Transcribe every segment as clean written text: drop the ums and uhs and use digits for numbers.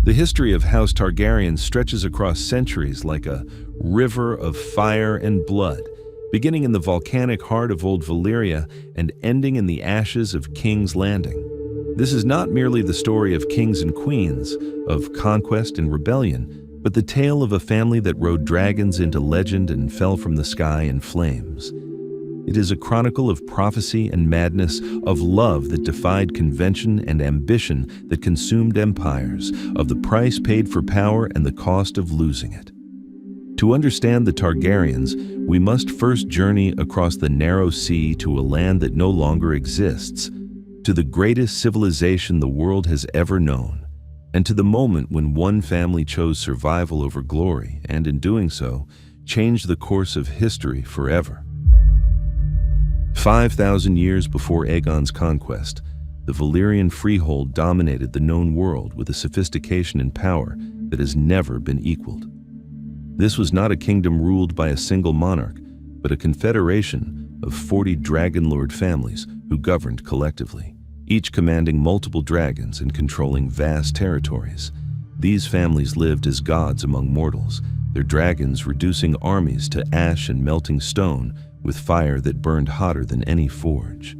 The history of House Targaryen stretches across centuries like a river of fire and blood, beginning in the volcanic heart of old Valyria and ending in the ashes of King's Landing. This is not merely the story of kings and queens, of conquest and rebellion, but the tale of a family that rode dragons into legend and fell from the sky in flames. It is a chronicle of prophecy and madness, of love that defied convention and ambition that consumed empires, of the price paid for power and the cost of losing it. To understand the Targaryens, we must first journey across the narrow sea to a land that no longer exists, to the greatest civilization the world has ever known, and to the moment when one family chose survival over glory and, in doing so, changed the course of history forever. 5,000 years before Aegon's conquest, the Valyrian freehold dominated the known world with a sophistication and power that has never been equaled. This was not a kingdom ruled by a single monarch, but a confederation of 40 dragonlord families who governed collectively, each commanding multiple dragons and controlling vast territories. These families lived as gods among mortals, their dragons reducing armies to ash and melting stone with fire that burned hotter than any forge.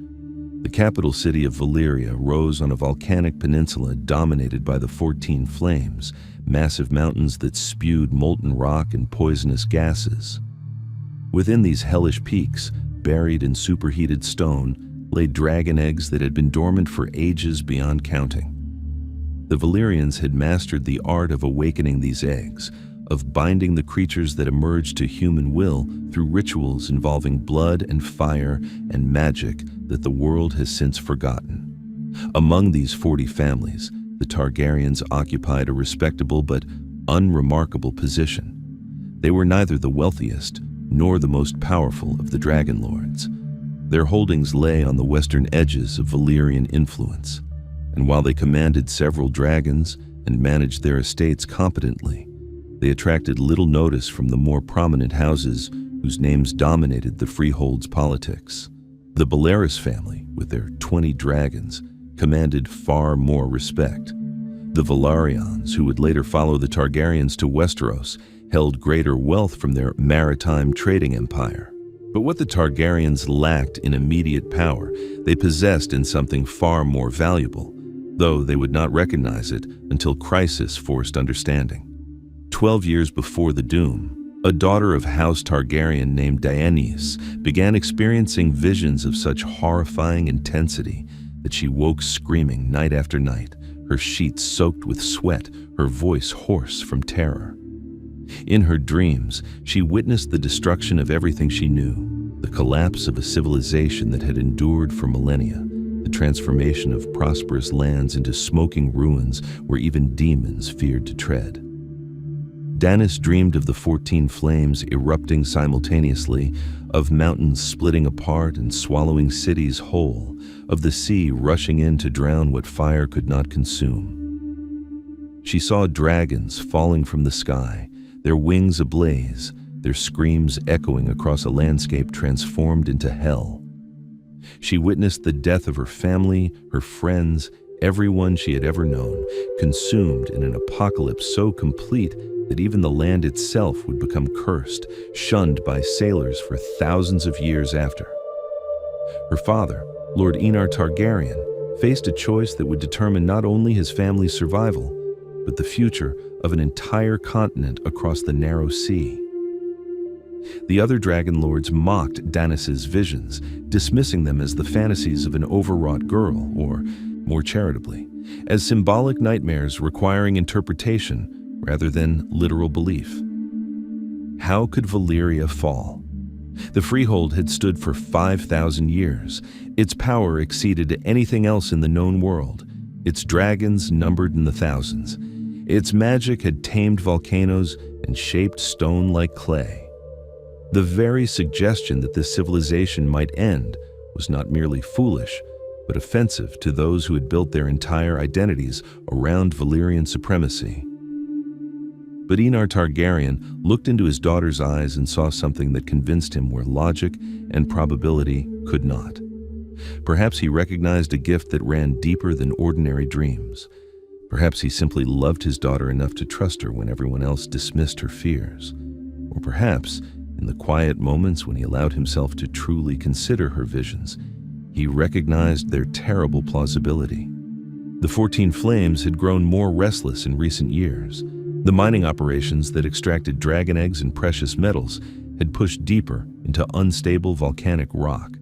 The capital city of Valyria rose on a volcanic peninsula dominated by the 14 flames, massive mountains that spewed molten rock and poisonous gases. Within these hellish peaks, buried in superheated stone, lay dragon eggs that had been dormant for ages beyond counting. The Valyrians had mastered the art of awakening these eggs, of binding the creatures that emerged to human will through rituals involving blood and fire and magic that the world has since forgotten. Among these 40 families, the Targaryens occupied a respectable but unremarkable position. They were neither the wealthiest nor the most powerful of the dragon lords. Their holdings lay on the western edges of Valyrian influence, and while they commanded several dragons and managed their estates competently, they attracted little notice from the more prominent houses whose names dominated the freehold's politics. The Bellarys family, with their 20 dragons, commanded far more respect. The Velaryons, who would later follow the Targaryens to Westeros, held greater wealth from their maritime trading empire. But what the Targaryens lacked in immediate power, they possessed in something far more valuable, though they would not recognize it until crisis forced understanding. 12 years before the Doom, a daughter of House Targaryen named Daenerys began experiencing visions of such horrifying intensity that she woke screaming night after night, her sheets soaked with sweat, her voice hoarse from terror. In her dreams, she witnessed the destruction of everything she knew, the collapse of a civilization that had endured for millennia, the transformation of prosperous lands into smoking ruins where even demons feared to tread. Daenerys dreamed of the 14 flames erupting simultaneously, of mountains splitting apart and swallowing cities whole, of the sea rushing in to drown what fire could not consume. She saw dragons falling from the sky, their wings ablaze, their screams echoing across a landscape transformed into hell. She witnessed the death of her family, her friends, everyone she had ever known, consumed in an apocalypse so complete that even the land itself would become cursed, shunned by sailors for thousands of years after. Her father, Lord Eonar Targaryen, faced a choice that would determine not only his family's survival, but the future of an entire continent across the narrow sea. The other dragon lords mocked Daenerys' visions, dismissing them as the fantasies of an overwrought girl, or, more charitably, as symbolic nightmares requiring interpretation rather than literal belief. How could Valyria fall? The freehold had stood for 5,000 years. Its power exceeded anything else in the known world. Its dragons numbered in the thousands. Its magic had tamed volcanoes and shaped stone like clay. The very suggestion that this civilization might end was not merely foolish, but offensive to those who had built their entire identities around Valyrian supremacy. But Eonar Targaryen looked into his daughter's eyes and saw something that convinced him where logic and probability could not. Perhaps he recognized a gift that ran deeper than ordinary dreams. Perhaps he simply loved his daughter enough to trust her when everyone else dismissed her fears. Or perhaps, in the quiet moments when he allowed himself to truly consider her visions, he recognized their terrible plausibility. The 14 Flames had grown more restless in recent years. The mining operations that extracted dragon eggs and precious metals had pushed deeper into unstable volcanic rock.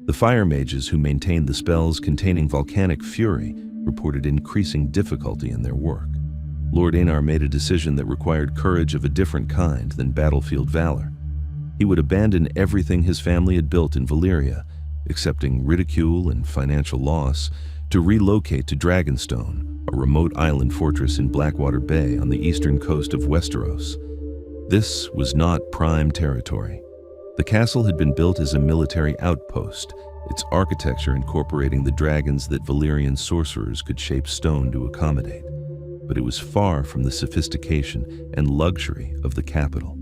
The fire mages who maintained the spells containing volcanic fury reported increasing difficulty in their work. Lord Aenar made a decision that required courage of a different kind than battlefield valor. He would abandon everything his family had built in Valyria, accepting ridicule and financial loss, to relocate to Dragonstone, a remote island fortress in Blackwater Bay on the eastern coast of Westeros. This was not prime territory. The castle had been built as a military outpost, its architecture incorporating the dragons that Valyrian sorcerers could shape stone to accommodate. But it was far from the sophistication and luxury of the capital.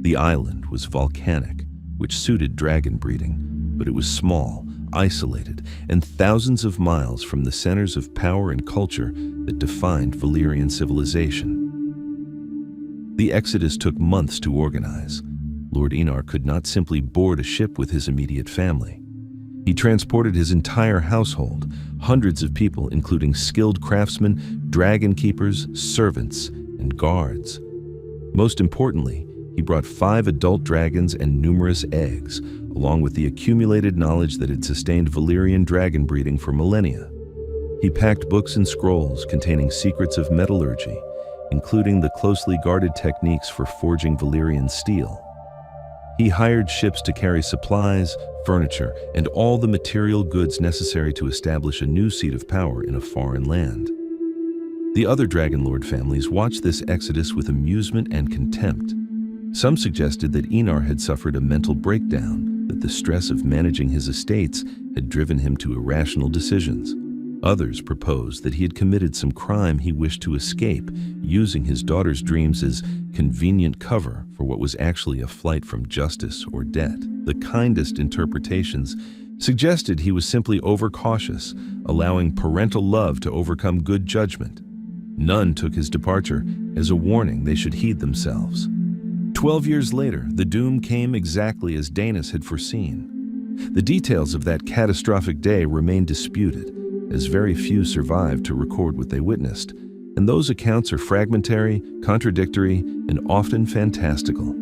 The island was volcanic, which suited dragon breeding, but it was small, isolated, and thousands of miles from the centers of power and culture that defined Valyrian civilization. The exodus took months to organize. Lord Aenar could not simply board a ship with his immediate family. He transported his entire household, hundreds of people including skilled craftsmen, dragon keepers, servants, and guards. Most importantly, he brought 5 adult dragons and numerous eggs, along with the accumulated knowledge that had sustained Valyrian dragon breeding for millennia. He packed books and scrolls containing secrets of metallurgy, including the closely guarded techniques for forging Valyrian steel. He hired ships to carry supplies, furniture, and all the material goods necessary to establish a new seat of power in a foreign land. The other Dragonlord families watched this exodus with amusement and contempt. Some suggested that Aenar had suffered a mental breakdown, that the stress of managing his estates had driven him to irrational decisions. Others proposed that he had committed some crime he wished to escape, using his daughter's dreams as convenient cover for what was actually a flight from justice or debt. The kindest interpretations suggested he was simply overcautious, allowing parental love to overcome good judgment. None took his departure as a warning they should heed themselves. 12 years later, the doom came exactly as Daenerys had foreseen. The details of that catastrophic day remain disputed, as very few survived to record what they witnessed, and those accounts are fragmentary, contradictory, and often fantastical.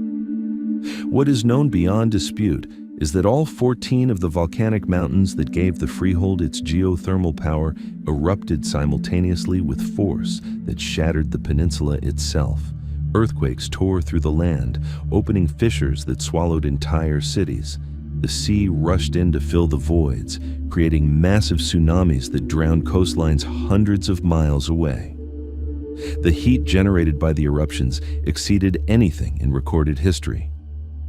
What is known beyond dispute is that all 14 of the volcanic mountains that gave the freehold its geothermal power erupted simultaneously with force that shattered the peninsula itself. Earthquakes tore through the land, opening fissures that swallowed entire cities. The sea rushed in to fill the voids, creating massive tsunamis that drowned coastlines hundreds of miles away. The heat generated by the eruptions exceeded anything in recorded history.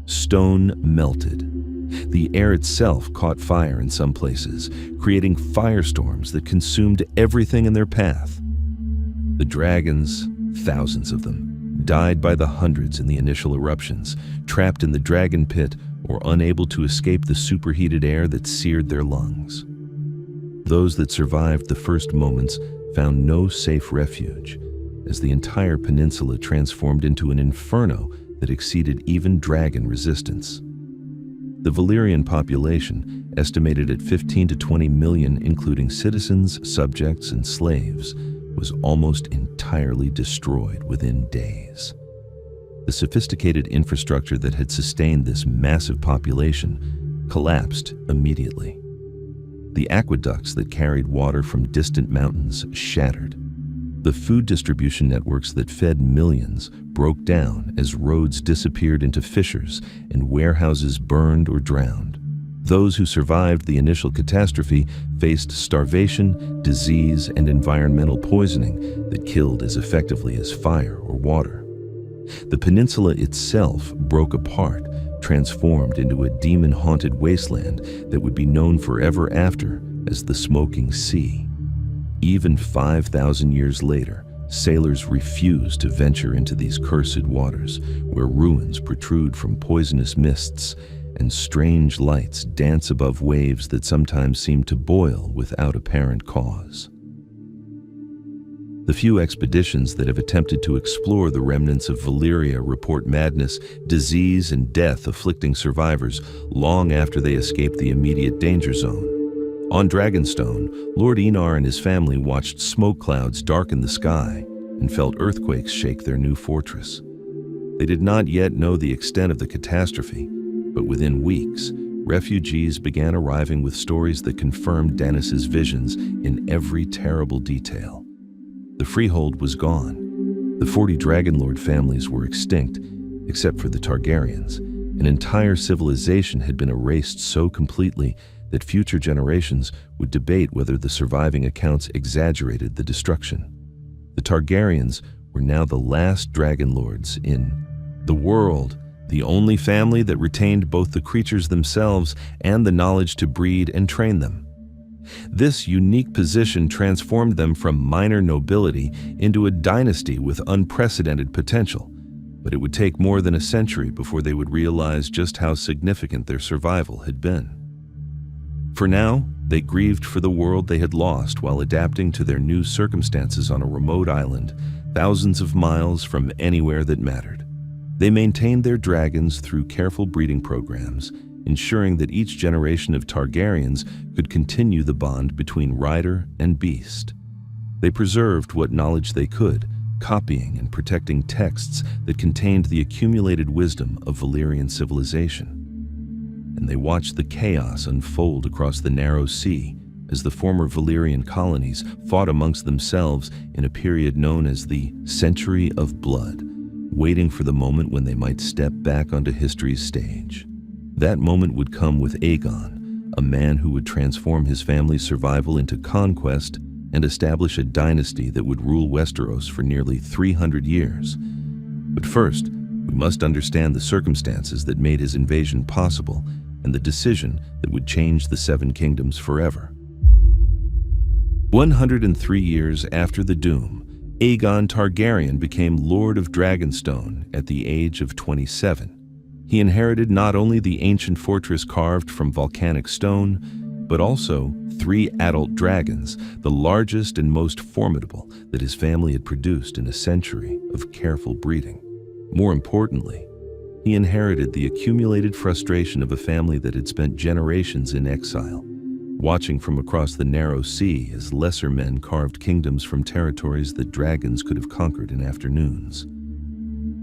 Stone melted. The air itself caught fire in some places, creating firestorms that consumed everything in their path. The dragons, thousands of them, died by the hundreds in the initial eruptions, trapped in the dragon pit or unable to escape the superheated air that seared their lungs. Those that survived the first moments found no safe refuge, as the entire peninsula transformed into an inferno that exceeded even dragon resistance. The Valyrian population, estimated at 15 to 20 million, including citizens, subjects, and slaves, was almost entirely destroyed within days. The sophisticated infrastructure that had sustained this massive population collapsed immediately. The aqueducts that carried water from distant mountains shattered. The food distribution networks that fed millions broke down as roads disappeared into fissures and warehouses burned or drowned. Those who survived the initial catastrophe faced starvation, disease, and environmental poisoning that killed as effectively as fire or water. The peninsula itself broke apart, transformed into a demon-haunted wasteland that would be known forever after as the Smoking Sea. Even 5,000 years later, sailors refuse to venture into these cursed waters, where ruins protrude from poisonous mists and strange lights dance above waves that sometimes seem to boil without apparent cause. The few expeditions that have attempted to explore the remnants of Valyria report madness, disease, and death afflicting survivors long after they escape the immediate danger zone. On Dragonstone, Lord Enar and his family watched smoke clouds darken the sky and felt earthquakes shake their new fortress. They did not yet know the extent of the catastrophe, but within weeks, refugees began arriving with stories that confirmed Dennis's visions in every terrible detail. The freehold was gone. The 40 Dragonlord families were extinct, except for the Targaryens. An entire civilization had been erased so completely that future generations would debate whether the surviving accounts exaggerated the destruction. The Targaryens were now the last Dragonlords in the world, the only family that retained both the creatures themselves and the knowledge to breed and train them. This unique position transformed them from minor nobility into a dynasty with unprecedented potential, but it would take more than a century before they would realize just how significant their survival had been. For now, they grieved for the world they had lost while adapting to their new circumstances on a remote island, thousands of miles from anywhere that mattered. They maintained their dragons through careful breeding programs, ensuring that each generation of Targaryens could continue the bond between rider and beast. They preserved what knowledge they could, copying and protecting texts that contained the accumulated wisdom of Valyrian civilization. And they watched the chaos unfold across the narrow sea as the former Valyrian colonies fought amongst themselves in a period known as the Century of Blood, waiting for the moment when they might step back onto history's stage. That moment would come with Aegon, a man who would transform his family's survival into conquest and establish a dynasty that would rule Westeros for nearly 300 years. But first, we must understand the circumstances that made his invasion possible and the decision that would change the Seven Kingdoms forever. 103 years after the Doom, Aegon Targaryen became Lord of Dragonstone at the age of 27. He inherited not only the ancient fortress carved from volcanic stone, but also 3 adult dragons, the largest and most formidable that his family had produced in a century of careful breeding. More importantly, he inherited the accumulated frustration of a family that had spent generations in exile, watching from across the narrow sea as lesser men carved kingdoms from territories that dragons could have conquered in afternoons.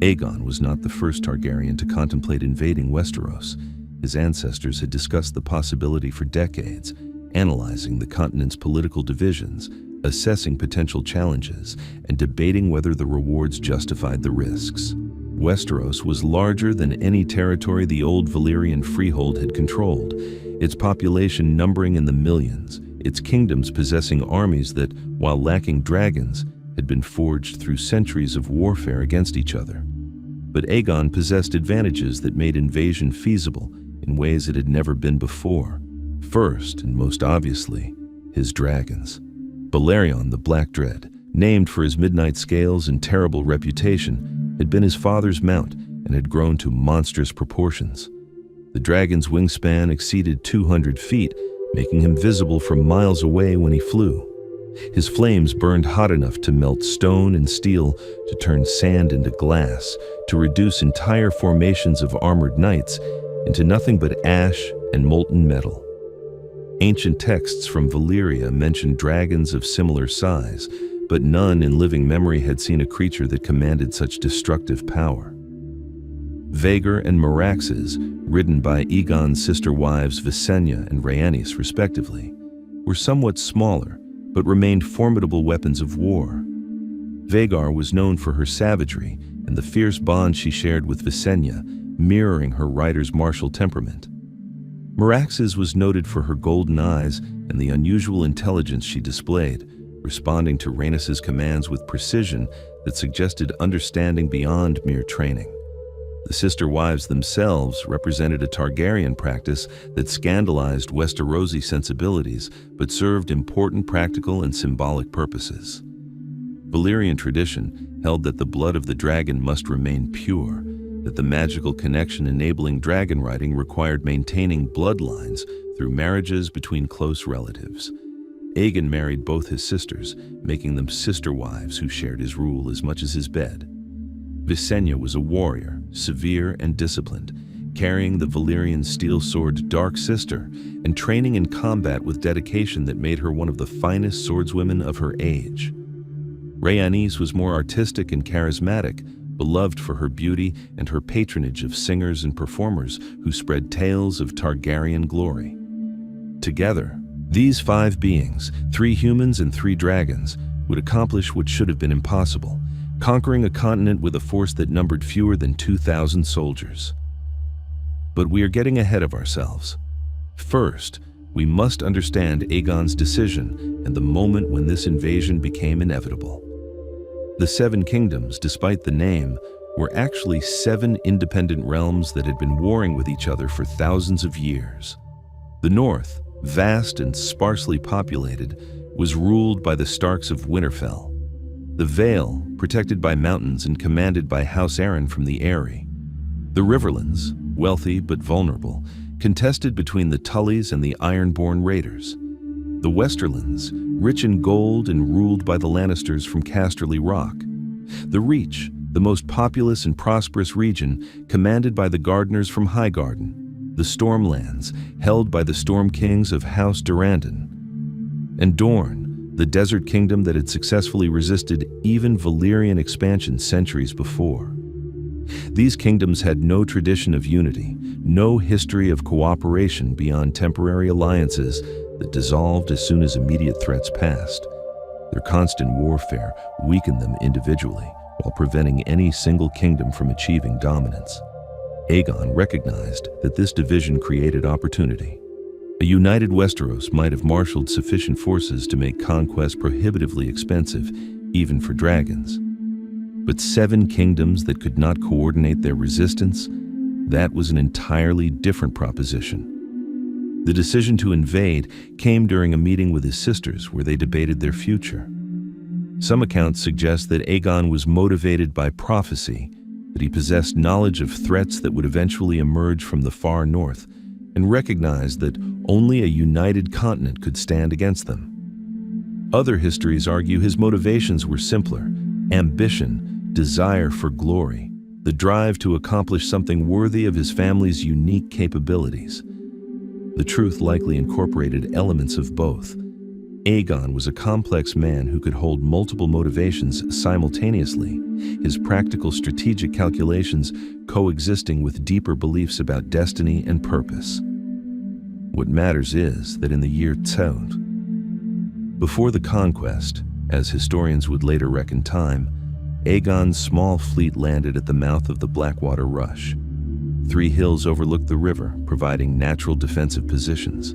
Aegon was not the first Targaryen to contemplate invading Westeros. His ancestors had discussed the possibility for decades, analyzing the continent's political divisions, assessing potential challenges, and debating whether the rewards justified the risks. Westeros was larger than any territory the old Valyrian freehold had controlled, its population numbering in the millions, its kingdoms possessing armies that, while lacking dragons, had been forged through centuries of warfare against each other. But Aegon possessed advantages that made invasion feasible in ways it had never been before. First, and most obviously, his dragons. Balerion the Black Dread, named for his midnight scales and terrible reputation, had been his father's mount and had grown to monstrous proportions. The dragon's wingspan exceeded 200 feet, making him visible from miles away when he flew. His flames burned hot enough to melt stone and steel, to turn sand into glass, to reduce entire formations of armored knights into nothing but ash and molten metal. Ancient texts from Valyria mentioned dragons of similar size, but none in living memory had seen a creature that commanded such destructive power. Vagar and Meraxes, ridden by Aegon's sister wives Visenya and Rhaenys respectively, were somewhat smaller, but remained formidable weapons of war. Vagar was known for her savagery and the fierce bond she shared with Visenya, mirroring her rider's martial temperament. Meraxes was noted for her golden eyes and the unusual intelligence she displayed, responding to Rhaenys' commands with precision that suggested understanding beyond mere training. The sister wives themselves represented a Targaryen practice that scandalized Westerosi sensibilities but served important practical and symbolic purposes. Valyrian tradition held that the blood of the dragon must remain pure, that the magical connection enabling dragon riding required maintaining bloodlines through marriages between close relatives. Aegon married both his sisters, making them sister wives who shared his rule as much as his bed. Visenya was a warrior, severe and disciplined, carrying the Valyrian steel sword Dark Sister and training in combat with dedication that made her one of the finest swordswomen of her age. Rhaenys was more artistic and charismatic, beloved for her beauty and her patronage of singers and performers who spread tales of Targaryen glory. Together, these 5 beings, 3 humans and 3 dragons, would accomplish what should have been impossible, conquering a continent with a force that numbered fewer than 2,000 soldiers. But we are getting ahead of ourselves. First, we must understand Aegon's decision and the moment when this invasion became inevitable. The 7 kingdoms, despite the name, were actually 7 independent realms that had been warring with each other for thousands of years. The north, vast and sparsely populated, was ruled by the Starks of Winterfell. The Vale, protected by mountains and commanded by House Targaryen from the Eyrie. The Riverlands, wealthy but vulnerable, contested between the Tullys and the Ironborn Raiders. The Westerlands, rich in gold and ruled by the Lannisters from Casterly Rock. The Reach, the most populous and prosperous region, commanded by the Gardeners from Highgarden. The Stormlands, held by the Storm Kings of House Targaryen. And Dorne, the desert kingdom that had successfully resisted even Valyrian expansion centuries before. These kingdoms had no tradition of unity, no history of cooperation beyond temporary alliances that dissolved as soon as immediate threats passed. Their constant warfare weakened them individually while preventing any single kingdom from achieving dominance. Aegon recognized that this division created opportunity. A united Westeros might have marshaled sufficient forces to make conquest prohibitively expensive, even for dragons. But 7 kingdoms that could not coordinate their resistance, that was an entirely different proposition. The decision to invade came during a meeting with his sisters where they debated their future. Some accounts suggest that Aegon was motivated by prophecy, that he possessed knowledge of threats that would eventually emerge from the far north, and recognized that only a united continent could stand against them. Other histories argue his motivations were simpler: ambition, desire for glory, the drive to accomplish something worthy of his family's unique capabilities. The truth likely incorporated elements of both. Aegon was a complex man who could hold multiple motivations simultaneously, his practical strategic calculations coexisting with deeper beliefs about destiny and purpose. What matters is that in the year Tsoth, before the conquest, as historians would later reckon time, Aegon's small fleet landed at the mouth of the Blackwater Rush. 3 hills overlooked the river, providing natural defensive positions.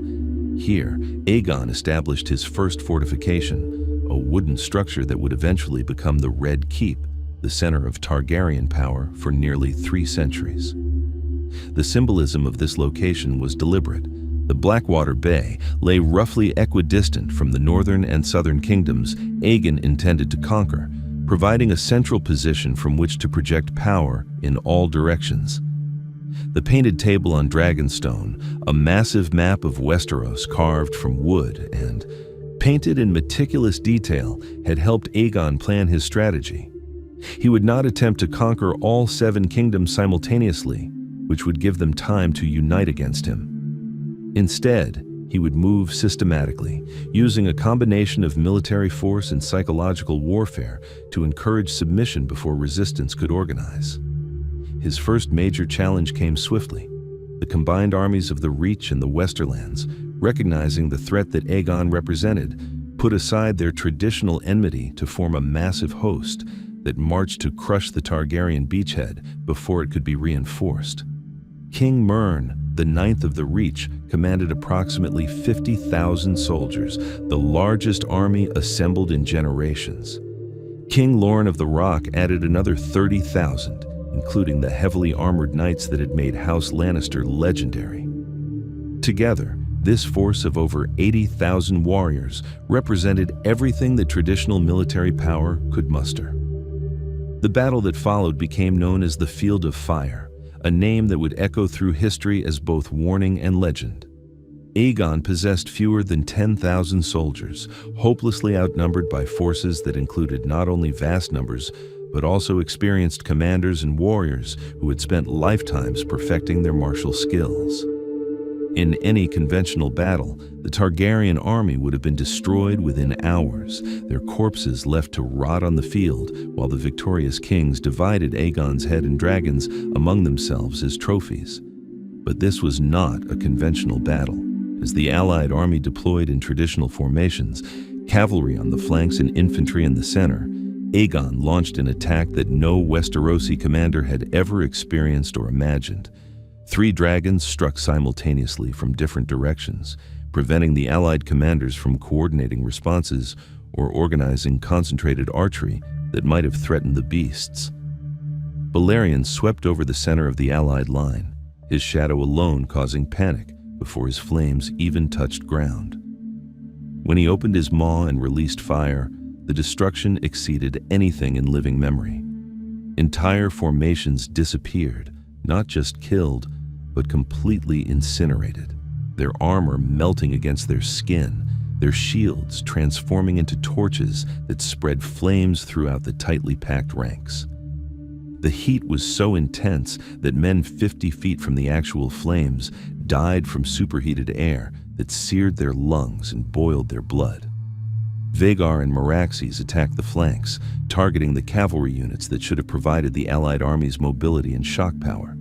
Here, Aegon established his first fortification, a wooden structure that would eventually become the Red Keep, the center of Targaryen power for nearly 3 centuries. The symbolism of this location was deliberate. The Blackwater Bay lay roughly equidistant from the northern and southern kingdoms Aegon intended to conquer, providing a central position from which to project power in all directions. The painted table on Dragonstone, a massive map of Westeros carved from wood and painted in meticulous detail, had helped Aegon plan his strategy. He would not attempt to conquer all 7 kingdoms simultaneously, which would give them time to unite against him. Instead, he would move systematically, using a combination of military force and psychological warfare to encourage submission before resistance could organize. His first major challenge came swiftly. The combined armies of the Reach and the Westerlands, recognizing the threat that Aegon represented, put aside their traditional enmity to form a massive host that marched to crush the Targaryen beachhead before it could be reinforced. King Mern, the 9th of the Reach, commanded approximately 50,000 soldiers, the largest army assembled in generations. King Lorne of the Rock added another 30,000, including the heavily armored knights that had made House Lannister legendary. Together, this force of over 80,000 warriors represented everything that traditional military power could muster. The battle that followed became known as the Field of Fire, a name that would echo through history as both warning and legend. Aegon possessed fewer than 10,000 soldiers, hopelessly outnumbered by forces that included not only vast numbers, but also experienced commanders and warriors who had spent lifetimes perfecting their martial skills. In any conventional battle, the Targaryen army would have been destroyed within hours, their corpses left to rot on the field, while the victorious kings divided Aegon's head and dragons among themselves as trophies. But this was not a conventional battle. As the allied army deployed in traditional formations, cavalry on the flanks and infantry in the center, Aegon launched an attack that no Westerosi commander had ever experienced or imagined. 3 dragons struck simultaneously from different directions, preventing the allied commanders from coordinating responses or organizing concentrated archery that might have threatened the beasts. Balerion swept over the center of the allied line, his shadow alone causing panic before his flames even touched ground. When he opened his maw and released fire, the destruction exceeded anything in living memory. Entire formations disappeared, not just killed, but completely incinerated, their armor melting against their skin, their shields transforming into torches that spread flames throughout the tightly packed ranks. The heat was so intense that men 50 feet from the actual flames died from superheated air that seared their lungs and boiled their blood. Vhagar and Meraxes attacked the flanks, targeting the cavalry units that should have provided the allied army's mobility and shock power.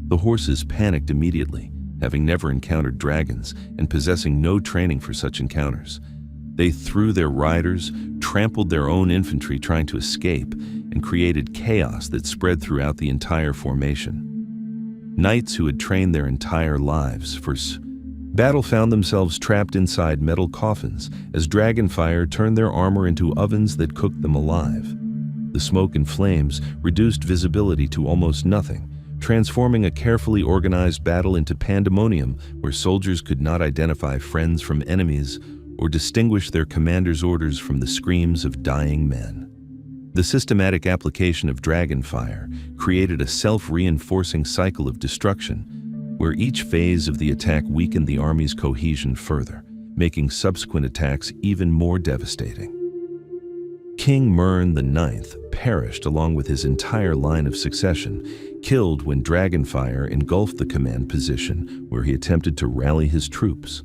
The horses panicked immediately, having never encountered dragons and possessing no training for such encounters. They threw their riders, trampled their own infantry trying to escape, and created chaos that spread throughout the entire formation. Knights who had trained their entire lives for battle found themselves trapped inside metal coffins as dragonfire turned their armor into ovens that cooked them alive. The smoke and flames reduced visibility to almost nothing, transforming a carefully organized battle into pandemonium where soldiers could not identify friends from enemies or distinguish their commander's orders from the screams of dying men. The systematic application of dragonfire created a self-reinforcing cycle of destruction, where each phase of the attack weakened the army's cohesion further, making subsequent attacks even more devastating. King Mern IX perished along with his entire line of succession, killed when dragonfire engulfed the command position where he attempted to rally his troops.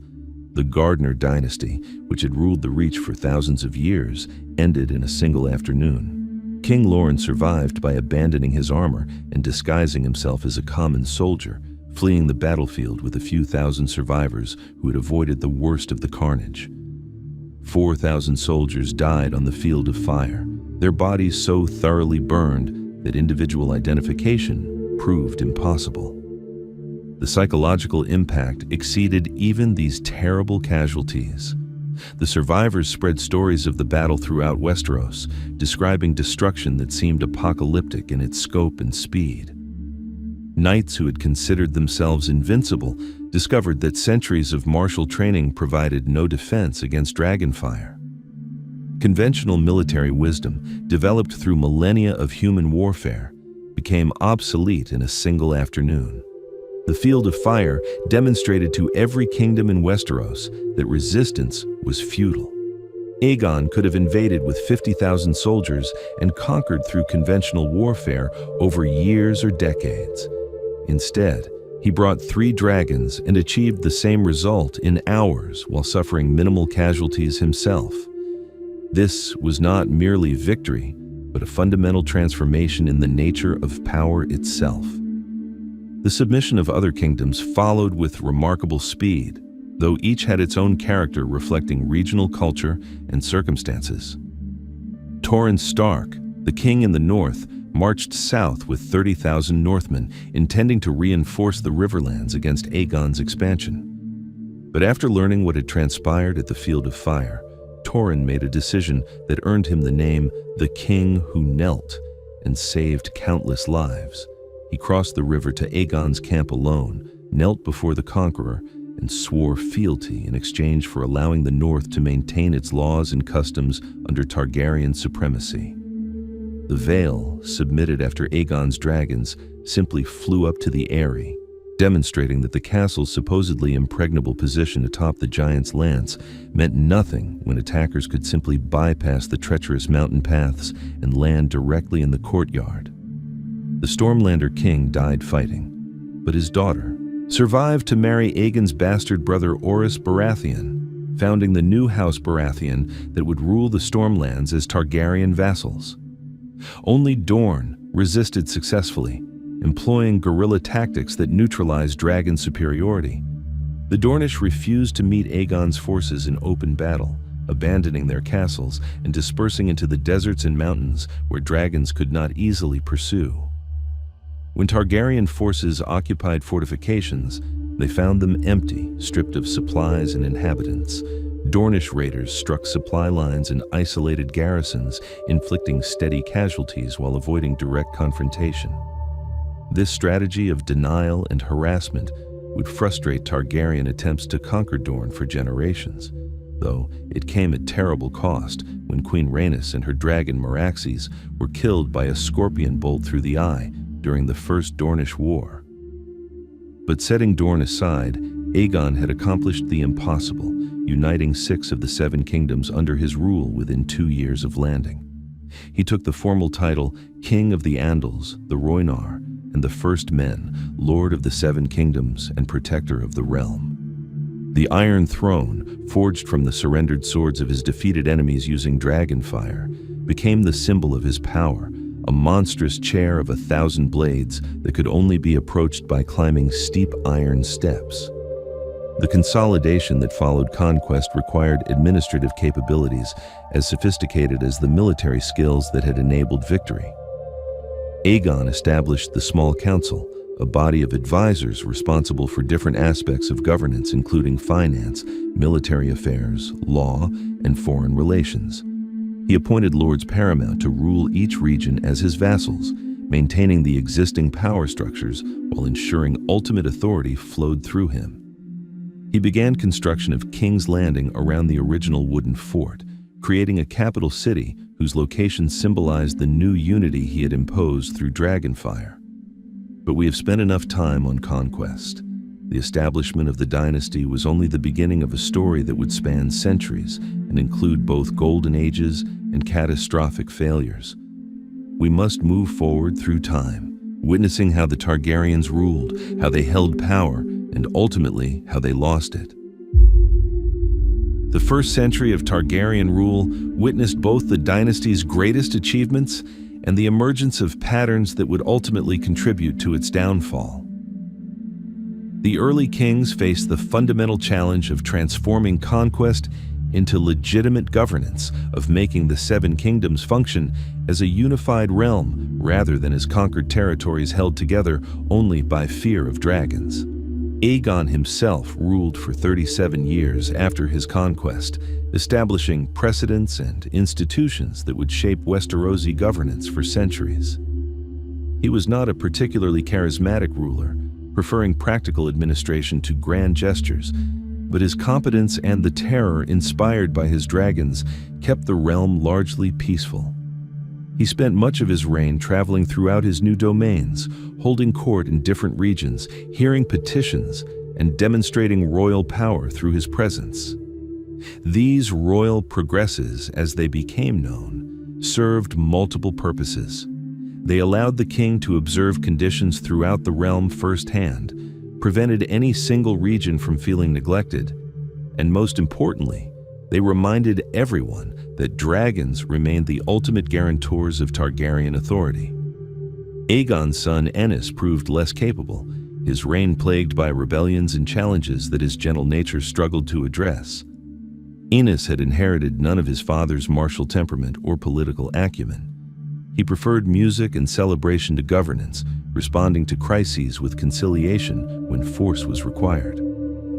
The Gardner dynasty, which had ruled the Reach for thousands of years, ended in a single afternoon. King Lorne survived by abandoning his armor and disguising himself as a common soldier, fleeing the battlefield with a few thousand survivors who had avoided the worst of the carnage. 4,000 soldiers died on the field of fire, their bodies so thoroughly burned that individual identification proved impossible. The psychological impact exceeded even these terrible casualties. The survivors spread stories of the battle throughout Westeros, describing destruction that seemed apocalyptic in its scope and speed. Knights who had considered themselves invincible discovered that centuries of martial training provided no defense against dragonfire. Conventional military wisdom, developed through millennia of human warfare, became obsolete in a single afternoon. The Field of Fire demonstrated to every kingdom in Westeros that resistance was futile. Aegon could have invaded with 50,000 soldiers and conquered through conventional warfare over years or decades. Instead, he brought 3 dragons and achieved the same result in hours while suffering minimal casualties himself. This was not merely victory, but a fundamental transformation in the nature of power itself. The submission of other kingdoms followed with remarkable speed, though each had its own character reflecting regional culture and circumstances. Torrhen Stark, the king in the north, marched south with 30,000 Northmen, intending to reinforce the Riverlands against Aegon's expansion. But after learning what had transpired at the Field of Fire, Torrhen made a decision that earned him the name the King Who Knelt and saved countless lives. He crossed the river to Aegon's camp alone, knelt before the conqueror, and swore fealty in exchange for allowing the North to maintain its laws and customs under Targaryen supremacy. The Vale, submitted after Aegon's dragons, simply flew up to the eyrie, demonstrating that the castle's supposedly impregnable position atop the giant's lance meant nothing when attackers could simply bypass the treacherous mountain paths and land directly in the courtyard. The Stormlander king died fighting, but his daughter survived to marry Aegon's bastard brother Orys Baratheon, founding the new House Baratheon that would rule the Stormlands as Targaryen vassals. Only Dorne resisted successfully, employing guerrilla tactics that neutralized dragon superiority. The Dornish refused to meet Aegon's forces in open battle, abandoning their castles and dispersing into the deserts and mountains where dragons could not easily pursue. When Targaryen forces occupied fortifications, they found them empty, stripped of supplies and inhabitants. Dornish raiders struck supply lines and isolated garrisons, inflicting steady casualties while avoiding direct confrontation. This strategy of denial and harassment would frustrate Targaryen attempts to conquer Dorne for generations, though it came at terrible cost when Queen Rhaenys and her dragon Meraxes were killed by a scorpion bolt through the eye during the First Dornish War. But setting Dorne aside, Aegon had accomplished the impossible, uniting 6 of the 7 kingdoms under his rule within 2 years of landing. He took the formal title King of the Andals, the Rhoynar, and the First Men, Lord of the 7 Kingdoms and Protector of the Realm. The Iron Throne, forged from the surrendered swords of his defeated enemies using dragon fire, became the symbol of his power, a monstrous chair of 1,000 blades that could only be approached by climbing steep iron steps. The consolidation that followed conquest required administrative capabilities as sophisticated as the military skills that had enabled victory. Aegon established the Small Council, a body of advisors responsible for different aspects of governance including finance, military affairs, law, and foreign relations. He appointed lords paramount to rule each region as his vassals, maintaining the existing power structures while ensuring ultimate authority flowed through him. He began construction of King's Landing around the original wooden fort, creating a capital city whose location symbolized the new unity he had imposed through dragonfire. But we have spent enough time on conquest. The establishment of the dynasty was only the beginning of a story that would span centuries and include both golden ages and catastrophic failures. We must move forward through time, witnessing how the Targaryens ruled, how they held power, and ultimately how they lost it. The first century of Targaryen rule witnessed both the dynasty's greatest achievements and the emergence of patterns that would ultimately contribute to its downfall. The early kings faced the fundamental challenge of transforming conquest into legitimate governance, of making the 7 kingdoms function as a unified realm rather than as conquered territories held together only by fear of dragons. Aegon himself ruled for 37 years after his conquest, establishing precedents and institutions that would shape Westerosi governance for centuries. He was not a particularly charismatic ruler, preferring practical administration to grand gestures, but his competence and the terror inspired by his dragons kept the realm largely peaceful. He spent much of his reign traveling throughout his new domains, holding court in different regions, hearing petitions, and demonstrating royal power through his presence. These royal progresses, as they became known, served multiple purposes. They allowed the king to observe conditions throughout the realm firsthand, prevented any single region from feeling neglected, and most importantly, they reminded everyone that dragons remained the ultimate guarantors of Targaryen authority. Aegon's son Enys proved less capable, his reign plagued by rebellions and challenges that his gentle nature struggled to address. Enys had inherited none of his father's martial temperament or political acumen. He preferred music and celebration to governance, responding to crises with conciliation when force was required.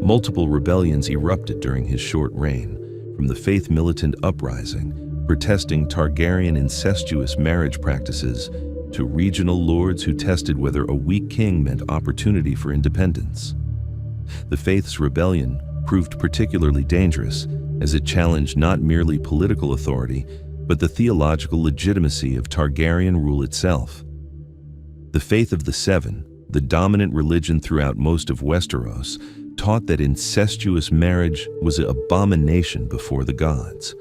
Multiple rebellions erupted during his short reign, from the faith militant uprising, protesting Targaryen incestuous marriage practices, to regional lords who tested whether a weak king meant opportunity for independence. The faith's rebellion proved particularly dangerous, as it challenged not merely political authority, but the theological legitimacy of Targaryen rule itself. The Faith of the Seven, the dominant religion throughout most of Westeros, taught that incestuous marriage was an abomination before the gods.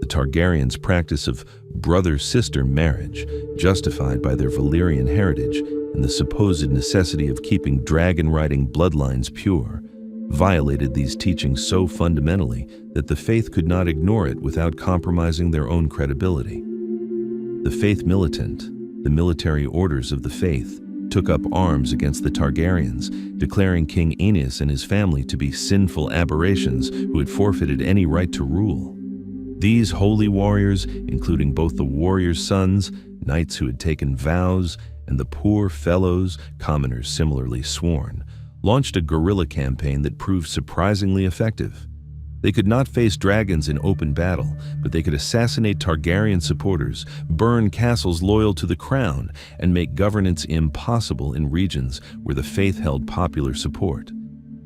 The Targaryens' practice of brother-sister marriage, justified by their Valyrian heritage and the supposed necessity of keeping dragon-riding bloodlines pure, violated these teachings so fundamentally that the faith could not ignore it without compromising their own credibility. The faith militant, the military orders of the faith, took up arms against the Targaryens, declaring King Aenys and his family to be sinful aberrations who had forfeited any right to rule. These holy warriors, including both the warriors' sons, knights who had taken vows, and the poor fellows, commoners similarly sworn, launched a guerrilla campaign that proved surprisingly effective. They could not face dragons in open battle, but they could assassinate Targaryen supporters, burn castles loyal to the crown, and make governance impossible in regions where the faith held popular support.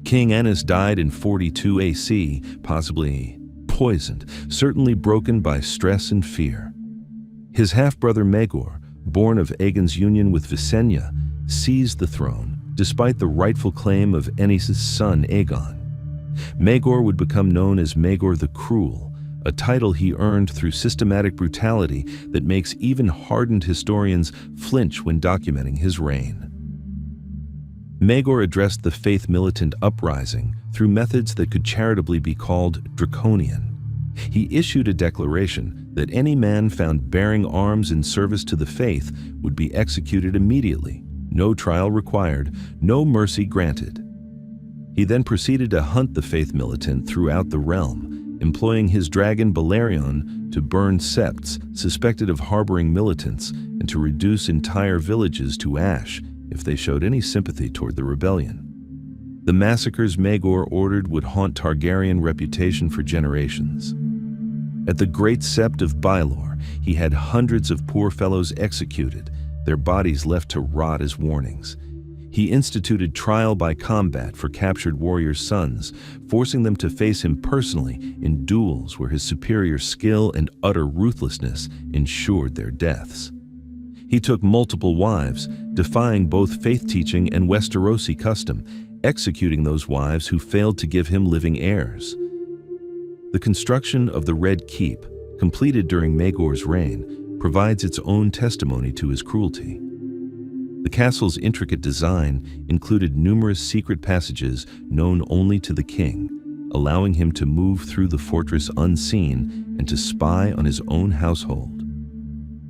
King Aenys died in 42 AC, possibly poisoned, certainly broken by stress and fear. His half-brother Maegor, born of Aegon's union with Visenya, seized the throne, despite the rightful claim of Aenys' son Aegon. Maegor would become known as Maegor the Cruel, a title he earned through systematic brutality that makes even hardened historians flinch when documenting his reign. Maegor addressed the faith militant uprising through methods that could charitably be called draconian. He issued a declaration that any man found bearing arms in service to the faith would be executed immediately, no trial required, no mercy granted. He then proceeded to hunt the faith militant throughout the realm, employing his dragon Balerion to burn septs suspected of harboring militants and to reduce entire villages to ash if they showed any sympathy toward the rebellion. The massacres Maegor ordered would haunt Targaryen reputation for generations. At the Great Sept of Baelor, he had hundreds of poor fellows executed, their bodies left to rot as warnings. He instituted trial by combat for captured warriors' sons, forcing them to face him personally in duels where his superior skill and utter ruthlessness ensured their deaths. He took multiple wives, defying both faith teaching and Westerosi custom, executing those wives who failed to give him living heirs. The construction of the Red Keep, completed during Maegor's reign, provides its own testimony to his cruelty. The castle's intricate design included numerous secret passages known only to the king, allowing him to move through the fortress unseen and to spy on his own household.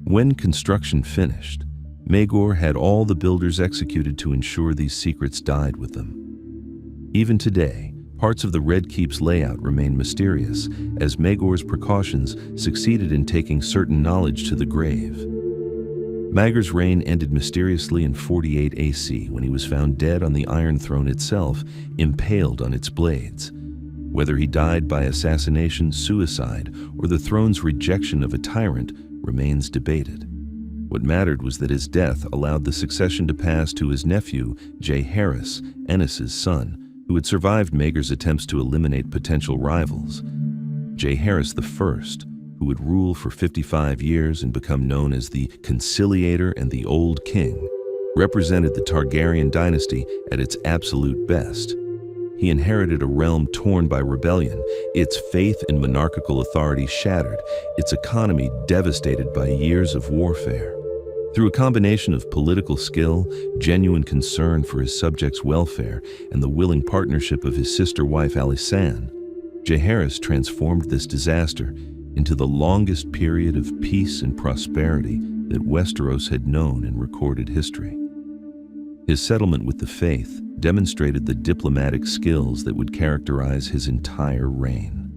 When construction finished, Maegor had all the builders executed to ensure these secrets died with them. Even today, parts of the Red Keep's layout remain mysterious, as Maegor's precautions succeeded in taking certain knowledge to the grave. Maegor's reign ended mysteriously in 48 AC when he was found dead on the Iron Throne itself, impaled on its blades. Whether he died by assassination, suicide, or the throne's rejection of a tyrant remains debated. What mattered was that his death allowed the succession to pass to his nephew, Jaehaerys, Aenys' son, who had survived Maegor's attempts to eliminate potential rivals. Jaehaerys I, who would rule for 55 years and become known as the Conciliator and the Old King, represented the Targaryen dynasty at its absolute best. He inherited a realm torn by rebellion, its faith in monarchical authority shattered, its economy devastated by years of warfare. Through a combination of political skill, genuine concern for his subjects' welfare, and the willing partnership of his sister wife Alysanne, Jaehaerys transformed this disaster into the longest period of peace and prosperity that Westeros had known in recorded history. His settlement with the faith demonstrated the diplomatic skills that would characterize his entire reign.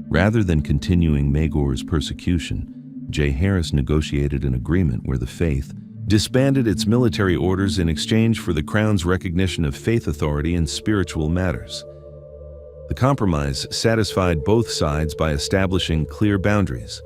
Rather than continuing Maegor's persecution, Jaehaerys negotiated an agreement where the faith disbanded its military orders in exchange for the crown's recognition of faith authority in spiritual matters. The compromise satisfied both sides by establishing clear boundaries.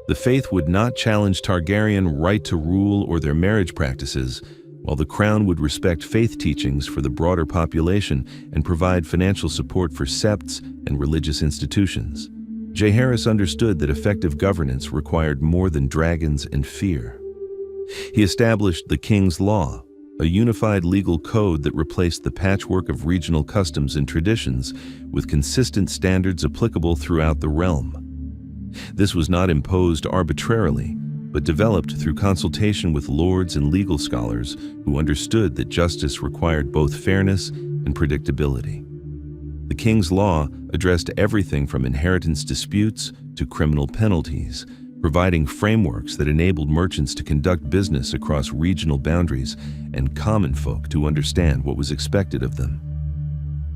The faith would not challenge Targaryen right to rule or their marriage practices, while the crown would respect faith teachings for the broader population and provide financial support for septs and religious institutions. Jaehaerys understood that effective governance required more than dragons and fear. He established the king's law, a unified legal code that replaced the patchwork of regional customs and traditions with consistent standards applicable throughout the realm. This was not imposed arbitrarily, but developed through consultation with lords and legal scholars who understood that justice required both fairness and predictability. The king's law addressed everything from inheritance disputes to criminal penalties, providing frameworks that enabled merchants to conduct business across regional boundaries and common folk to understand what was expected of them.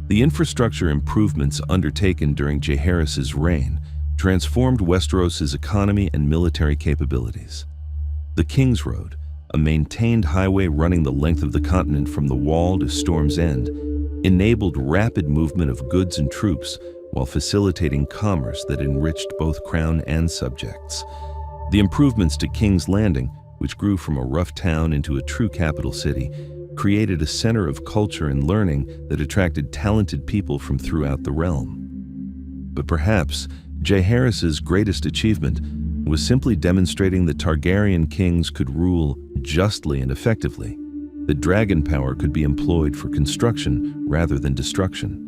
The infrastructure improvements undertaken during Jaehaerys' reign transformed Westeros' economy and military capabilities. The King's Road, a maintained highway running the length of the continent from the Wall to Storm's End, enabled rapid movement of goods and troops while facilitating commerce that enriched both crown and subjects. The improvements to King's Landing, which grew from a rough town into a true capital city, created a center of culture and learning that attracted talented people from throughout the realm. But perhaps Jaehaerys' greatest achievement was simply demonstrating that Targaryen kings could rule justly and effectively, that dragon power could be employed for construction rather than destruction.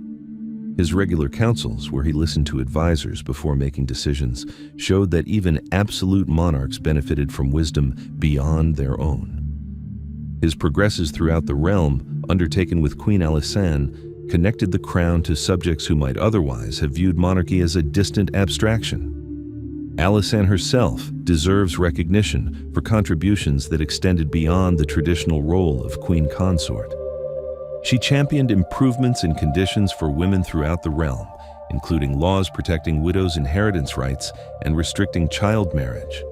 His regular councils, where he listened to advisors before making decisions, showed that even absolute monarchs benefited from wisdom beyond their own. His progresses throughout the realm, undertaken with Queen Alysanne, connected the crown to subjects who might otherwise have viewed monarchy as a distant abstraction. Alysanne herself deserves recognition for contributions that extended beyond the traditional role of queen consort. She championed improvements in conditions for women throughout the realm, including laws protecting widows' inheritance rights and restricting child marriage.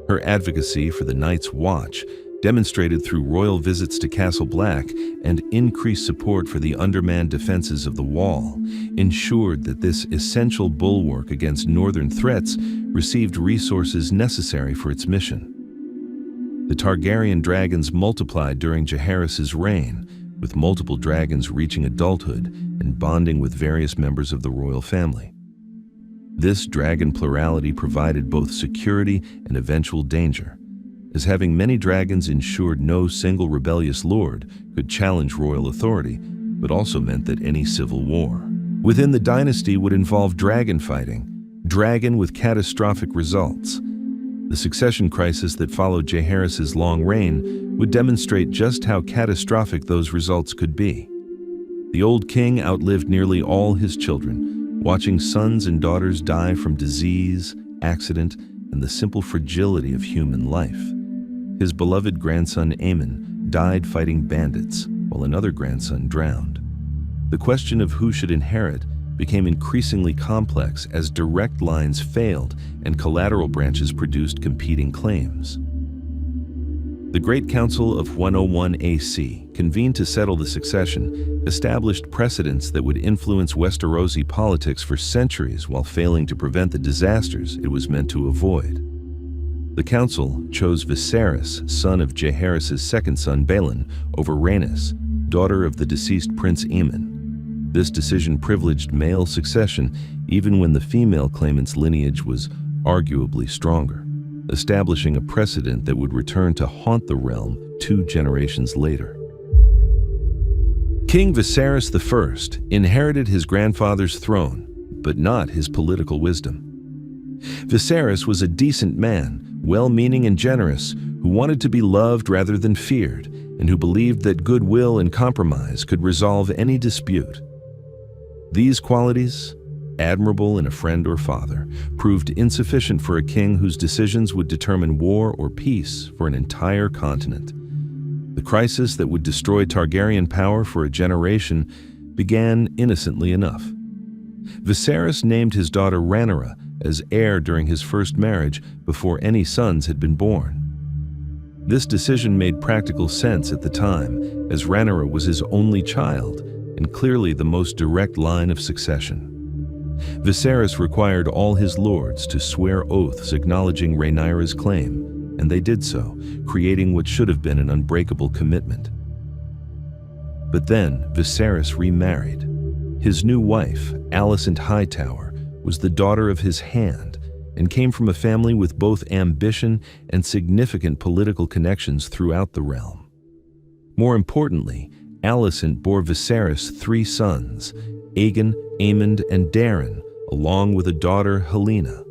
Her advocacy for the Night's Watch, demonstrated through royal visits to Castle Black and increased support for the undermanned defenses of the Wall, ensured that this essential bulwark against northern threats received resources necessary for its mission. The Targaryen dragons multiplied during Jaehaerys' reign, with multiple dragons reaching adulthood and bonding with various members of the royal family. This dragon plurality provided both security and eventual danger, as having many dragons ensured no single rebellious lord could challenge royal authority, but also meant that any civil war within the dynasty would involve dragon fighting, dragon with catastrophic results. The succession crisis that followed Jaehaerys' long reign would demonstrate just how catastrophic those results could be. The old king outlived nearly all his children, watching sons and daughters die from disease, accident, and the simple fragility of human life. His beloved grandson Aemon died fighting bandits, while another grandson drowned. The question of who should inherit became increasingly complex as direct lines failed and collateral branches produced competing claims. The Great Council of 101 AC, convened to settle the succession, established precedents that would influence Westerosi politics for centuries while failing to prevent the disasters it was meant to avoid. The council chose Viserys, son of Jaehaerys' second son Balon, over Rhaenys, daughter of the deceased Prince Aemon. This decision privileged male succession even when the female claimant's lineage was arguably stronger, establishing a precedent that would return to haunt the realm 2 generations later. King Viserys I inherited his grandfather's throne, but not his political wisdom. Viserys was a decent man, well-meaning and generous, who wanted to be loved rather than feared, and who believed that goodwill and compromise could resolve any dispute. These qualities, admirable in a friend or father, proved insufficient for a king whose decisions would determine war or peace for an entire continent. The crisis that would destroy Targaryen power for a generation began innocently enough. Viserys named his daughter Rhaenyra as heir during his first marriage before any sons had been born. This decision made practical sense at the time, as Rhaenyra was his only child and clearly the most direct line of succession. Viserys required all his lords to swear oaths acknowledging Rhaenyra's claim, and they did so, creating what should have been an unbreakable commitment. But then Viserys remarried. His new wife, Alicent Hightower, was the daughter of his hand and came from a family with both ambition and significant political connections throughout the realm. More importantly, Alicent bore Viserys 3 sons, Aegon, Aemond, and Daeron, along with a daughter, Helena.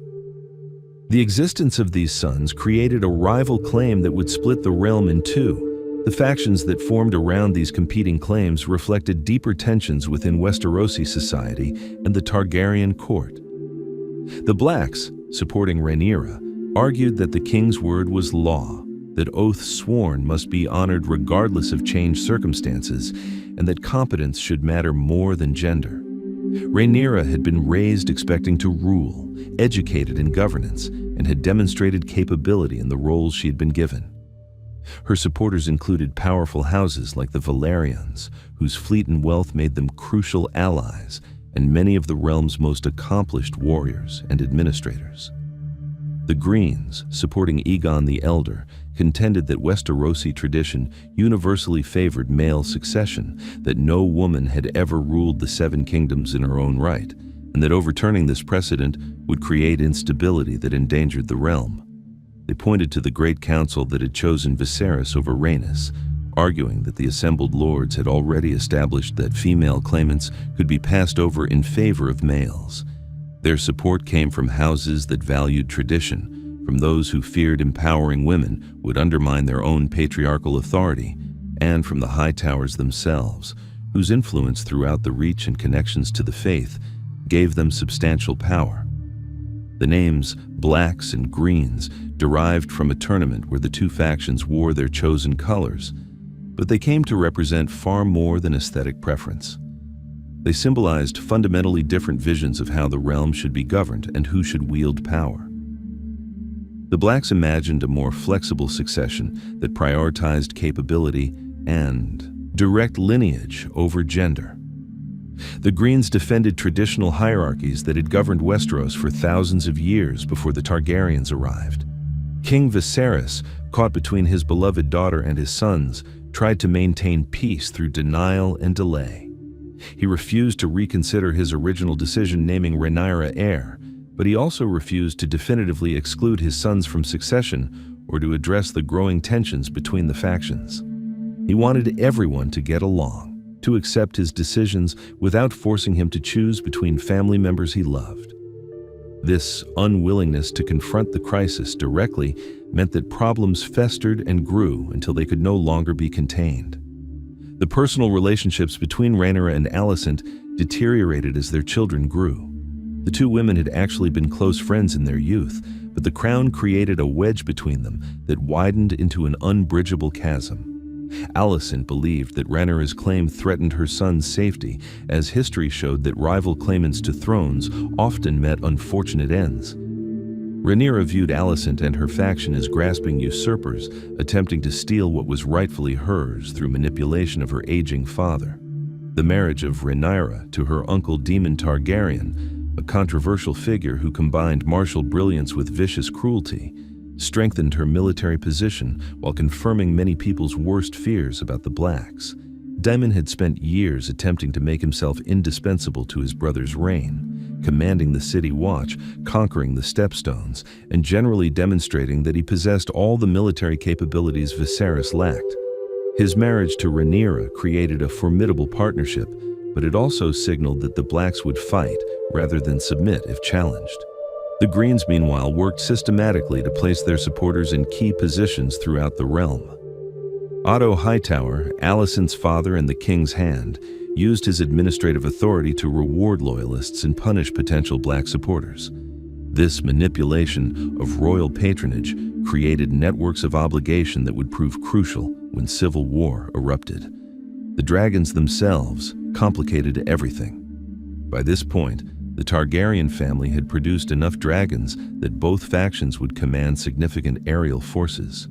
The existence of these sons created a rival claim that would split the realm in two. The factions that formed around these competing claims reflected deeper tensions within Westerosi society and the Targaryen court. The Blacks, supporting Rhaenyra, argued that the king's word was law, that oaths sworn must be honored regardless of changed circumstances, and that competence should matter more than gender. Rhaenyra had been raised expecting to rule, educated in governance, and had demonstrated capability in the roles she had been given. Her supporters included powerful houses like the Velaryons, whose fleet and wealth made them crucial allies, and many of the realm's most accomplished warriors and administrators. The Greens, supporting Aegon the Elder, contended that Westerosi tradition universally favored male succession, that no woman had ever ruled the 7 kingdoms in her own right, and that overturning this precedent would create instability that endangered the realm. They pointed to the Great Council that had chosen Viserys over Rhaenys, arguing that the assembled lords had already established that female claimants could be passed over in favor of males. Their support came from houses that valued tradition, from those who feared empowering women would undermine their own patriarchal authority, and from the Hightowers themselves, whose influence throughout the reach and connections to the faith gave them substantial power. The names Blacks and Greens derived from a tournament where the two factions wore their chosen colors, but they came to represent far more than aesthetic preference. They symbolized fundamentally different visions of how the realm should be governed and who should wield power. The Blacks imagined a more flexible succession that prioritized capability and direct lineage over gender. The Greens defended traditional hierarchies that had governed Westeros for thousands of years before the Targaryens arrived. King Viserys, caught between his beloved daughter and his sons, tried to maintain peace through denial and delay. He refused to reconsider his original decision naming Rhaenyra heir, but he also refused to definitively exclude his sons from succession or to address the growing tensions between the factions. He wanted everyone to get along, to accept his decisions without forcing him to choose between family members he loved. This unwillingness to confront the crisis directly meant that problems festered and grew until they could no longer be contained. The personal relationships between Rhaenyra and Alicent deteriorated as their children grew. The two women had actually been close friends in their youth, but the crown created a wedge between them that widened into an unbridgeable chasm. Alicent believed that Rhaenyra's claim threatened her son's safety, as history showed that rival claimants to thrones often met unfortunate ends. Rhaenyra viewed Alicent and her faction as grasping usurpers, attempting to steal what was rightfully hers through manipulation of her aging father. The marriage of Rhaenyra to her uncle Daemon Targaryen, a controversial figure who combined martial brilliance with vicious cruelty, strengthened her military position while confirming many people's worst fears about the Blacks. Daemon had spent years attempting to make himself indispensable to his brother's reign, commanding the city watch, conquering the Stepstones, and generally demonstrating that he possessed all the military capabilities Viserys lacked. His marriage to Rhaenyra created a formidable partnership, but it also signaled that the Blacks would fight rather than submit if challenged. The Greens, meanwhile, worked systematically to place their supporters in key positions throughout the realm. Otto Hightower, Alicent's father and the king's hand, used his administrative authority to reward loyalists and punish potential Black supporters. This manipulation of royal patronage created networks of obligation that would prove crucial when civil war erupted. The dragons themselves complicated everything. By this point, the Targaryen family had produced enough dragons that both factions would command significant aerial forces.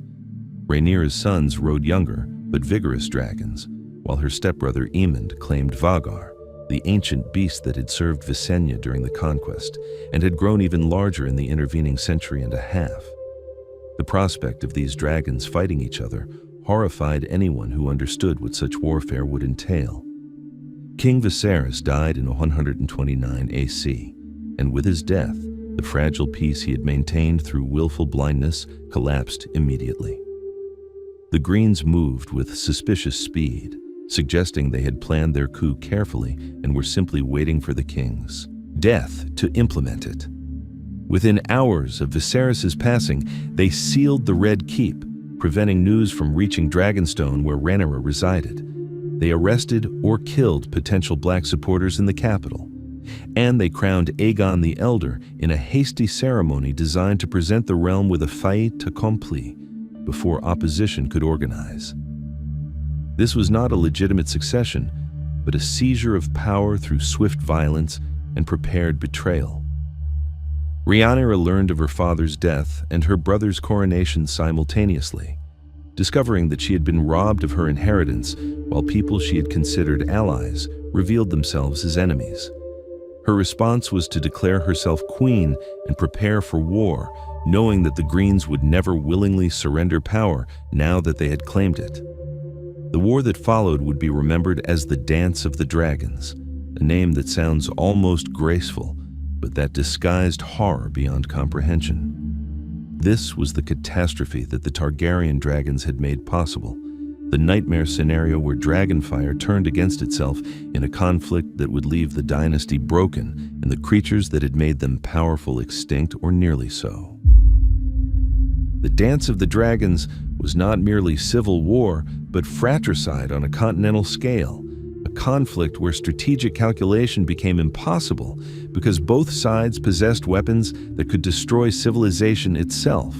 Rhaenyra's sons rode younger but vigorous dragons, while her stepbrother Aemond claimed Vhagar, the ancient beast that had served Visenya during the conquest and had grown even larger in the intervening century and a half. The prospect of these dragons fighting each other horrified anyone who understood what such warfare would entail. King Viserys died in 129 AC, and with his death, the fragile peace he had maintained through willful blindness collapsed immediately. The Greens moved with suspicious speed, suggesting they had planned their coup carefully and were simply waiting for the king's death to implement it. Within hours of Viserys's passing, they sealed the Red Keep, preventing news from reaching Dragonstone where Rhaenyra resided. They arrested or killed potential black supporters in the capital, and they crowned Aegon the Elder in a hasty ceremony designed to present the realm with a fait accompli before opposition could organize. This was not a legitimate succession, but a seizure of power through swift violence and prepared betrayal. Rhaenyra learned of her father's death and her brother's coronation simultaneously, discovering that she had been robbed of her inheritance while people she had considered allies revealed themselves as enemies. Her response was to declare herself queen and prepare for war, knowing that the Greens would never willingly surrender power now that they had claimed it. The war that followed would be remembered as the Dance of the Dragons, a name that sounds almost graceful, but that disguised horror beyond comprehension. This was the catastrophe that the Targaryen dragons had made possible, the nightmare scenario where dragonfire turned against itself in a conflict that would leave the dynasty broken and the creatures that had made them powerful extinct or nearly so. The Dance of the Dragons was not merely civil war, but fratricide on a continental scale, a conflict where strategic calculation became impossible because both sides possessed weapons that could destroy civilization itself.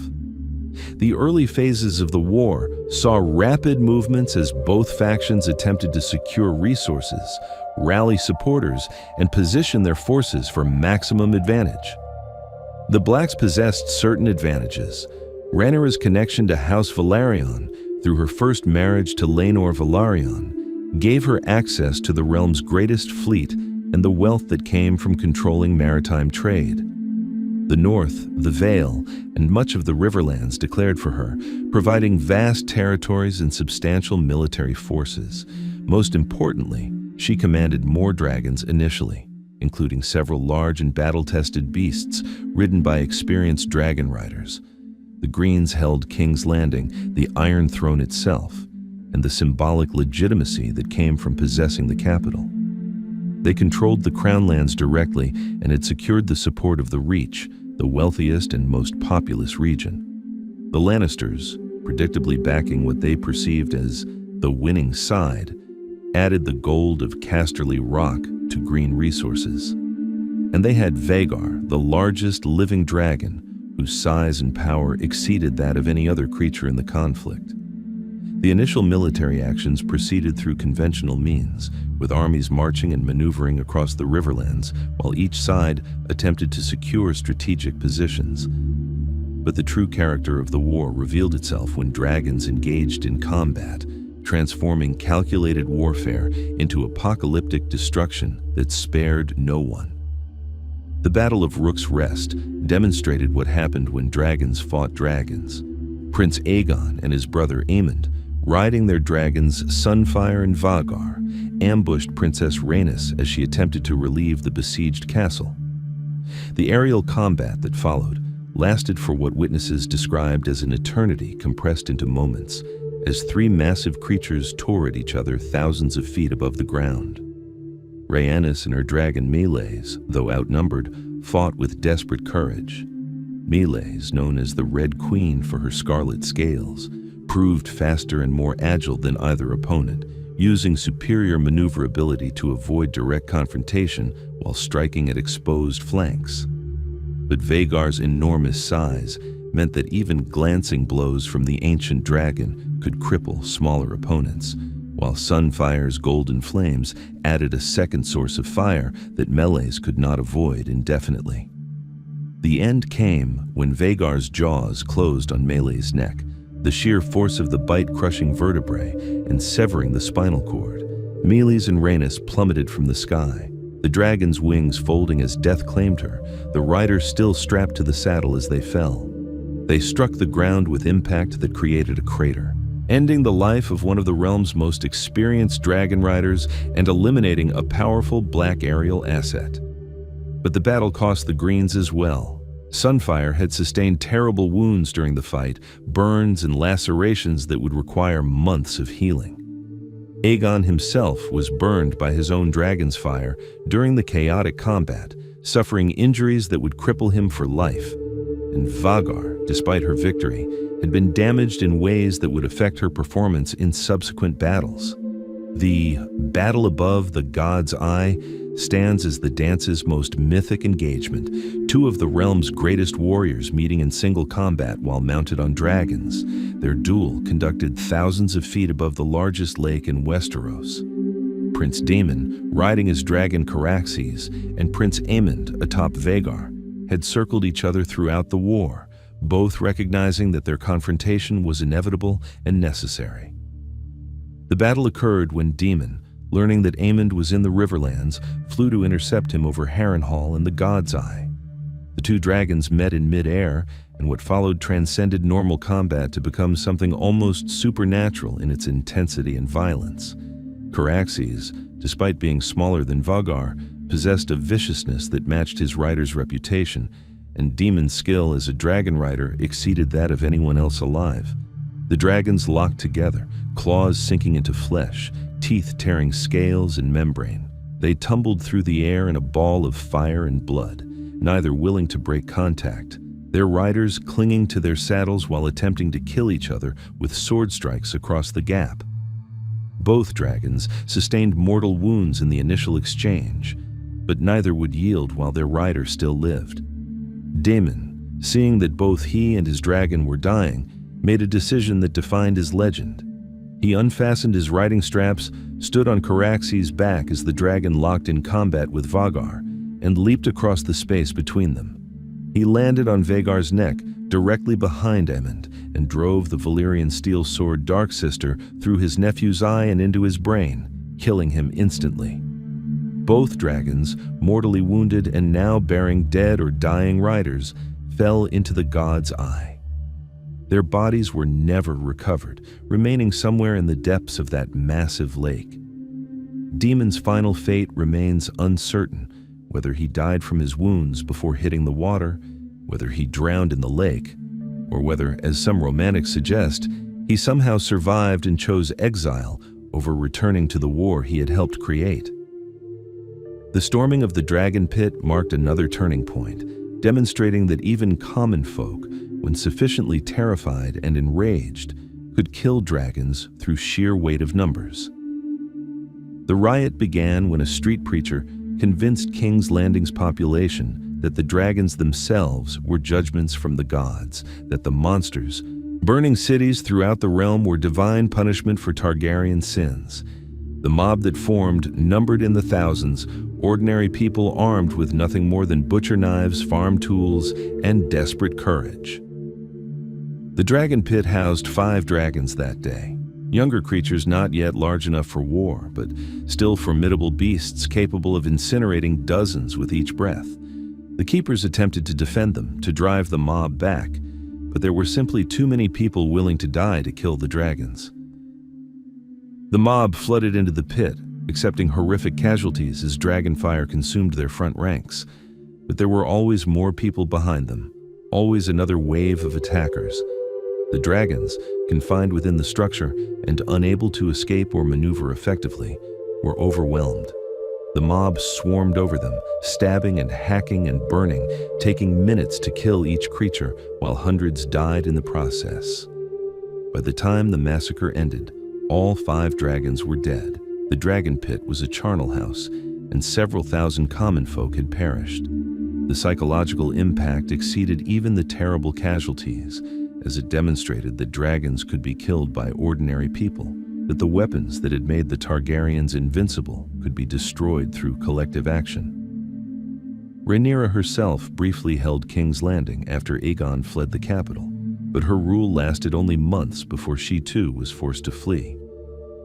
The early phases of the war saw rapid movements as both factions attempted to secure resources, rally supporters, and position their forces for maximum advantage. The Blacks possessed certain advantages. Rhaenyra's connection to House Velaryon through her first marriage to Laenor Velaryon gave her access to the realm's greatest fleet and the wealth that came from controlling maritime trade. The North, the Vale, and much of the Riverlands declared for her, providing vast territories and substantial military forces. Most importantly, she commanded more dragons initially, including several large and battle-tested beasts ridden by experienced dragon riders. The Greens held King's Landing, the Iron Throne itself, and the symbolic legitimacy that came from possessing the capital. They controlled the Crown Lands directly and had secured the support of the Reach, the wealthiest and most populous region. The Lannisters, predictably backing what they perceived as the winning side, added the gold of Casterly Rock to green resources. And they had Vhagar, the largest living dragon, whose size and power exceeded that of any other creature in the conflict. The initial military actions proceeded through conventional means, with armies marching and maneuvering across the Riverlands, while each side attempted to secure strategic positions. But the true character of the war revealed itself when dragons engaged in combat, transforming calculated warfare into apocalyptic destruction that spared no one. The Battle of Rook's Rest demonstrated what happened when dragons fought dragons. Prince Aegon and his brother Aemond, riding their dragons Sunfire and Vhagar, ambushed Princess Rhaenys as she attempted to relieve the besieged castle. The aerial combat that followed lasted for what witnesses described as an eternity compressed into moments, as three massive creatures tore at each other thousands of feet above the ground. Rhaenys and her dragon Meleys, though outnumbered, fought with desperate courage. Meleys, known as the Red Queen for her scarlet scales, proved faster and more agile than either opponent, using superior maneuverability to avoid direct confrontation while striking at exposed flanks. But Vhagar's enormous size meant that even glancing blows from the ancient dragon could cripple smaller opponents, while Sunfire's golden flames added a second source of fire that melees could not avoid indefinitely. The end came when Vhagar's jaws closed on Melee's neck, the sheer force of the bite crushing vertebrae and severing the spinal cord. Meleys and Rhaenys plummeted from the sky, the dragon's wings folding as death claimed her, the riders still strapped to the saddle as they fell. They struck the ground with impact that created a crater, ending the life of one of the realm's most experienced dragon riders and eliminating a powerful black aerial asset. But the battle cost the Greens as well. Sunfire had sustained terrible wounds during the fight, burns and lacerations that would require months of healing. Aegon himself was burned by his own dragon's fire during the chaotic combat, suffering injuries that would cripple him for life. And Vhagar, despite her victory, had been damaged in ways that would affect her performance in subsequent battles. The Battle Above the God's Eye stands as the dance's most mythic engagement, two of the realm's greatest warriors meeting in single combat while mounted on dragons. Their duel conducted thousands of feet above the largest lake in Westeros. Prince Daemon, riding his dragon Caraxes, and Prince Aemond atop Vhagar, had circled each other throughout the war, both recognizing that their confrontation was inevitable and necessary. The battle occurred when Daemon, learning that Aemond was in the Riverlands, flew to intercept him over Harrenhal and the God's Eye. The two dragons met in mid-air, and what followed transcended normal combat to become something almost supernatural in its intensity and violence. Caraxes, despite being smaller than Vhagar, possessed a viciousness that matched his rider's reputation, and Daemon's skill as a dragon rider exceeded that of anyone else alive. The dragons locked together, claws sinking into flesh, teeth tearing scales and membrane. They tumbled through the air in a ball of fire and blood, neither willing to break contact, their riders clinging to their saddles while attempting to kill each other with sword strikes across the gap. Both dragons sustained mortal wounds in the initial exchange, but neither would yield while their rider still lived. Daemon, seeing that both he and his dragon were dying, made a decision that defined his legend. He unfastened his riding straps, stood on Caraxes' back as the dragon locked in combat with Vhagar, and leaped across the space between them. He landed on Vhagar's neck, directly behind Aemond, and drove the Valyrian steel sword Darksister through his nephew's eye and into his brain, killing him instantly. Both dragons, mortally wounded and now bearing dead or dying riders, fell into the God's Eye. Their bodies were never recovered, remaining somewhere in the depths of that massive lake. Daemon's final fate remains uncertain, whether he died from his wounds before hitting the water, whether he drowned in the lake, or whether, as some romantics suggest, he somehow survived and chose exile over returning to the war he had helped create. The storming of the Dragon Pit marked another turning point, demonstrating that even common folk, when sufficiently terrified and enraged, could kill dragons through sheer weight of numbers. The riot began when a street preacher convinced King's Landing's population that the dragons themselves were judgments from the gods, that the monsters, burning cities throughout the realm, were divine punishment for Targaryen sins. The mob that formed numbered in the thousands, ordinary people armed with nothing more than butcher knives, farm tools, and desperate courage. The Dragon Pit housed 5 dragons that day, younger creatures not yet large enough for war, but still formidable beasts capable of incinerating dozens with each breath. The keepers attempted to defend them, to drive the mob back, but there were simply too many people willing to die to kill the dragons. The mob flooded into the pit, accepting horrific casualties as dragonfire consumed their front ranks, but there were always more people behind them, always another wave of attackers. The dragons, confined within the structure and unable to escape or maneuver effectively, were overwhelmed. The mob swarmed over them, stabbing and hacking and burning, taking minutes to kill each creature while hundreds died in the process. By the time the massacre ended, all 5 dragons were dead. The Dragon Pit was a charnel house, and several thousand common folk had perished. The psychological impact exceeded even the terrible casualties, as it demonstrated that dragons could be killed by ordinary people, that the weapons that had made the Targaryens invincible could be destroyed through collective action. Rhaenyra herself briefly held King's Landing after Aegon fled the capital, but her rule lasted only months before she too was forced to flee.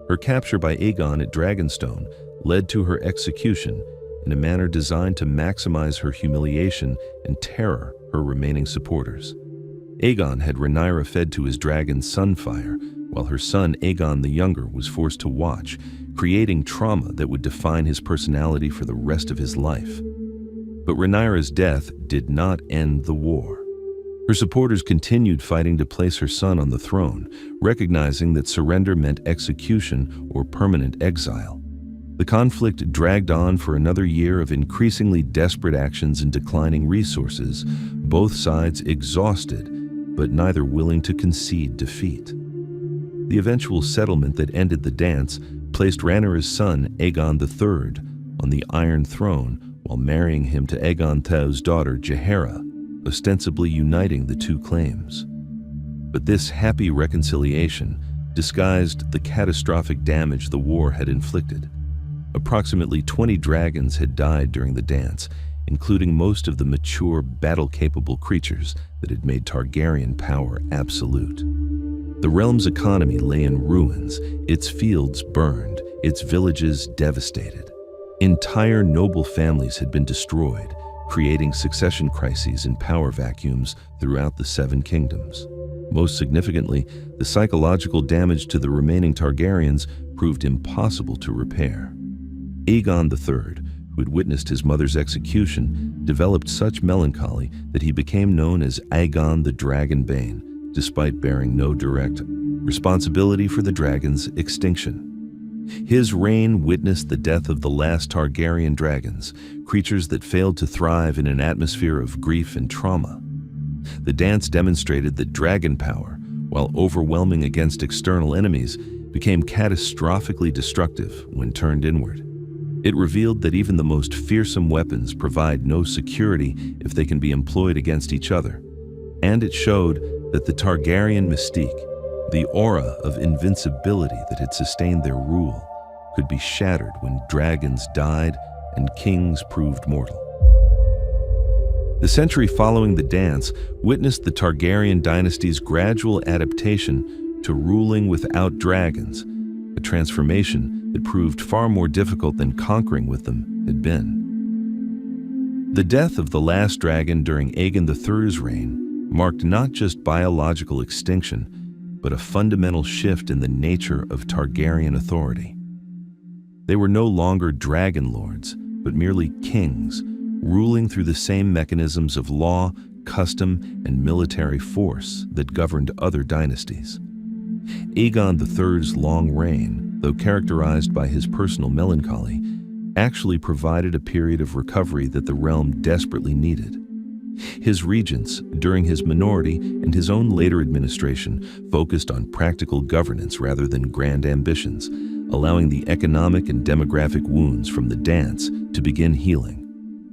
Her capture by Aegon at Dragonstone led to her execution in a manner designed to maximize her humiliation and terror her remaining supporters. Aegon had Rhaenyra fed to his dragon Sunfire, while her son Aegon the Younger was forced to watch, creating trauma that would define his personality for the rest of his life. But Rhaenyra's death did not end the war. Her supporters continued fighting to place her son on the throne, recognizing that surrender meant execution or permanent exile. The conflict dragged on for another year of increasingly desperate actions and declining resources, both sides exhausted, but neither willing to concede defeat. The eventual settlement that ended the dance placed Rhaenyra's son, Aegon III, on the Iron Throne while marrying him to Aegon Theo's daughter, Jaehaera, ostensibly uniting the two claims. But this happy reconciliation disguised the catastrophic damage the war had inflicted. Approximately 20 dragons had died during the dance, including most of the mature, battle-capable creatures that had made Targaryen power absolute. The realm's economy lay in ruins, its fields burned, its villages devastated. Entire noble families had been destroyed, creating succession crises and power vacuums throughout the Seven Kingdoms. Most significantly, the psychological damage to the remaining Targaryens proved impossible to repair. Aegon III, who had witnessed his mother's execution, developed such melancholy that he became known as Aegon the Dragonbane, despite bearing no direct responsibility for the dragon's extinction. His reign witnessed the death of the last Targaryen dragons, creatures that failed to thrive in an atmosphere of grief and trauma. The dance demonstrated that dragon power, while overwhelming against external enemies, became catastrophically destructive when turned inward. It revealed that even the most fearsome weapons provide no security if they can be employed against each other. And it showed that the Targaryen mystique, the aura of invincibility that had sustained their rule, could be shattered when dragons died and kings proved mortal. The century following the dance witnessed the Targaryen dynasty's gradual adaptation to ruling without dragons, a transformation that proved far more difficult than conquering with them had been. The death of the last dragon during Aegon III's reign marked not just biological extinction, but a fundamental shift in the nature of Targaryen authority. They were no longer dragon lords, but merely kings, ruling through the same mechanisms of law, custom, and military force that governed other dynasties. Aegon III's long reign, though characterized by his personal melancholy, actually provided a period of recovery that the realm desperately needed. His regents, during his minority and his own later administration, focused on practical governance rather than grand ambitions, allowing the economic and demographic wounds from the dance to begin healing.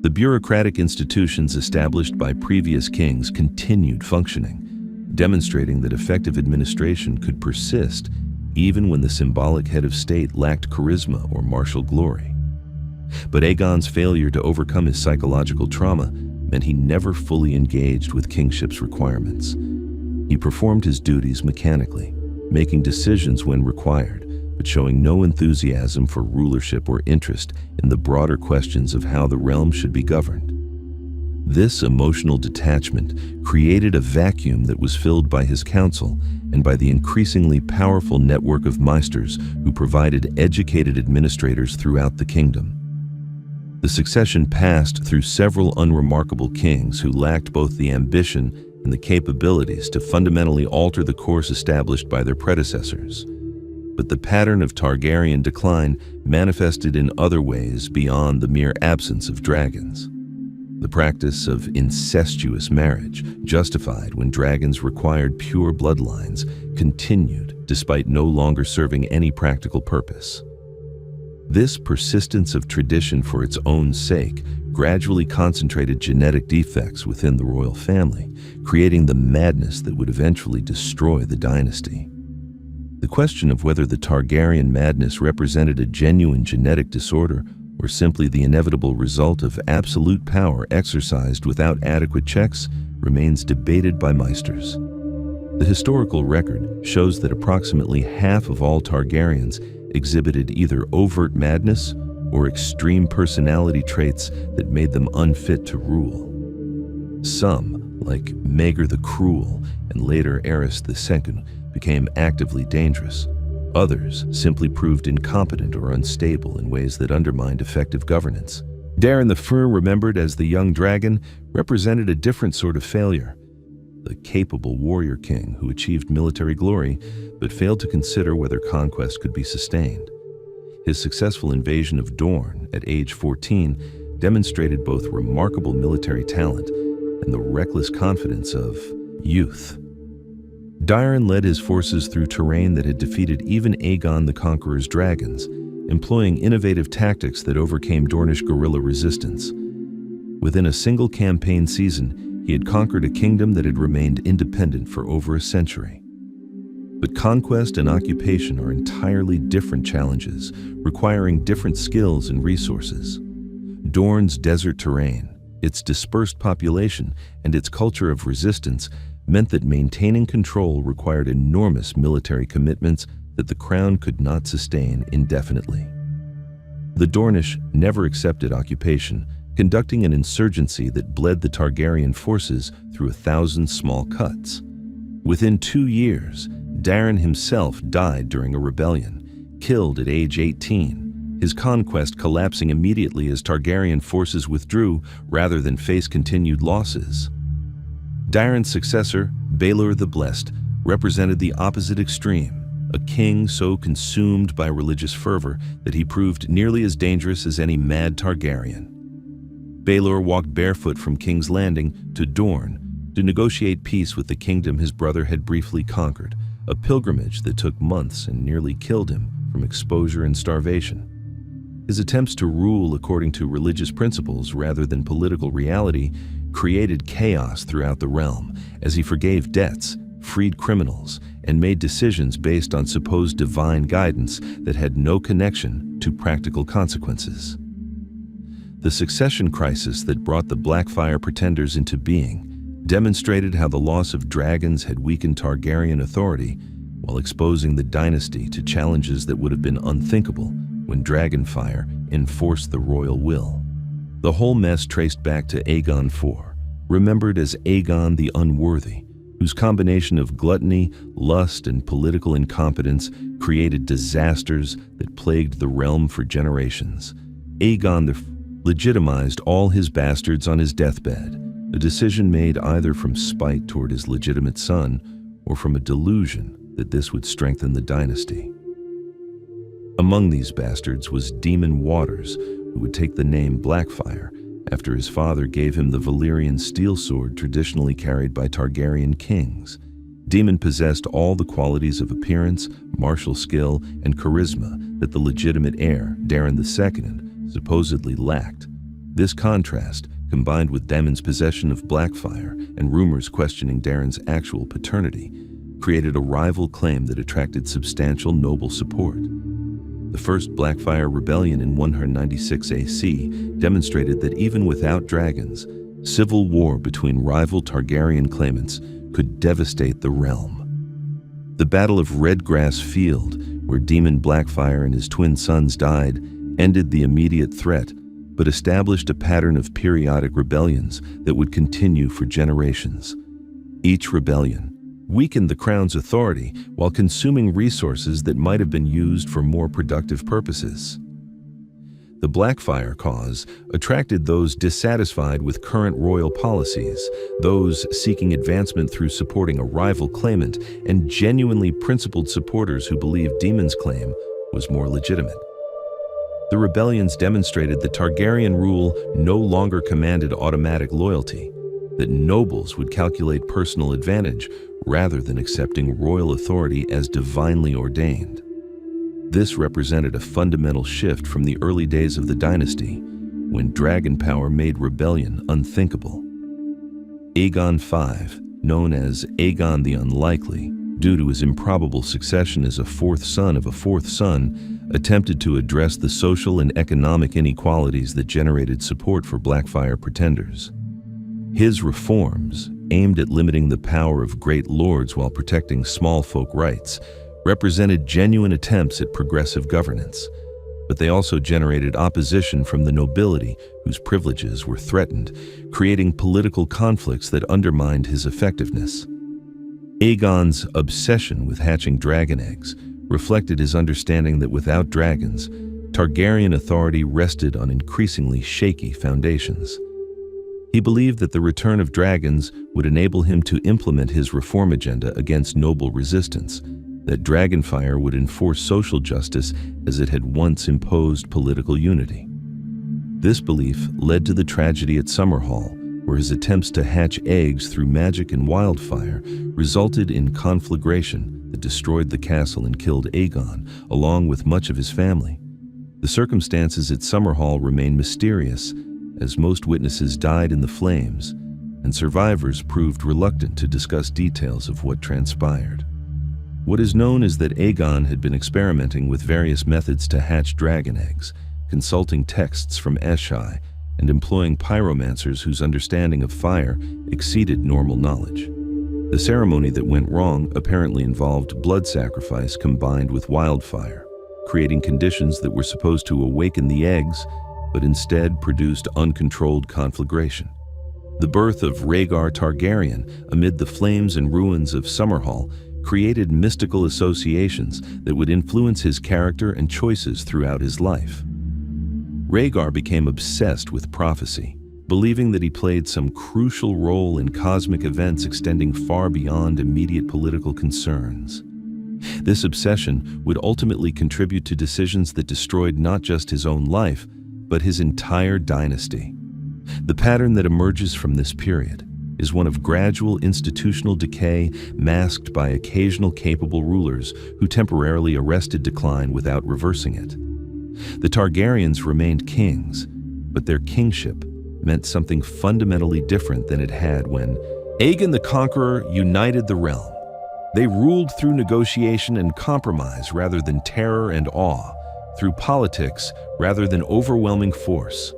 The bureaucratic institutions established by previous kings continued functioning, demonstrating that effective administration could persist even when the symbolic head of state lacked charisma or martial glory. But Aegon's failure to overcome his psychological trauma meant he never fully engaged with kingship's requirements. He performed his duties mechanically, making decisions when required, but showing no enthusiasm for rulership or interest in the broader questions of how the realm should be governed. This emotional detachment created a vacuum that was filled by his council and by the increasingly powerful network of maesters who provided educated administrators throughout the kingdom. The succession passed through several unremarkable kings who lacked both the ambition and the capabilities to fundamentally alter the course established by their predecessors. But the pattern of Targaryen decline manifested in other ways beyond the mere absence of dragons. The practice of incestuous marriage, justified when dragons required pure bloodlines, continued despite no longer serving any practical purpose. This persistence of tradition for its own sake gradually concentrated genetic defects within the royal family, creating the madness that would eventually destroy the dynasty. The question of whether the Targaryen madness represented a genuine genetic disorder or simply the inevitable result of absolute power exercised without adequate checks remains debated by maesters. The historical record shows that approximately half of all Targaryens exhibited either overt madness or extreme personality traits that made them unfit to rule. Some, like Maegor the Cruel and later Aerys II, became actively dangerous. Others simply proved incompetent or unstable in ways that undermined effective governance. Daeron the Fur, remembered as the young dragon, represented a different sort of failure. The capable warrior king who achieved military glory but failed to consider whether conquest could be sustained. His successful invasion of Dorne at age 14 demonstrated both remarkable military talent and the reckless confidence of youth. Daeron led his forces through terrain that had defeated even Aegon the Conqueror's dragons, employing innovative tactics that overcame Dornish guerrilla resistance. Within a single campaign season, he had conquered a kingdom that had remained independent for over a century. But conquest and occupation are entirely different challenges, requiring different skills and resources. Dorne's desert terrain, its dispersed population, and its culture of resistance meant that maintaining control required enormous military commitments that the crown could not sustain indefinitely. The Dornish never accepted occupation, conducting an insurgency that bled the Targaryen forces through 1,000 small cuts. Within 2 years, Daeron himself died during a rebellion, killed at age 18, his conquest collapsing immediately as Targaryen forces withdrew rather than face continued losses. Daeron's successor, Baelor the Blessed, represented the opposite extreme, a king so consumed by religious fervor that he proved nearly as dangerous as any mad Targaryen. Baelor walked barefoot from King's Landing to Dorne to negotiate peace with the kingdom his brother had briefly conquered, a pilgrimage that took months and nearly killed him from exposure and starvation. His attempts to rule according to religious principles rather than political reality created chaos throughout the realm as he forgave debts, freed criminals, and made decisions based on supposed divine guidance that had no connection to practical consequences. The succession crisis that brought the Blackfyre pretenders into being demonstrated how the loss of dragons had weakened Targaryen authority while exposing the dynasty to challenges that would have been unthinkable when Dragonfire enforced the royal will. The whole mess traced back to Aegon IV, remembered as Aegon the Unworthy, whose combination of gluttony, lust, and political incompetence created disasters that plagued the realm for generations. Aegon legitimized all his bastards on his deathbed, a decision made either from spite toward his legitimate son or from a delusion that this would strengthen the dynasty. Among these bastards was Daemon Waters, who would take the name Blackfyre after his father gave him the Valyrian steel sword traditionally carried by Targaryen kings. Daemon possessed all the qualities of appearance, martial skill, and charisma that the legitimate heir, Daeron II, supposedly lacked. This contrast, combined with Daemon's possession of Blackfyre and rumors questioning Daeron's actual paternity, created a rival claim that attracted substantial noble support. The First Blackfyre Rebellion in 196 AC demonstrated that even without dragons, civil war between rival Targaryen claimants could devastate the realm. The Battle of Redgrass Field, where Daemon Blackfyre and his twin sons died, ended the immediate threat, but established a pattern of periodic rebellions that would continue for generations. Each rebellion weakened the crown's authority while consuming resources that might have been used for more productive purposes. The Blackfyre cause attracted those dissatisfied with current royal policies, those seeking advancement through supporting a rival claimant, and genuinely principled supporters who believed Daemon's claim was more legitimate. The rebellions demonstrated that Targaryen rule no longer commanded automatic loyalty, that nobles would calculate personal advantage rather than accepting royal authority as divinely ordained. This represented a fundamental shift from the early days of the dynasty, when dragon power made rebellion unthinkable. Aegon V, known as Aegon the Unlikely, due to his improbable succession as a fourth son of a fourth son, attempted to address the social and economic inequalities that generated support for Blackfyre pretenders. His reforms, aimed at limiting the power of great lords while protecting small folk rights, represented genuine attempts at progressive governance, but they also generated opposition from the nobility whose privileges were threatened, creating political conflicts that undermined his effectiveness. Aegon's obsession with hatching dragon eggs reflected his understanding that without dragons, Targaryen authority rested on increasingly shaky foundations. He believed that the return of dragons would enable him to implement his reform agenda against noble resistance, that dragonfire would enforce social justice as it had once imposed political unity. This belief led to the tragedy at Summerhall, where his attempts to hatch eggs through magic and wildfire resulted in conflagration that destroyed the castle and killed Aegon, along with much of his family. The circumstances at Summerhall remain mysterious, as most witnesses died in the flames, and survivors proved reluctant to discuss details of what transpired. What is known is that Aegon had been experimenting with various methods to hatch dragon eggs, consulting texts from Eshai, and employing pyromancers whose understanding of fire exceeded normal knowledge. The ceremony that went wrong apparently involved blood sacrifice combined with wildfire, creating conditions that were supposed to awaken the eggs, but instead produced uncontrolled conflagration. The birth of Rhaegar Targaryen amid the flames and ruins of Summerhall created mystical associations that would influence his character and choices throughout his life. Rhaegar became obsessed with prophecy, believing that he played some crucial role in cosmic events extending far beyond immediate political concerns. This obsession would ultimately contribute to decisions that destroyed not just his own life, but his entire dynasty. The pattern that emerges from this period is one of gradual institutional decay masked by occasional capable rulers who temporarily arrested decline without reversing it. The Targaryens remained kings, but their kingship meant something fundamentally different than it had when Aegon the Conqueror united the realm. They ruled through negotiation and compromise rather than terror and awe, through politics rather than overwhelming force.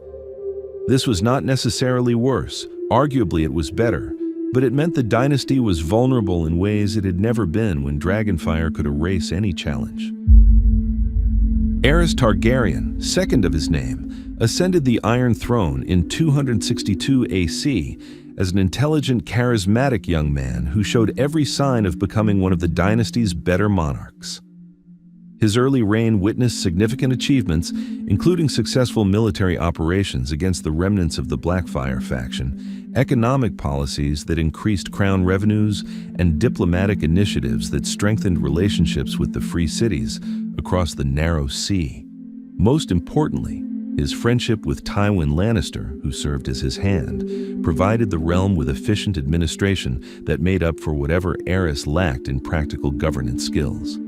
This was not necessarily worse, arguably it was better, but it meant the dynasty was vulnerable in ways it had never been when dragonfire could erase any challenge. Aerys Targaryen, second of his name, ascended the Iron Throne in 262 AC as an intelligent, charismatic young man who showed every sign of becoming one of the dynasty's better monarchs. His early reign witnessed significant achievements, including successful military operations against the remnants of the Blackfyre faction, economic policies that increased crown revenues, and diplomatic initiatives that strengthened relationships with the free cities across the narrow sea. Most importantly, his friendship with Tywin Lannister, who served as his hand, provided the realm with efficient administration that made up for whatever Aerys lacked in practical governance skills.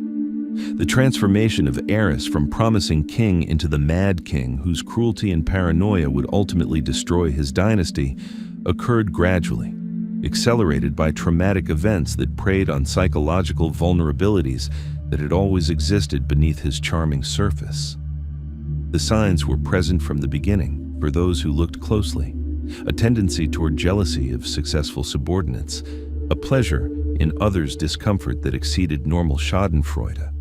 The transformation of Aerys from promising king into the Mad King, whose cruelty and paranoia would ultimately destroy his dynasty, occurred gradually, accelerated by traumatic events that preyed on psychological vulnerabilities that had always existed beneath his charming surface. The signs were present from the beginning for those who looked closely: a tendency toward jealousy of successful subordinates, a pleasure in others' discomfort that exceeded normal schadenfreude,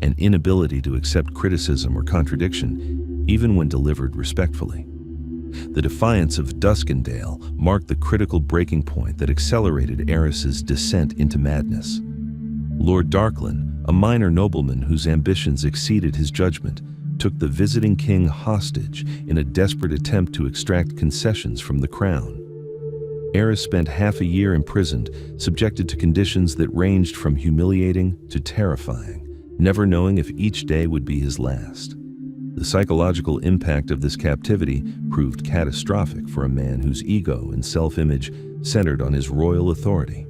an inability to accept criticism or contradiction, even when delivered respectfully. The defiance of Duskendale marked the critical breaking point that accelerated Aerys's descent into madness. Lord Darklyn, a minor nobleman whose ambitions exceeded his judgment, took the visiting king hostage in a desperate attempt to extract concessions from the crown. Aerys spent half a year imprisoned, subjected to conditions that ranged from humiliating to terrifying, never knowing if each day would be his last. The psychological impact of this captivity proved catastrophic for a man whose ego and self-image centered on his royal authority.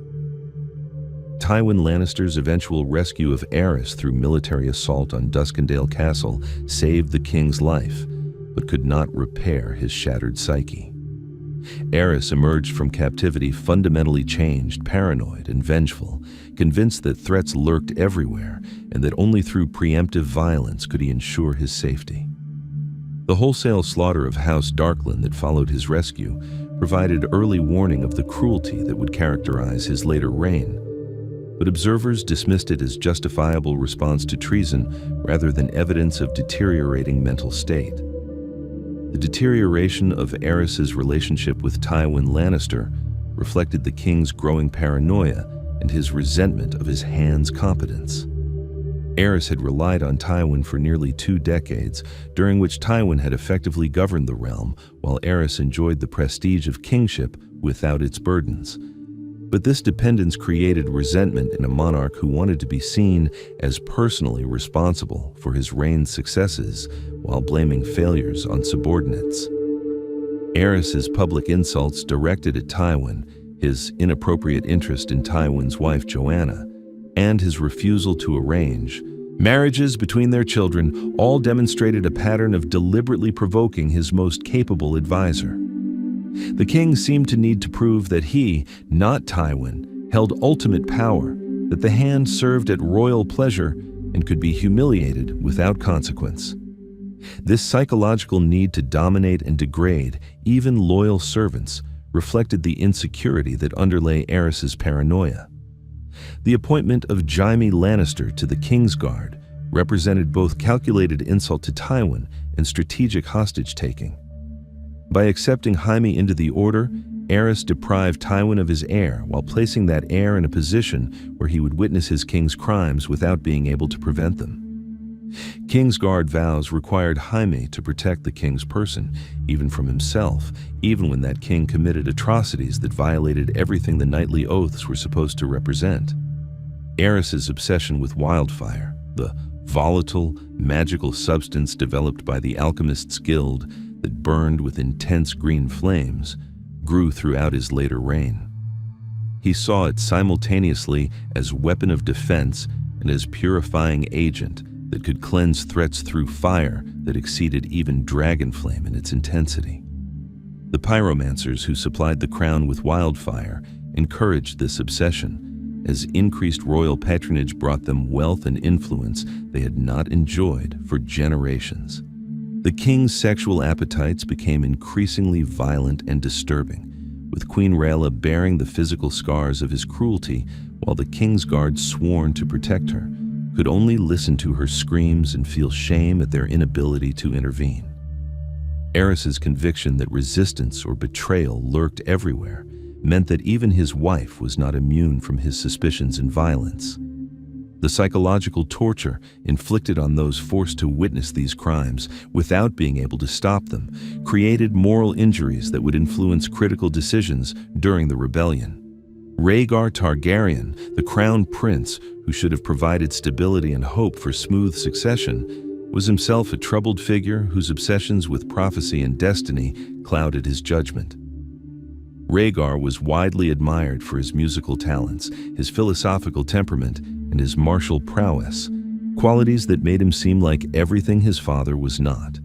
Tywin Lannister's eventual rescue of Aerys through military assault on Duskendale Castle saved the king's life, but could not repair his shattered psyche. Aerys emerged from captivity fundamentally changed, paranoid and vengeful, convinced that threats lurked everywhere and that only through preemptive violence could he ensure his safety. The wholesale slaughter of House Targaryen that followed his rescue provided early warning of the cruelty that would characterize his later reign, but observers dismissed it as justifiable response to treason rather than evidence of deteriorating mental state. The deterioration of Aerys's relationship with Tywin Lannister reflected the king's growing paranoia and his resentment of his hand's competence. Aerys had relied on Tywin for nearly 2 decades, during which Tywin had effectively governed the realm, while Aerys enjoyed the prestige of kingship without its burdens. But this dependence created resentment in a monarch who wanted to be seen as personally responsible for his reign's successes while blaming failures on subordinates. Aerys's public insults directed at Tywin, his inappropriate interest in Tywin's wife Joanna, and his refusal to arrange marriages between their children all demonstrated a pattern of deliberately provoking his most capable advisor. The king seemed to need to prove that he, not Tywin, held ultimate power, that the hand served at royal pleasure and could be humiliated without consequence. This psychological need to dominate and degrade even loyal servants reflected the insecurity that underlay Aerys's paranoia. The appointment of Jaime Lannister to the Kingsguard represented both calculated insult to Tywin and strategic hostage-taking. By accepting Jaime into the Order, Aerys deprived Tywin of his heir while placing that heir in a position where he would witness his king's crimes without being able to prevent them. Kingsguard vows required Jaime to protect the king's person, even from himself, even when that king committed atrocities that violated everything the knightly oaths were supposed to represent. Aerys's obsession with wildfire, the volatile, magical substance developed by the Alchemists' Guild that burned with intense green flames, grew throughout his later reign. He saw it simultaneously as weapon of defense and as purifying agent that could cleanse threats through fire that exceeded even dragon flame in its intensity. The pyromancers who supplied the crown with wildfire encouraged this obsession, as increased royal patronage brought them wealth and influence they had not enjoyed for generations. The king's sexual appetites became increasingly violent and disturbing, with Queen Rhaella bearing the physical scars of his cruelty while the Kingsguard sworn to protect her could only listen to her screams and feel shame at their inability to intervene. Aerys's conviction that resistance or betrayal lurked everywhere meant that even his wife was not immune from his suspicions and violence. The psychological torture inflicted on those forced to witness these crimes without being able to stop them created moral injuries that would influence critical decisions during the rebellion. Rhaegar Targaryen, the crown prince who should have provided stability and hope for smooth succession, was himself a troubled figure whose obsessions with prophecy and destiny clouded his judgment. Rhaegar was widely admired for his musical talents, his philosophical temperament, and his martial prowess, qualities that made him seem like everything his father was not.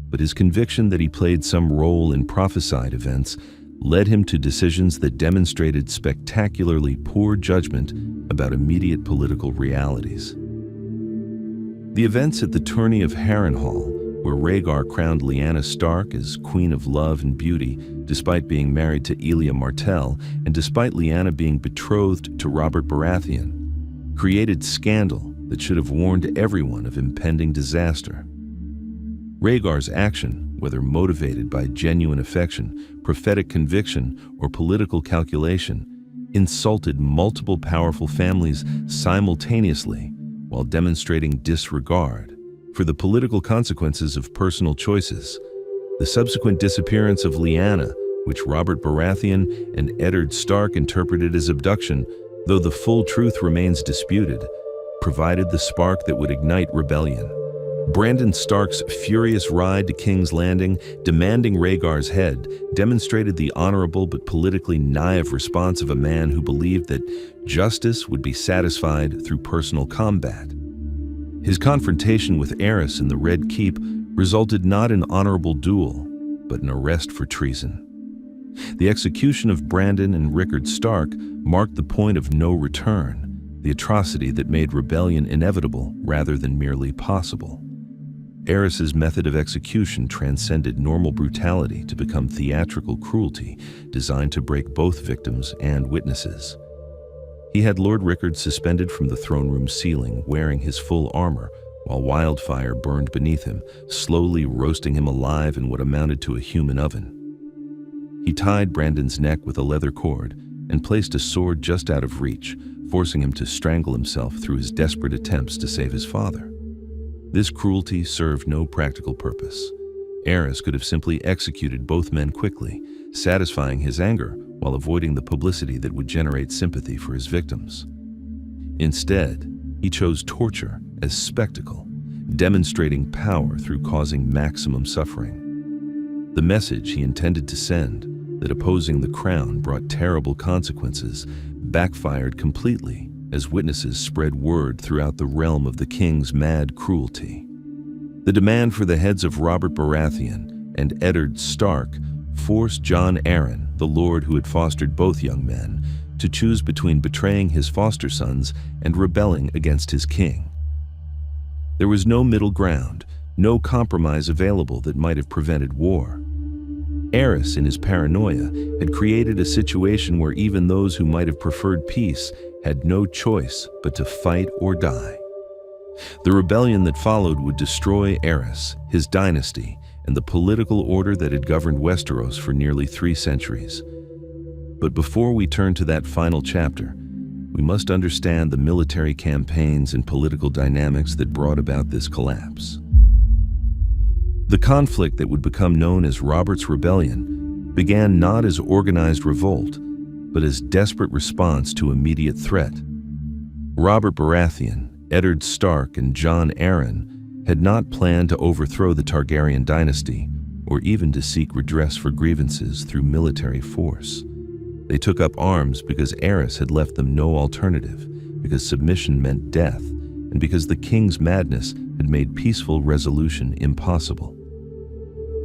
But his conviction that he played some role in prophesied events led him to decisions that demonstrated spectacularly poor judgment about immediate political realities. The events at the tourney of Harrenhal, where Rhaegar crowned Lyanna Stark as Queen of Love and Beauty, despite being married to Elia Martell and despite Lyanna being betrothed to Robert Baratheon, created scandal that should have warned everyone of impending disaster. Rhaegar's action, whether motivated by genuine affection, prophetic conviction, or political calculation, insulted multiple powerful families simultaneously while demonstrating disregard for the political consequences of personal choices. The subsequent disappearance of Lyanna, which Robert Baratheon and Eddard Stark interpreted as abduction, though the full truth remains disputed, provided the spark that would ignite rebellion. Brandon Stark's furious ride to King's Landing, demanding Rhaegar's head, demonstrated the honorable but politically naive response of a man who believed that justice would be satisfied through personal combat. His confrontation with Aerys in the Red Keep resulted not in honorable duel, but an arrest for treason. The execution of Brandon and Rickard Stark marked the point of no return, the atrocity that made rebellion inevitable rather than merely possible. Aerys's method of execution transcended normal brutality to become theatrical cruelty designed to break both victims and witnesses. He had Lord Rickard suspended from the throne room ceiling wearing his full armor while wildfire burned beneath him, slowly roasting him alive in what amounted to a human oven. He tied Brandon's neck with a leather cord and placed a sword just out of reach, forcing him to strangle himself through his desperate attempts to save his father. This cruelty served no practical purpose. Aerys could have simply executed both men quickly, satisfying his anger while avoiding the publicity that would generate sympathy for his victims. Instead, he chose torture as spectacle, demonstrating power through causing maximum suffering. The message he intended to send, that opposing the crown brought terrible consequences, backfired completely as witnesses spread word throughout the realm of the king's mad cruelty. The demand for the heads of Robert Baratheon and Eddard Stark forced Jon Arryn, the lord who had fostered both young men, to choose between betraying his foster sons and rebelling against his king. There was no middle ground, no compromise available that might have prevented war. Aerys, in his paranoia, had created a situation where even those who might have preferred peace had no choice but to fight or die. The rebellion that followed would destroy Aerys, his dynasty, and the political order that had governed Westeros for nearly 3 centuries. But before we turn to that final chapter, we must understand the military campaigns and political dynamics that brought about this collapse. The conflict that would become known as Robert's Rebellion began not as organized revolt, but as desperate response to immediate threat. Robert Baratheon, Eddard Stark, and Jon Arryn had not planned to overthrow the Targaryen dynasty or even to seek redress for grievances through military force. They took up arms because Aerys had left them no alternative, because submission meant death, and because the king's madness had made peaceful resolution impossible.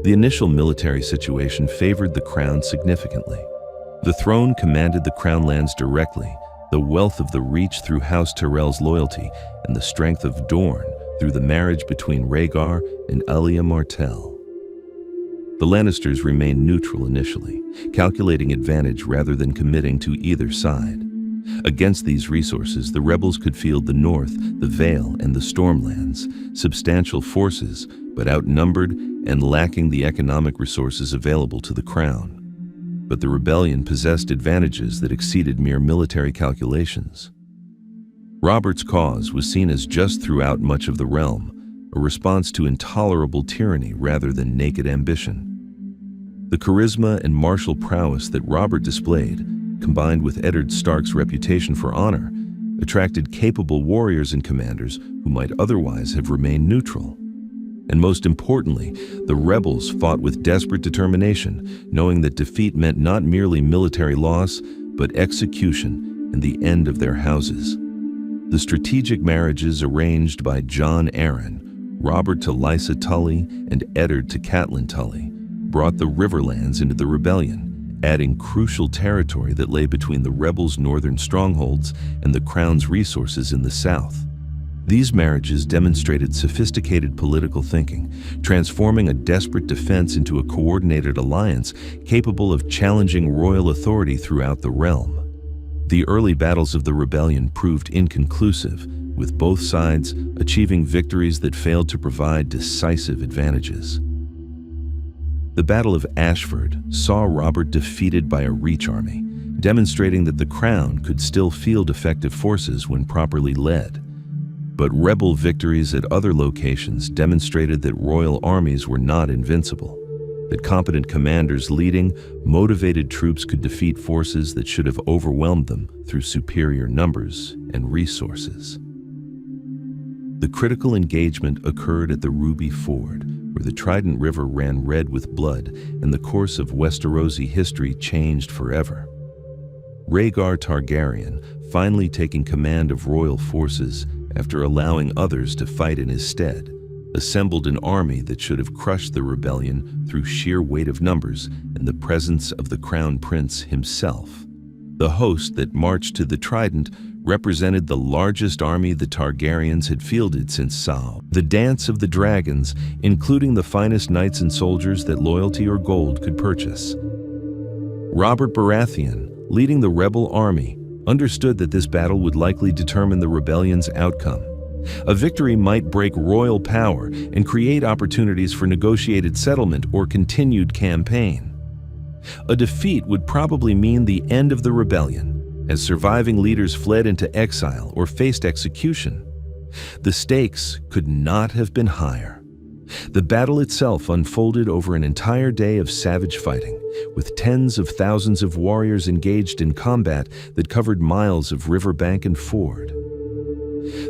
The initial military situation favored the crown significantly. The throne commanded the crown lands directly, the wealth of the Reach through House Tyrell's loyalty, and the strength of Dorne through the marriage between Rhaegar and Elia Martell. The Lannisters remained neutral initially, calculating advantage rather than committing to either side. Against these resources, the rebels could field the North, the Vale, and the Stormlands, substantial forces, but outnumbered and lacking the economic resources available to the crown. But the rebellion possessed advantages that exceeded mere military calculations. Robert's cause was seen as just throughout much of the realm, a response to intolerable tyranny rather than naked ambition. The charisma and martial prowess that Robert displayed, combined with Eddard Stark's reputation for honor, attracted capable warriors and commanders who might otherwise have remained neutral. And most importantly, the rebels fought with desperate determination, knowing that defeat meant not merely military loss, but execution and the end of their houses. The strategic marriages arranged by Jon Arryn, Robert to Lysa Tully, and Eddard to Catelyn Tully, brought the Riverlands into the rebellion, adding crucial territory that lay between the rebels' northern strongholds and the crown's resources in the south. These marriages demonstrated sophisticated political thinking, transforming a desperate defense into a coordinated alliance capable of challenging royal authority throughout the realm. The early battles of the rebellion proved inconclusive, with both sides achieving victories that failed to provide decisive advantages. The Battle of Ashford saw Robert defeated by a Reach army, demonstrating that the crown could still field effective forces when properly led. But rebel victories at other locations demonstrated that royal armies were not invincible, that competent commanders leading motivated troops could defeat forces that should have overwhelmed them through superior numbers and resources. The critical engagement occurred at the Ruby Ford, where the Trident River ran red with blood and the course of Westerosi history changed forever. Rhaegar Targaryen, finally taking command of royal forces after allowing others to fight in his stead, assembled an army that should have crushed the rebellion through sheer weight of numbers and the presence of the Crown Prince himself. The host that marched to the Trident represented the largest army the Targaryens had fielded since Sao. The Dance of the Dragons, including the finest knights and soldiers that loyalty or gold could purchase. Robert Baratheon, leading the rebel army, understood that this battle would likely determine the rebellion's outcome. A victory might break royal power and create opportunities for negotiated settlement or continued campaign. A defeat would probably mean the end of the rebellion, as surviving leaders fled into exile or faced execution. The stakes could not have been higher. The battle itself unfolded over an entire day of savage fighting, with tens of thousands of warriors engaged in combat that covered miles of riverbank and ford.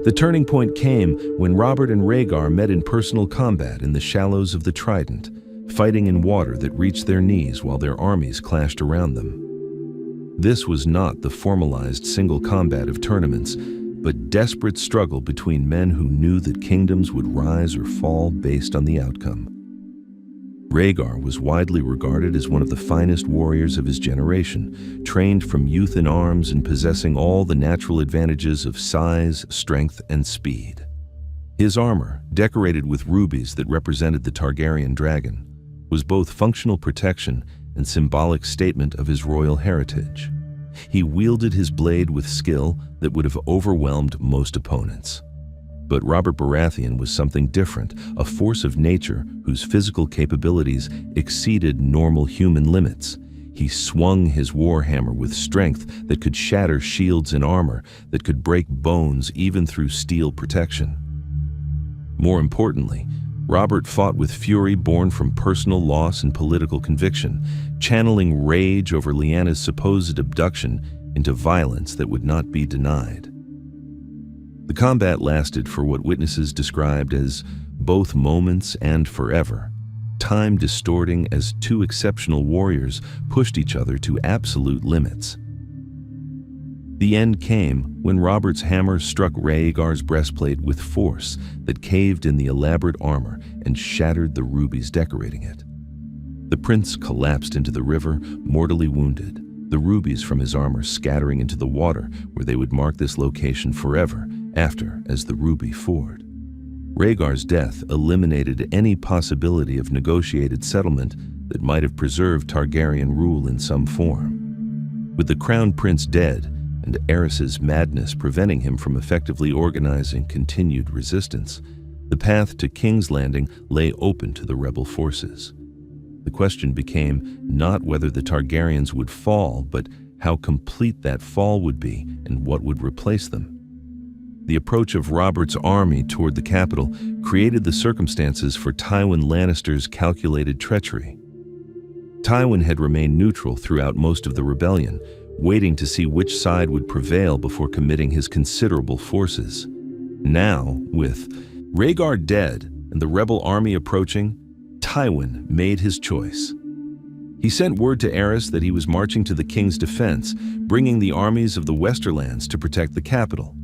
The turning point came when Robert and Rhaegar met in personal combat in the shallows of the Trident, fighting in water that reached their knees while their armies clashed around them. This was not the formalized single combat of tournaments, but desperate struggle between men who knew that kingdoms would rise or fall based on the outcome. Rhaegar was widely regarded as one of the finest warriors of his generation, trained from youth in arms and possessing all the natural advantages of size, strength, and speed. His armor, decorated with rubies that represented the Targaryen dragon, was both functional protection and symbolic statement of his royal heritage. He wielded his blade with skill that would have overwhelmed most opponents. But Robert Baratheon was something different, a force of nature whose physical capabilities exceeded normal human limits. He swung his warhammer with strength that could shatter shields and armor, that could break bones even through steel protection. More importantly, Robert fought with fury born from personal loss and political conviction, channeling rage over Lyanna's supposed abduction into violence that would not be denied. The combat lasted for what witnesses described as both moments and forever, time distorting as two exceptional warriors pushed each other to absolute limits. The end came when Robert's hammer struck Rhaegar's breastplate with force that caved in the elaborate armor and shattered the rubies decorating it. The prince collapsed into the river, mortally wounded, the rubies from his armor scattering into the water where they would mark this location forever after as the Ruby Ford. Rhaegar's death eliminated any possibility of negotiated settlement that might have preserved Targaryen rule in some form. With the crown prince dead, and Aerys's madness preventing him from effectively organizing continued resistance, the path to King's Landing lay open to the rebel forces. The question became not whether the Targaryens would fall, but how complete that fall would be and what would replace them. The approach of Robert's army toward the capital created the circumstances for Tywin Lannister's calculated treachery. Tywin had remained neutral throughout most of the rebellion, waiting to see which side would prevail before committing his considerable forces. Now, with Rhaegar dead and the rebel army approaching, Tywin made his choice. He sent word to Aerys that he was marching to the king's defense, bringing the armies of the Westerlands to protect the capital.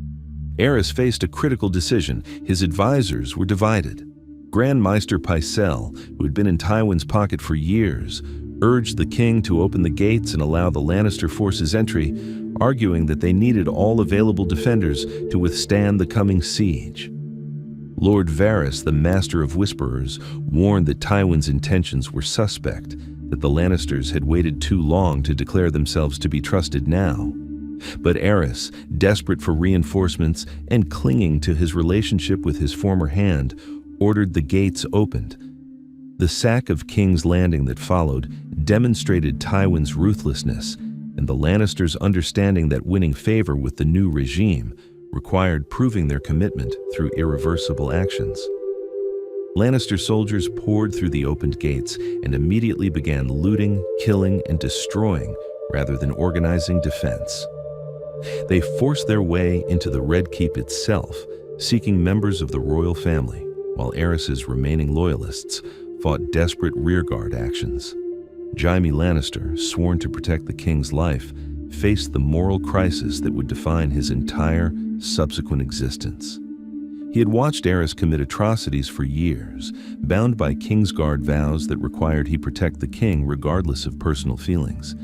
Aerys faced a critical decision. His advisors were divided. Grand Maester Pycelle, who had been in Tywin's pocket for years, urged the king to open the gates and allow the Lannister forces entry, arguing that they needed all available defenders to withstand the coming siege. Lord Varys, the Master of Whisperers, warned that Tywin's intentions were suspect, that the Lannisters had waited too long to declare themselves to be trusted now. But Aerys, desperate for reinforcements and clinging to his relationship with his former hand, ordered the gates opened. The sack of King's Landing that followed demonstrated Tywin's ruthlessness and the Lannisters' understanding that winning favor with the new regime required proving their commitment through irreversible actions. Lannister soldiers poured through the opened gates and immediately began looting, killing, and destroying rather than organizing defense. They forced their way into the Red Keep itself, seeking members of the royal family, while Aerys's remaining loyalists fought desperate rearguard actions. Jaime Lannister, sworn to protect the king's life, faced the moral crisis that would define his entire subsequent existence. He had watched Aerys commit atrocities for years, bound by Kingsguard vows that required he protect the king regardless of personal feelings.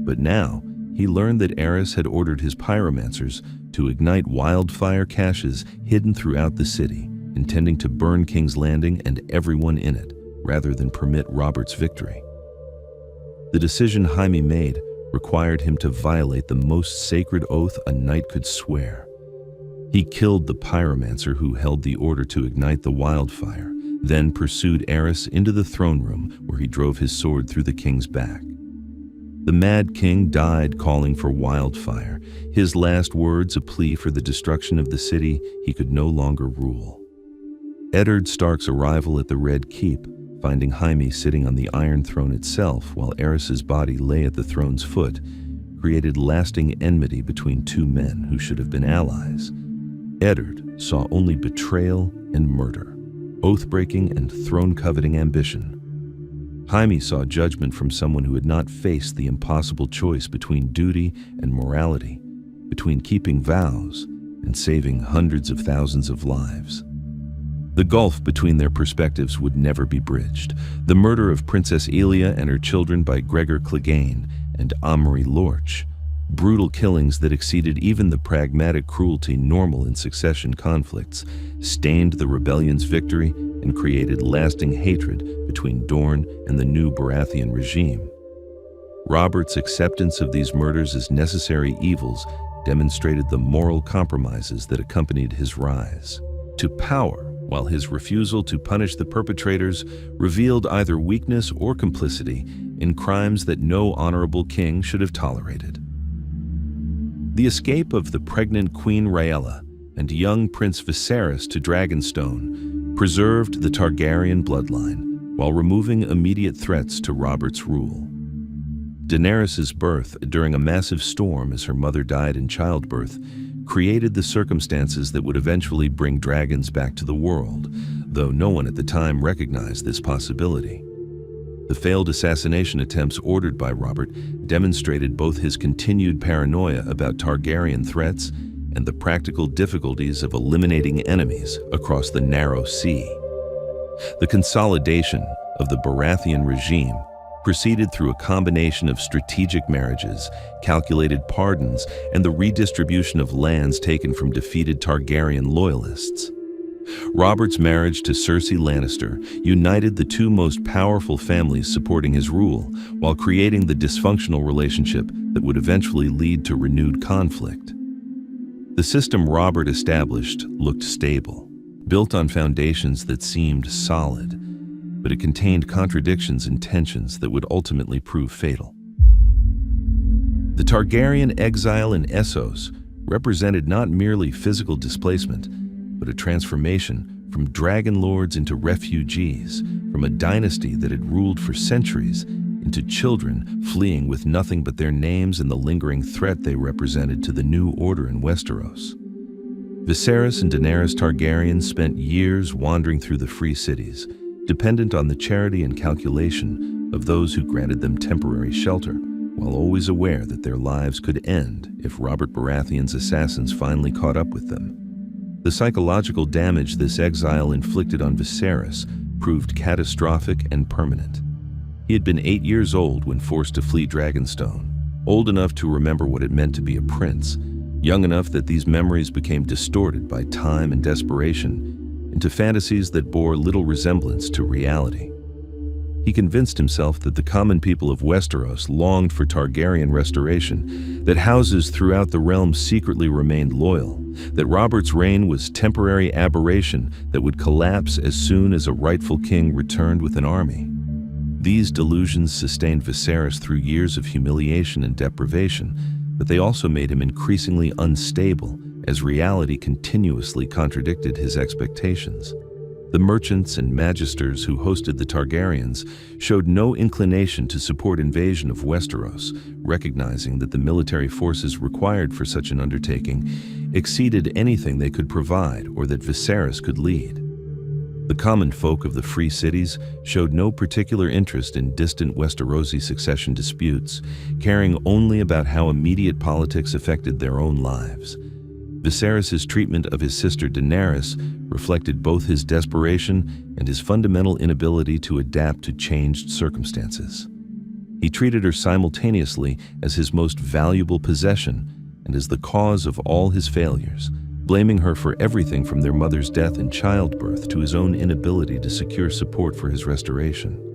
But now, he learned that Aerys had ordered his pyromancers to ignite wildfire caches hidden throughout the city, intending to burn King's Landing and everyone in it, rather than permit Robert's victory. The decision Jaime made required him to violate the most sacred oath a knight could swear. He killed the pyromancer who held the order to ignite the wildfire, then pursued Aerys into the throne room where he drove his sword through the king's back. The Mad King died calling for wildfire, his last words a plea for the destruction of the city he could no longer rule. Eddard Stark's arrival at the Red Keep, finding Jaime sitting on the Iron Throne itself while Aerys's body lay at the throne's foot, created lasting enmity between two men who should have been allies. Eddard saw only betrayal and murder, oath-breaking and throne-coveting ambition. Jaime saw judgment from someone who had not faced the impossible choice between duty and morality, between keeping vows and saving hundreds of thousands of lives. The gulf between their perspectives would never be bridged. The murder of Princess Elia and her children by Gregor Clegane and Amory Lorch, brutal killings that exceeded even the pragmatic cruelty normal in succession conflicts, stained the rebellion's victory and created lasting hatred between Dorne and the new Baratheon regime. Robert's acceptance of these murders as necessary evils demonstrated the moral compromises that accompanied his rise to power, while his refusal to punish the perpetrators revealed either weakness or complicity in crimes that no honorable king should have tolerated. The escape of the pregnant Queen Rhaella and young Prince Viserys to Dragonstone preserved the Targaryen bloodline while removing immediate threats to Robert's rule. Daenerys's birth during a massive storm as her mother died in childbirth created the circumstances that would eventually bring dragons back to the world, though no one at the time recognized this possibility. The failed assassination attempts ordered by Robert demonstrated both his continued paranoia about Targaryen threats and the practical difficulties of eliminating enemies across the narrow sea. The consolidation of the Baratheon regime proceeded through a combination of strategic marriages, calculated pardons, and the redistribution of lands taken from defeated Targaryen loyalists. Robert's marriage to Cersei Lannister united the two most powerful families supporting his rule, while creating the dysfunctional relationship that would eventually lead to renewed conflict. The system Robert established looked stable, built on foundations that seemed solid, but it contained contradictions and tensions that would ultimately prove fatal. The Targaryen exile in Essos represented not merely physical displacement, but a transformation from dragon lords into refugees, from a dynasty that had ruled for centuries into children fleeing with nothing but their names and the lingering threat they represented to the new order in Westeros. Viserys and Daenerys Targaryen spent years wandering through the free cities, dependent on the charity and calculation of those who granted them temporary shelter, while always aware that their lives could end if Robert Baratheon's assassins finally caught up with them. The psychological damage this exile inflicted on Viserys proved catastrophic and permanent. He had been 8 years old when forced to flee Dragonstone, old enough to remember what it meant to be a prince, young enough that these memories became distorted by time and desperation into fantasies that bore little resemblance to reality. He convinced himself that the common people of Westeros longed for Targaryen restoration, that houses throughout the realm secretly remained loyal, that Robert's reign was temporary aberration that would collapse as soon as a rightful king returned with an army. These delusions sustained Viserys through years of humiliation and deprivation, but they also made him increasingly unstable as reality continuously contradicted his expectations. The merchants and magisters who hosted the Targaryens showed no inclination to support invasion of Westeros, recognizing that the military forces required for such an undertaking exceeded anything they could provide or that Viserys could lead. The common folk of the free cities showed no particular interest in distant Westerosi succession disputes, caring only about how immediate politics affected their own lives. Viserys' treatment of his sister Daenerys reflected both his desperation and his fundamental inability to adapt to changed circumstances. He treated her simultaneously as his most valuable possession and as the cause of all his failures, blaming her for everything from their mother's death in childbirth to his own inability to secure support for his restoration.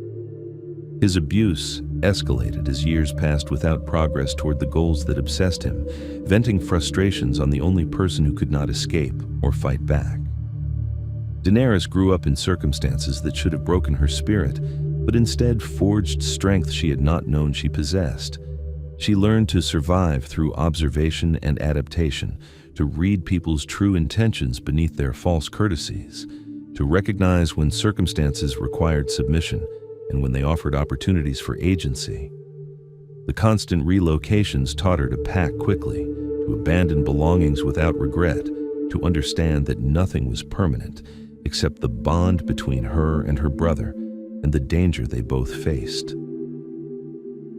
His abuse escalated as years passed without progress toward the goals that obsessed him, venting frustrations on the only person who could not escape or fight back. Daenerys grew up in circumstances that should have broken her spirit, but instead forged strength she had not known she possessed. She learned to survive through observation and adaptation, to read people's true intentions beneath their false courtesies, to recognize when circumstances required submission and when they offered opportunities for agency. The constant relocations taught her to pack quickly, to abandon belongings without regret, to understand that nothing was permanent except the bond between her and her brother and the danger they both faced.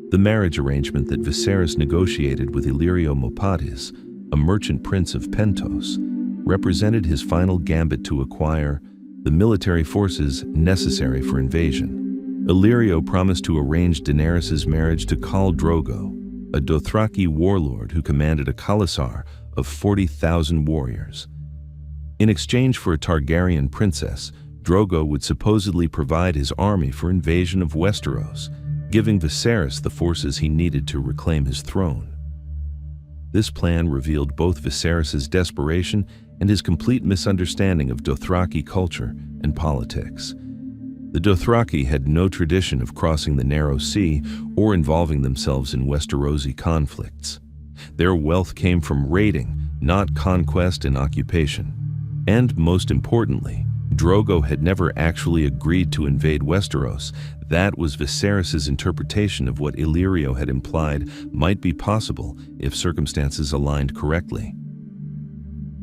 The marriage arrangement that Viserys negotiated with Illyrio Mopatis, a merchant prince of Pentos, represented his final gambit to acquire the military forces necessary for invasion. Illyrio promised to arrange Daenerys' marriage to Khal Drogo, a Dothraki warlord who commanded a khalasar of 40,000 warriors. In exchange for a Targaryen princess, Drogo would supposedly provide his army for invasion of Westeros, giving Viserys the forces he needed to reclaim his throne. This plan revealed both Viserys' desperation and his complete misunderstanding of Dothraki culture and politics. The Dothraki had no tradition of crossing the narrow sea or involving themselves in Westerosi conflicts. Their wealth came from raiding, not conquest and occupation. And most importantly, Drogo had never actually agreed to invade Westeros. That was Viserys' interpretation of what Illyrio had implied might be possible if circumstances aligned correctly.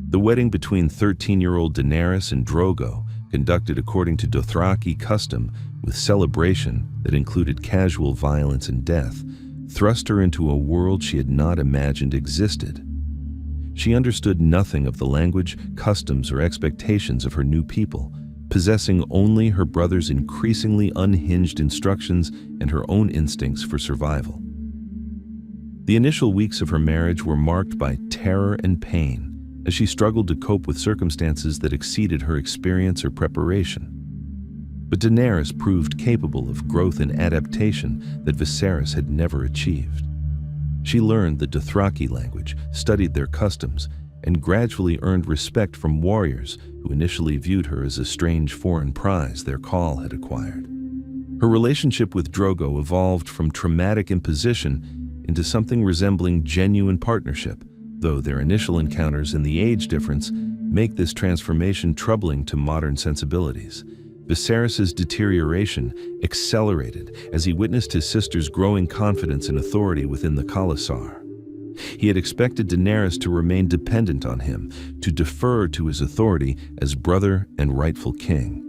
The wedding between 13-year-old Daenerys and Drogo, conducted according to Dothraki custom with celebration that included casual violence and death, thrust her into a world she had not imagined existed. She understood nothing of the language, customs, or expectations of her new people, possessing only her brother's increasingly unhinged instructions and her own instincts for survival. The initial weeks of her marriage were marked by terror and pain, as she struggled to cope with circumstances that exceeded her experience or preparation. But Daenerys proved capable of growth and adaptation that Viserys had never achieved. She learned the Dothraki language, studied their customs, and gradually earned respect from warriors who initially viewed her as a strange foreign prize their call had acquired. Her relationship with Drogo evolved from traumatic imposition into something resembling genuine partnership, though their initial encounters and the age difference make this transformation troubling to modern sensibilities. Viserys' deterioration accelerated as he witnessed his sister's growing confidence and authority within the khalasar. He had expected Daenerys to remain dependent on him, to defer to his authority as brother and rightful king.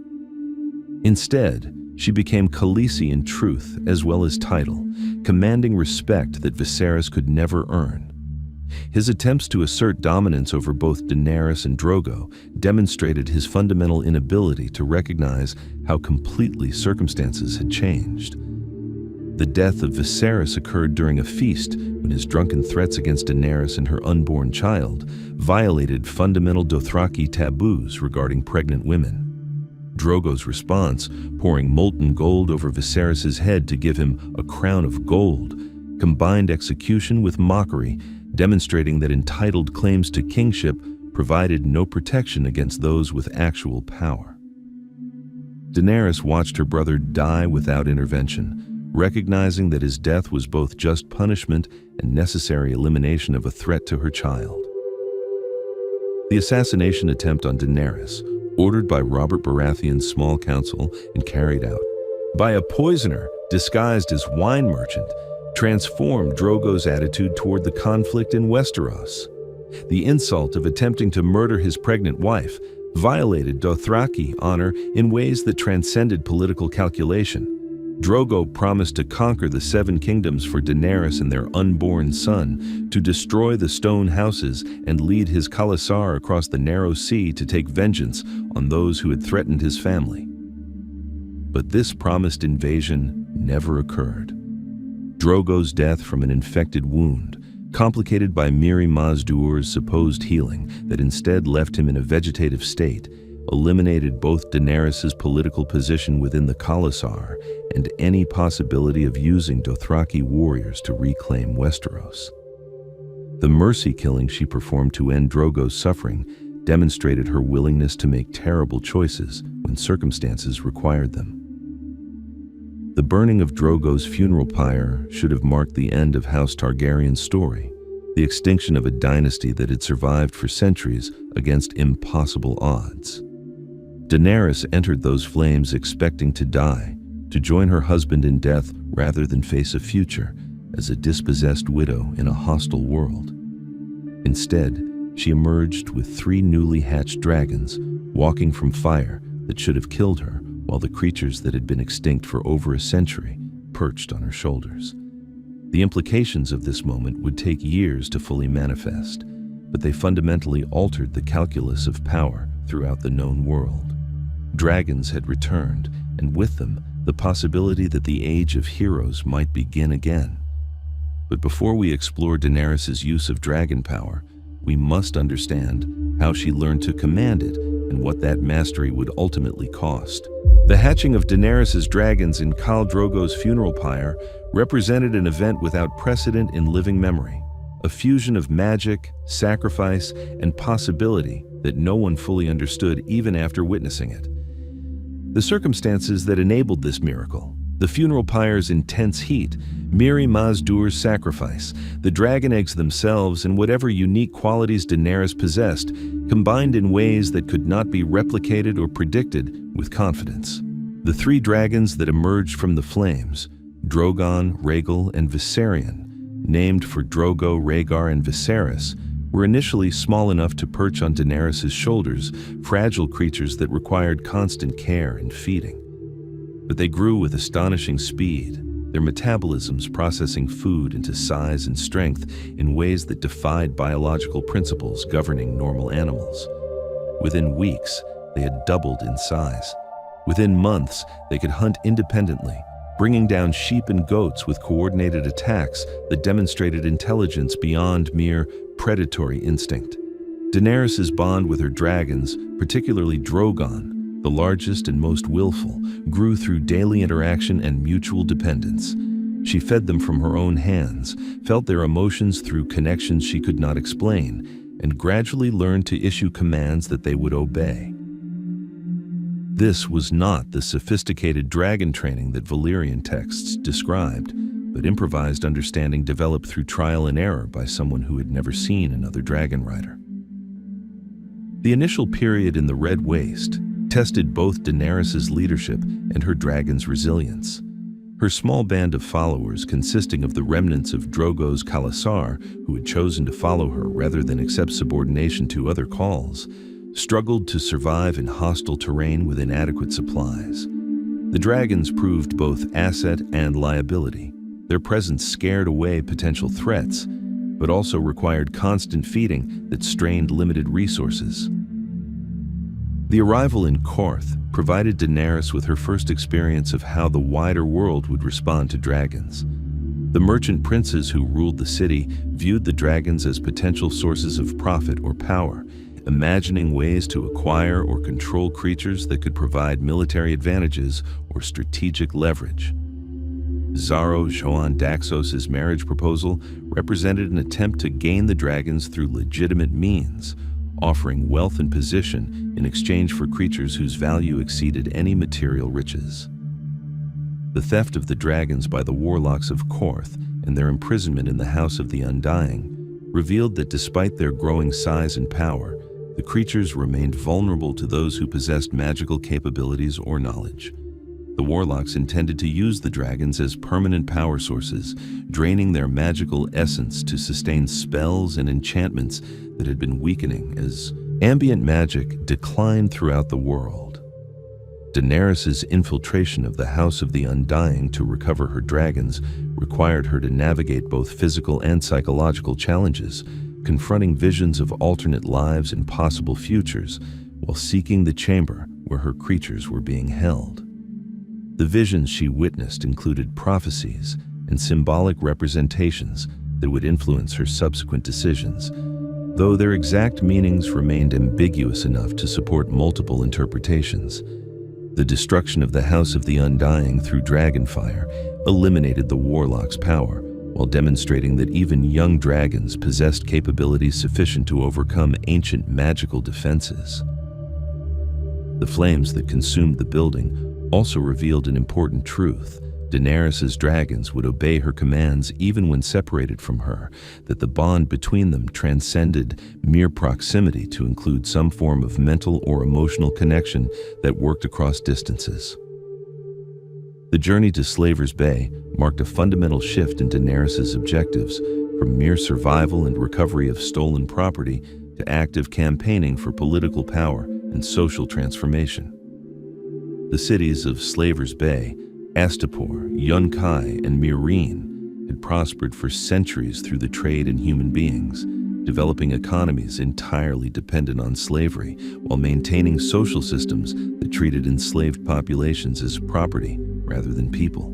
Instead, she became Khaleesi in truth as well as title, commanding respect that Viserys could never earn. His attempts to assert dominance over both Daenerys and Drogo demonstrated his fundamental inability to recognize how completely circumstances had changed. The death of Viserys occurred during a feast when his drunken threats against Daenerys and her unborn child violated fundamental Dothraki taboos regarding pregnant women. Drogo's response, pouring molten gold over Viserys' head to give him a crown of gold, combined execution with mockery, demonstrating that entitled claims to kingship provided no protection against those with actual power. Daenerys watched her brother die without intervention, recognizing that his death was both just punishment and necessary elimination of a threat to her child. The assassination attempt on Daenerys, ordered by Robert Baratheon's small council and carried out by a poisoner disguised as wine merchant, transformed Drogo's attitude toward the conflict in Westeros. The insult of attempting to murder his pregnant wife violated Dothraki honor in ways that transcended political calculation. Drogo promised to conquer the Seven Kingdoms for Daenerys and their unborn son, to destroy the stone houses and lead his khalasar across the narrow sea to take vengeance on those who had threatened his family. But this promised invasion never occurred. Drogo's death from an infected wound, complicated by Mirri Maz Duur's supposed healing that instead left him in a vegetative state, eliminated both Daenerys' political position within the khalasar and any possibility of using Dothraki warriors to reclaim Westeros. The mercy killing she performed to end Drogo's suffering demonstrated her willingness to make terrible choices when circumstances required them. The burning of Drogo's funeral pyre should have marked the end of House Targaryen's story, the extinction of a dynasty that had survived for centuries against impossible odds. Daenerys entered those flames expecting to die, to join her husband in death rather than face a future as a dispossessed widow in a hostile world. Instead, she emerged with 3 newly hatched dragons, walking from fire that should have killed her, while the creatures that had been extinct for over a century perched on her shoulders. The implications of this moment would take years to fully manifest, but they fundamentally altered the calculus of power throughout the known world. Dragons had returned, and with them, the possibility that the age of heroes might begin again. But before we explore Daenerys' use of dragon power, we must understand how she learned to command it and what that mastery would ultimately cost. The hatching of Daenerys' dragons in Khal Drogo's funeral pyre represented an event without precedent in living memory, a fusion of magic, sacrifice, and possibility that no one fully understood even after witnessing it. The circumstances that enabled this miracle, the funeral pyre's intense heat, Mirri Maz Duur's sacrifice, the dragon eggs themselves, and whatever unique qualities Daenerys possessed, combined in ways that could not be replicated or predicted with confidence. The 3 dragons that emerged from the flames, Drogon, Rhaegal, and Viserion, named for Drogo, Rhaegar, and Viserys, were initially small enough to perch on Daenerys' shoulders, fragile creatures that required constant care and feeding. But they grew with astonishing speed, their metabolisms processing food into size and strength in ways that defied biological principles governing normal animals. Within weeks, they had doubled in size. Within months, they could hunt independently, bringing down sheep and goats with coordinated attacks that demonstrated intelligence beyond mere predatory instinct. Daenerys' bond with her dragons, particularly Drogon, the largest and most willful, grew through daily interaction and mutual dependence. She fed them from her own hands, felt their emotions through connections she could not explain, and gradually learned to issue commands that they would obey. This was not the sophisticated dragon training that Valyrian texts described, but improvised understanding developed through trial and error by someone who had never seen another dragon rider. The initial period in the Red Waste tested both Daenerys' leadership and her dragon's resilience. Her small band of followers, consisting of the remnants of Drogo's Khalasar, who had chosen to follow her rather than accept subordination to other calls, struggled to survive in hostile terrain with inadequate supplies. The dragons proved both asset and liability. Their presence scared away potential threats, but also required constant feeding that strained limited resources. The arrival in Korth provided Daenerys with her first experience of how the wider world would respond to dragons. The merchant princes who ruled the city viewed the dragons as potential sources of profit or power, imagining ways to acquire or control creatures that could provide military advantages or strategic leverage. Xaro Xhoan Daxos' marriage proposal represented an attempt to gain the dragons through legitimate means, offering wealth and position in exchange for creatures whose value exceeded any material riches. The theft of the dragons by the warlocks of Korth and their imprisonment in the House of the Undying revealed that despite their growing size and power, the creatures remained vulnerable to those who possessed magical capabilities or knowledge. The warlocks intended to use the dragons as permanent power sources, draining their magical essence to sustain spells and enchantments that had been weakening as ambient magic declined throughout the world. Daenerys' infiltration of the House of the Undying to recover her dragons required her to navigate both physical and psychological challenges, confronting visions of alternate lives and possible futures, while seeking the chamber where her creatures were being held. The visions she witnessed included prophecies and symbolic representations that would influence her subsequent decisions, though their exact meanings remained ambiguous enough to support multiple interpretations. The destruction of the House of the Undying through dragonfire eliminated the warlock's power, while demonstrating that even young dragons possessed capabilities sufficient to overcome ancient magical defenses. The flames that consumed the building also revealed an important truth. Daenerys's dragons would obey her commands even when separated from her, that the bond between them transcended mere proximity to include some form of mental or emotional connection that worked across distances. The journey to Slaver's Bay marked a fundamental shift in Daenerys's objectives, from mere survival and recovery of stolen property to active campaigning for political power and social transformation. The cities of Slaver's Bay, Astapor, Yunkai, and Meereen had prospered for centuries through the trade in human beings, developing economies entirely dependent on slavery while maintaining social systems that treated enslaved populations as property rather than people.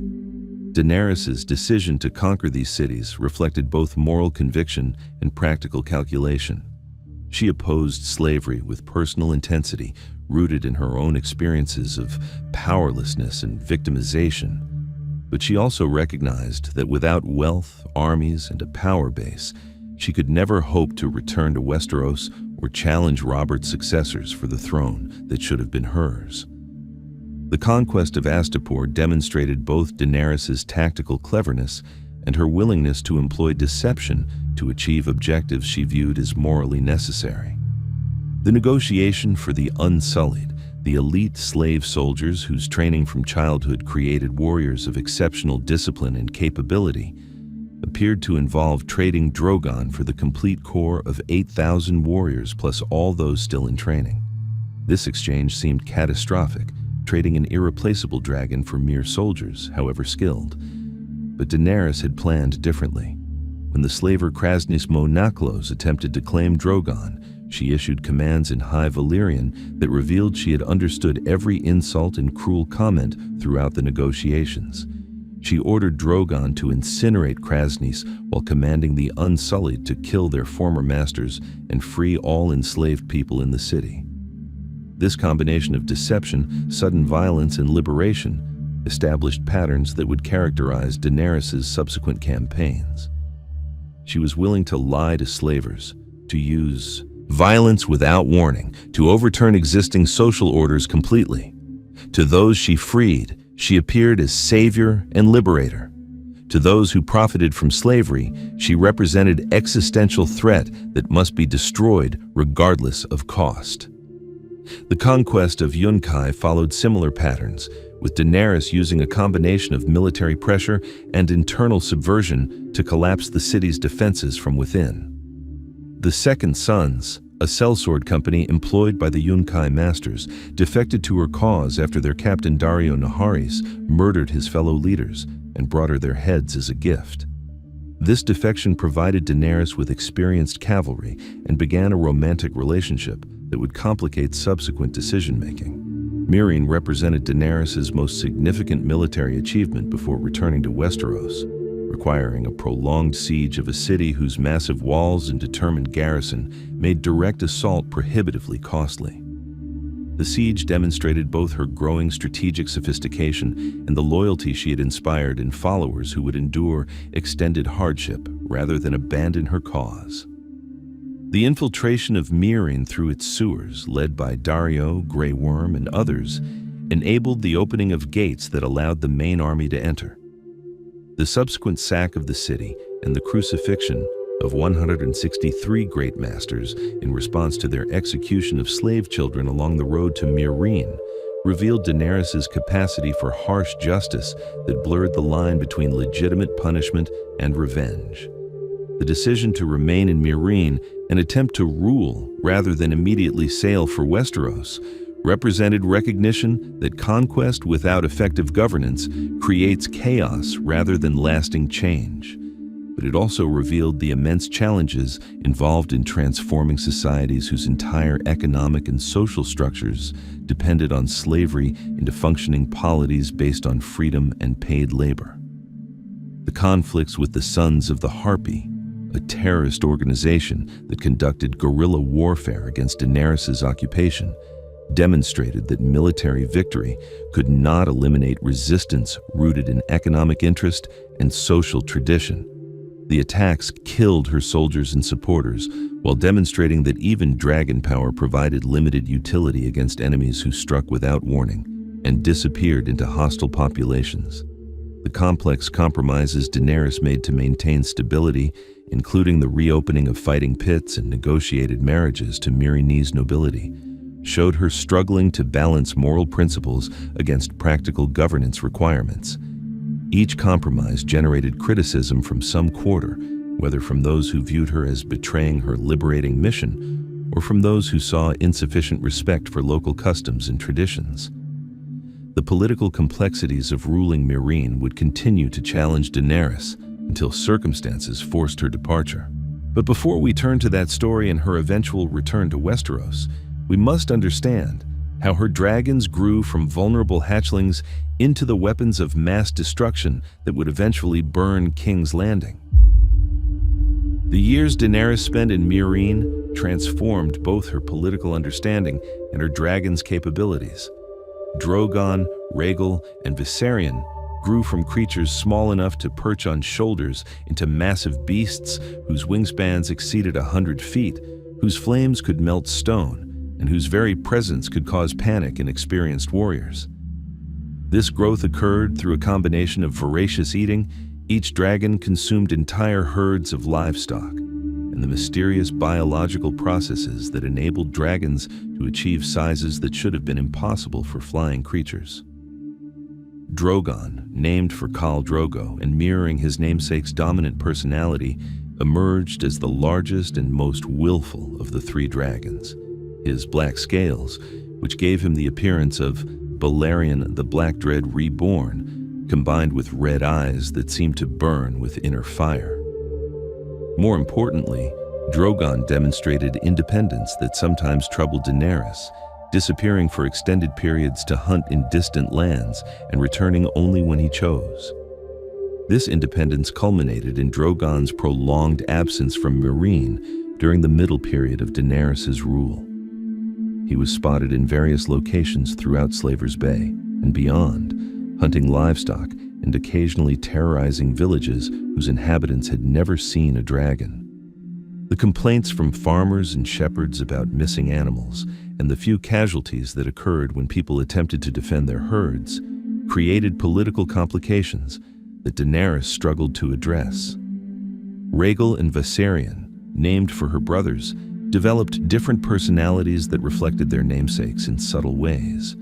Daenerys's decision to conquer these cities reflected both moral conviction and practical calculation. She opposed slavery with personal intensity, rooted in her own experiences of powerlessness and victimization. But she also recognized that without wealth, armies, and a power base, she could never hope to return to Westeros or challenge Robert's successors for the throne that should have been hers. The conquest of Astapor demonstrated both Daenerys's tactical cleverness and her willingness to employ deception to achieve objectives she viewed as morally necessary. The negotiation for the Unsullied, the elite slave soldiers whose training from childhood created warriors of exceptional discipline and capability, appeared to involve trading Drogon for the complete corps of 8,000 warriors plus all those still in training. This exchange seemed catastrophic, trading an irreplaceable dragon for mere soldiers, however skilled. But Daenerys had planned differently. When the slaver Krasnys Mo Naklos attempted to claim Drogon, she issued commands in High Valyrian that revealed she had understood every insult and cruel comment throughout the negotiations. She ordered Drogon to incinerate Krasnys while commanding the Unsullied to kill their former masters and free all enslaved people in the city. This combination of deception, sudden violence, and liberation established patterns that would characterize Daenerys's subsequent campaigns. She was willing to lie to slavers, to use violence without warning, to overturn existing social orders completely. To those she freed, she appeared as savior and liberator. To those who profited from slavery, she represented existential threat that must be destroyed regardless of cost. The conquest of Yunkai followed similar patterns, with Daenerys using a combination of military pressure and internal subversion to collapse the city's defenses from within. The Second Sons, a sellsword company employed by the Yunkai masters, defected to her cause after their captain Daario Naharis murdered his fellow leaders and brought her their heads as a gift. This defection provided Daenerys with experienced cavalry and began a romantic relationship that would complicate subsequent decision-making. Meereen represented Daenerys' most significant military achievement before returning to Westeros, requiring a prolonged siege of a city whose massive walls and determined garrison made direct assault prohibitively costly. The siege demonstrated both her growing strategic sophistication and the loyalty she had inspired in followers who would endure extended hardship rather than abandon her cause. The infiltration of Meereen through its sewers, led by Daario, Grey Worm, and others, enabled the opening of gates that allowed the main army to enter. The subsequent sack of the city and the crucifixion of 163 great masters in response to their execution of slave children along the road to Meereen revealed Daenerys' capacity for harsh justice that blurred the line between legitimate punishment and revenge. The decision to remain in Meereen and attempt to rule rather than immediately sail for Westeros represented recognition that conquest without effective governance creates chaos rather than lasting change. But it also revealed the immense challenges involved in transforming societies whose entire economic and social structures depended on slavery into functioning polities based on freedom and paid labor. The conflicts with the Sons of the Harpy, a terrorist organization that conducted guerrilla warfare against Daenerys' occupation, demonstrated that military victory could not eliminate resistance rooted in economic interest and social tradition. The attacks killed her soldiers and supporters, while demonstrating that even dragon power provided limited utility against enemies who struck without warning and disappeared into hostile populations. The complex compromises Daenerys made to maintain stability, including the reopening of fighting pits and negotiated marriages to Myrini's nobility, showed her struggling to balance moral principles against practical governance requirements. Each compromise generated criticism from some quarter, whether from those who viewed her as betraying her liberating mission or from those who saw insufficient respect for local customs and traditions. The political complexities of ruling Meereen would continue to challenge Daenerys until circumstances forced her departure. But before we turn to that story and her eventual return to Westeros, we must understand how her dragons grew from vulnerable hatchlings into the weapons of mass destruction that would eventually burn King's Landing. The years Daenerys spent in Meereen transformed both her political understanding and her dragon's capabilities. Drogon, Rhaegal, and Viserion grew from creatures small enough to perch on shoulders into massive beasts whose wingspans exceeded 100 feet, whose flames could melt stone, and whose very presence could cause panic in experienced warriors. This growth occurred through a combination of voracious eating. Each dragon consumed entire herds of livestock, and the mysterious biological processes that enabled dragons to achieve sizes that should have been impossible for flying creatures. Drogon, named for Khal Drogo and mirroring his namesake's dominant personality, emerged as the largest and most willful of the three dragons. His black scales, which gave him the appearance of Balerion the Black Dread reborn, combined with red eyes that seemed to burn with inner fire. More importantly, Drogon demonstrated independence that sometimes troubled Daenerys, disappearing for extended periods to hunt in distant lands and returning only when he chose. This independence culminated in Drogon's prolonged absence from Meereen during the middle period of Daenerys' rule. He was spotted in various locations throughout Slaver's Bay and beyond, hunting livestock and occasionally terrorizing villages whose inhabitants had never seen a dragon. The complaints from farmers and shepherds about missing animals and the few casualties that occurred when people attempted to defend their herds created political complications that Daenerys struggled to address. Rhaegal and Viserion, named for her brothers, developed different personalities that reflected their namesakes in subtle ways.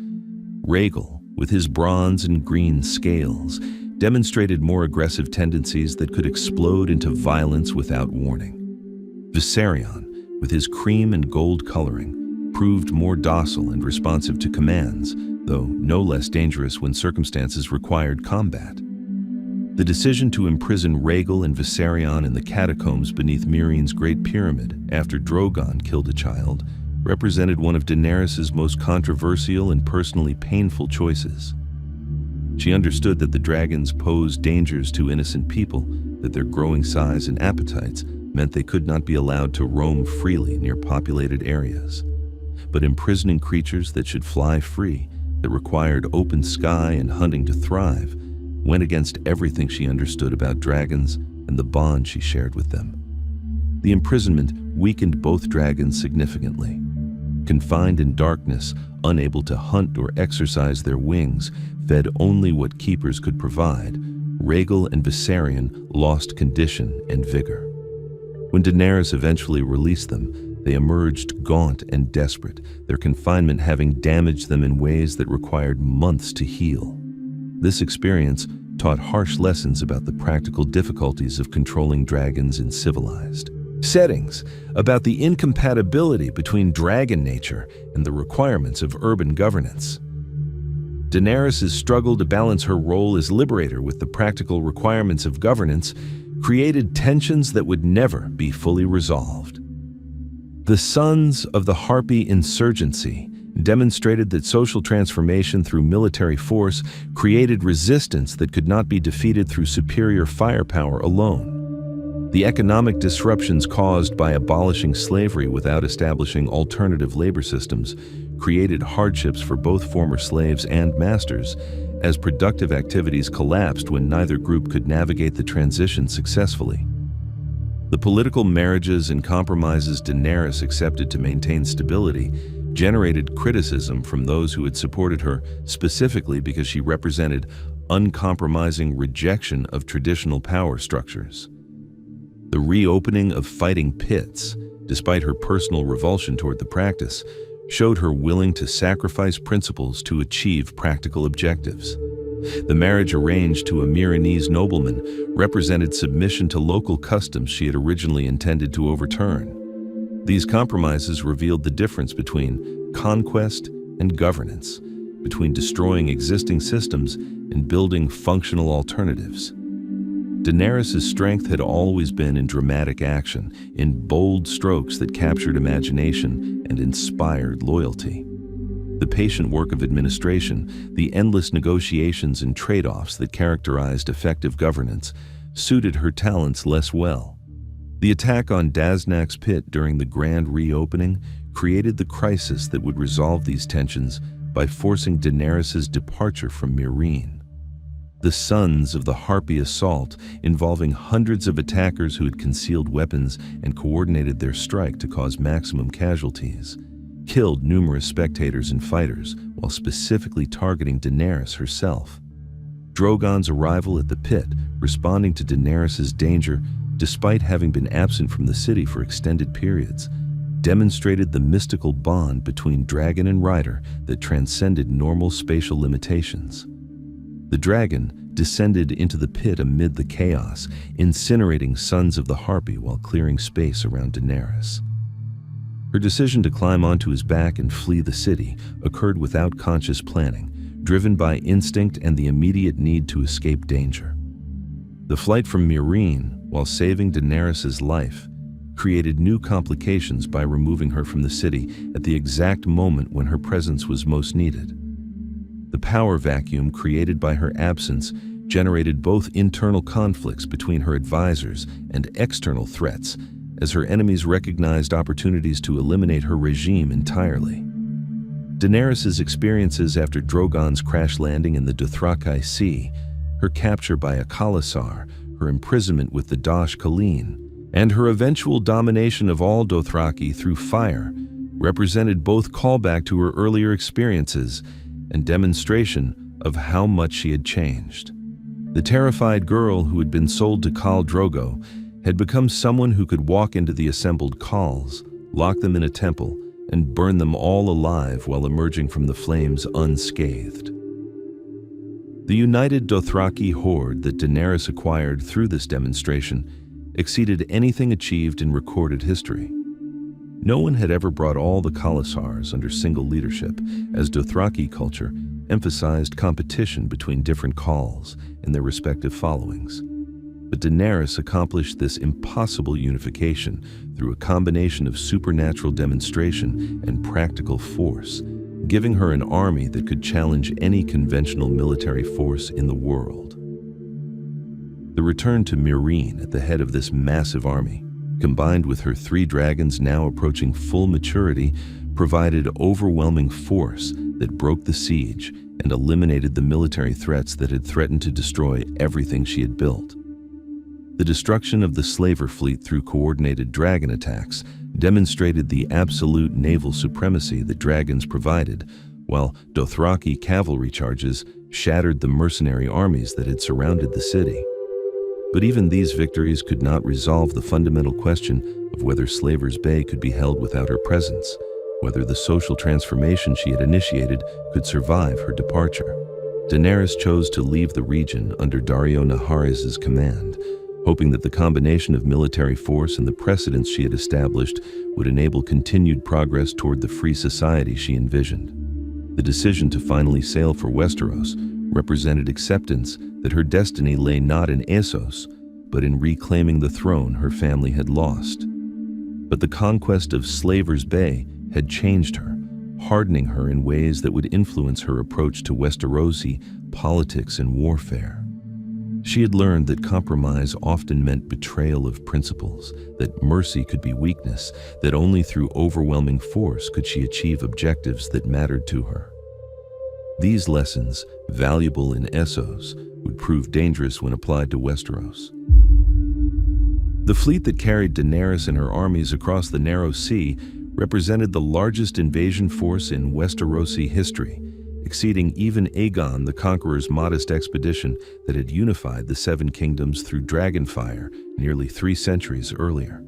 Rhaegal, with his bronze and green scales, demonstrated more aggressive tendencies that could explode into violence without warning. Viserion, with his cream and gold coloring, proved more docile and responsive to commands, though no less dangerous when circumstances required combat. The decision to imprison Rhaegal and Viserion in the catacombs beneath Meereen's Great Pyramid after Drogon killed a child represented one of Daenerys' most controversial and personally painful choices. She understood that the dragons posed dangers to innocent people, that their growing size and appetites meant they could not be allowed to roam freely near populated areas. But imprisoning creatures that should fly free, that required open sky and hunting to thrive, went against everything she understood about dragons and the bond she shared with them. The imprisonment weakened both dragons significantly. Confined in darkness, unable to hunt or exercise their wings, fed only what keepers could provide, Rhaegal and Viserion lost condition and vigor. When Daenerys eventually released them, they emerged gaunt and desperate, their confinement having damaged them in ways that required months to heal. This experience taught harsh lessons about the practical difficulties of controlling dragons in civilized settings, about the incompatibility between dragon nature and the requirements of urban governance. Daenerys' struggle to balance her role as liberator with the practical requirements of governance created tensions that would never be fully resolved. The Sons of the Harpy insurgency demonstrated that social transformation through military force created resistance that could not be defeated through superior firepower alone. The economic disruptions caused by abolishing slavery without establishing alternative labor systems created hardships for both former slaves and masters, as productive activities collapsed when neither group could navigate the transition successfully. The political marriages and compromises Daenerys accepted to maintain stability generated criticism from those who had supported her, specifically because she represented uncompromising rejection of traditional power structures. The reopening of fighting pits, despite her personal revulsion toward the practice, showed her willing to sacrifice principles to achieve practical objectives. The marriage arranged to a Miranese nobleman represented submission to local customs she had originally intended to overturn. These compromises revealed the difference between conquest and governance, between destroying existing systems and building functional alternatives. Daenerys' strength had always been in dramatic action, in bold strokes that captured imagination and inspired loyalty. The patient work of administration, the endless negotiations and trade-offs that characterized effective governance, suited her talents less well. The attack on Daznak's pit during the grand reopening created the crisis that would resolve these tensions by forcing Daenerys' departure from Meereen. The Sons of the Harpy assault, involving hundreds of attackers who had concealed weapons and coordinated their strike to cause maximum casualties, killed numerous spectators and fighters while specifically targeting Daenerys herself. Drogon's arrival at the pit, responding to Daenerys' danger despite having been absent from the city for extended periods, demonstrated the mystical bond between dragon and rider that transcended normal spatial limitations. The dragon descended into the pit amid the chaos, incinerating Sons of the Harpy while clearing space around Daenerys. Her decision to climb onto his back and flee the city occurred without conscious planning, driven by instinct and the immediate need to escape danger. The flight from Meereen, while saving Daenerys' life, created new complications by removing her from the city at the exact moment when her presence was most needed. The power vacuum created by her absence generated both internal conflicts between her advisors and external threats, as her enemies recognized opportunities to eliminate her regime entirely. Daenerys' experiences after Drogon's crash landing in the Dothraki Sea, her capture by a Khalasar, her imprisonment with the Dosh Khaleen, and her eventual domination of all Dothraki through fire, represented both callback to her earlier experiences and demonstration of how much she had changed. The terrified girl who had been sold to Khal Drogo had become someone who could walk into the assembled Khals, lock them in a temple, and burn them all alive while emerging from the flames unscathed. The united Dothraki horde that Daenerys acquired through this demonstration exceeded anything achieved in recorded history. No one had ever brought all the Khalasars under single leadership, as Dothraki culture emphasized competition between different Khals and their respective followings. But Daenerys accomplished this impossible unification through a combination of supernatural demonstration and practical force, giving her an army that could challenge any conventional military force in the world. The return to Meereen at the head of this massive army, combined with her 3 dragons now approaching full maturity, provided overwhelming force that broke the siege and eliminated the military threats that had threatened to destroy everything she had built. The destruction of the slaver fleet through coordinated dragon attacks demonstrated the absolute naval supremacy that dragons provided, while Dothraki cavalry charges shattered the mercenary armies that had surrounded the city. But even these victories could not resolve the fundamental question of whether Slaver's Bay could be held without her presence, whether the social transformation she had initiated could survive her departure. Daenerys chose to leave the region under Daario Naharis' command, hoping that the combination of military force and the precedents she had established would enable continued progress toward the free society she envisioned. The decision to finally sail for Westeros represented acceptance that her destiny lay not in Essos, but in reclaiming the throne her family had lost. But the conquest of Slaver's Bay had changed her, hardening her in ways that would influence her approach to Westerosi politics and warfare. She had learned that compromise often meant betrayal of principles, that mercy could be weakness, that only through overwhelming force could she achieve objectives that mattered to her. These lessons, valuable in Essos, would prove dangerous when applied to Westeros. The fleet that carried Daenerys and her armies across the Narrow Sea represented the largest invasion force in Westerosi history, exceeding even Aegon the Conqueror's modest expedition that had unified the Seven Kingdoms through dragonfire nearly 3 centuries earlier.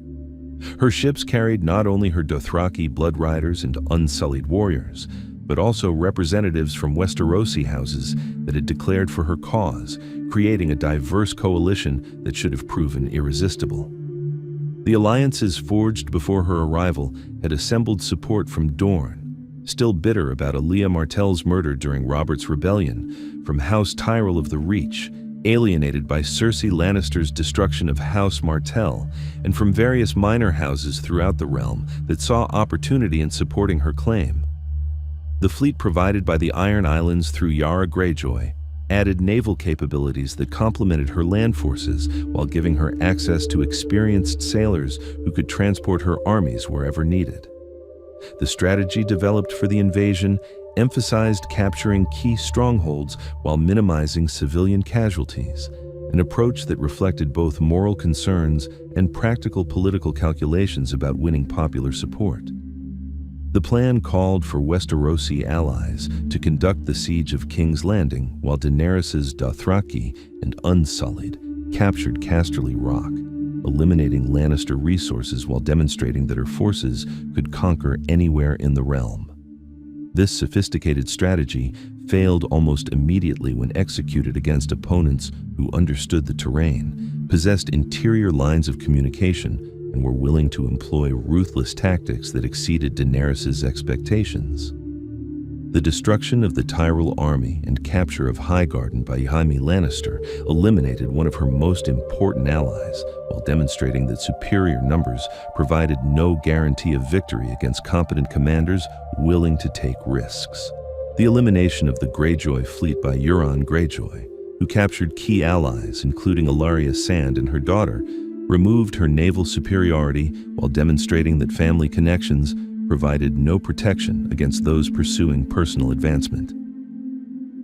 Her ships carried not only her Dothraki blood riders and unsullied warriors, but also representatives from Westerosi houses that had declared for her cause, creating a diverse coalition that should have proven irresistible. The alliances forged before her arrival had assembled support from Dorne, still bitter about Alia Martell's murder during Robert's rebellion, from House Tyrell of the Reach, alienated by Cersei Lannister's destruction of House Martell, and from various minor houses throughout the realm that saw opportunity in supporting her claim. The fleet provided by the Iron Islands through Yara Greyjoy added naval capabilities that complemented her land forces while giving her access to experienced sailors who could transport her armies wherever needed. The strategy developed for the invasion emphasized capturing key strongholds while minimizing civilian casualties, an approach that reflected both moral concerns and practical political calculations about winning popular support. The plan called for Westerosi allies to conduct the siege of King's Landing while Daenerys's Dothraki and Unsullied captured Casterly Rock, eliminating Lannister resources while demonstrating that her forces could conquer anywhere in the realm. This sophisticated strategy failed almost immediately when executed against opponents who understood the terrain, possessed interior lines of communication, and were willing to employ ruthless tactics that exceeded Daenerys's expectations. The destruction of the Tyrell army and capture of Highgarden by Jaime Lannister eliminated one of her most important allies, while demonstrating that superior numbers provided no guarantee of victory against competent commanders willing to take risks. The elimination of the Greyjoy fleet by Euron Greyjoy, who captured key allies including Ellaria Sand and her daughter, removed her naval superiority while demonstrating that family connections provided no protection against those pursuing personal advancement.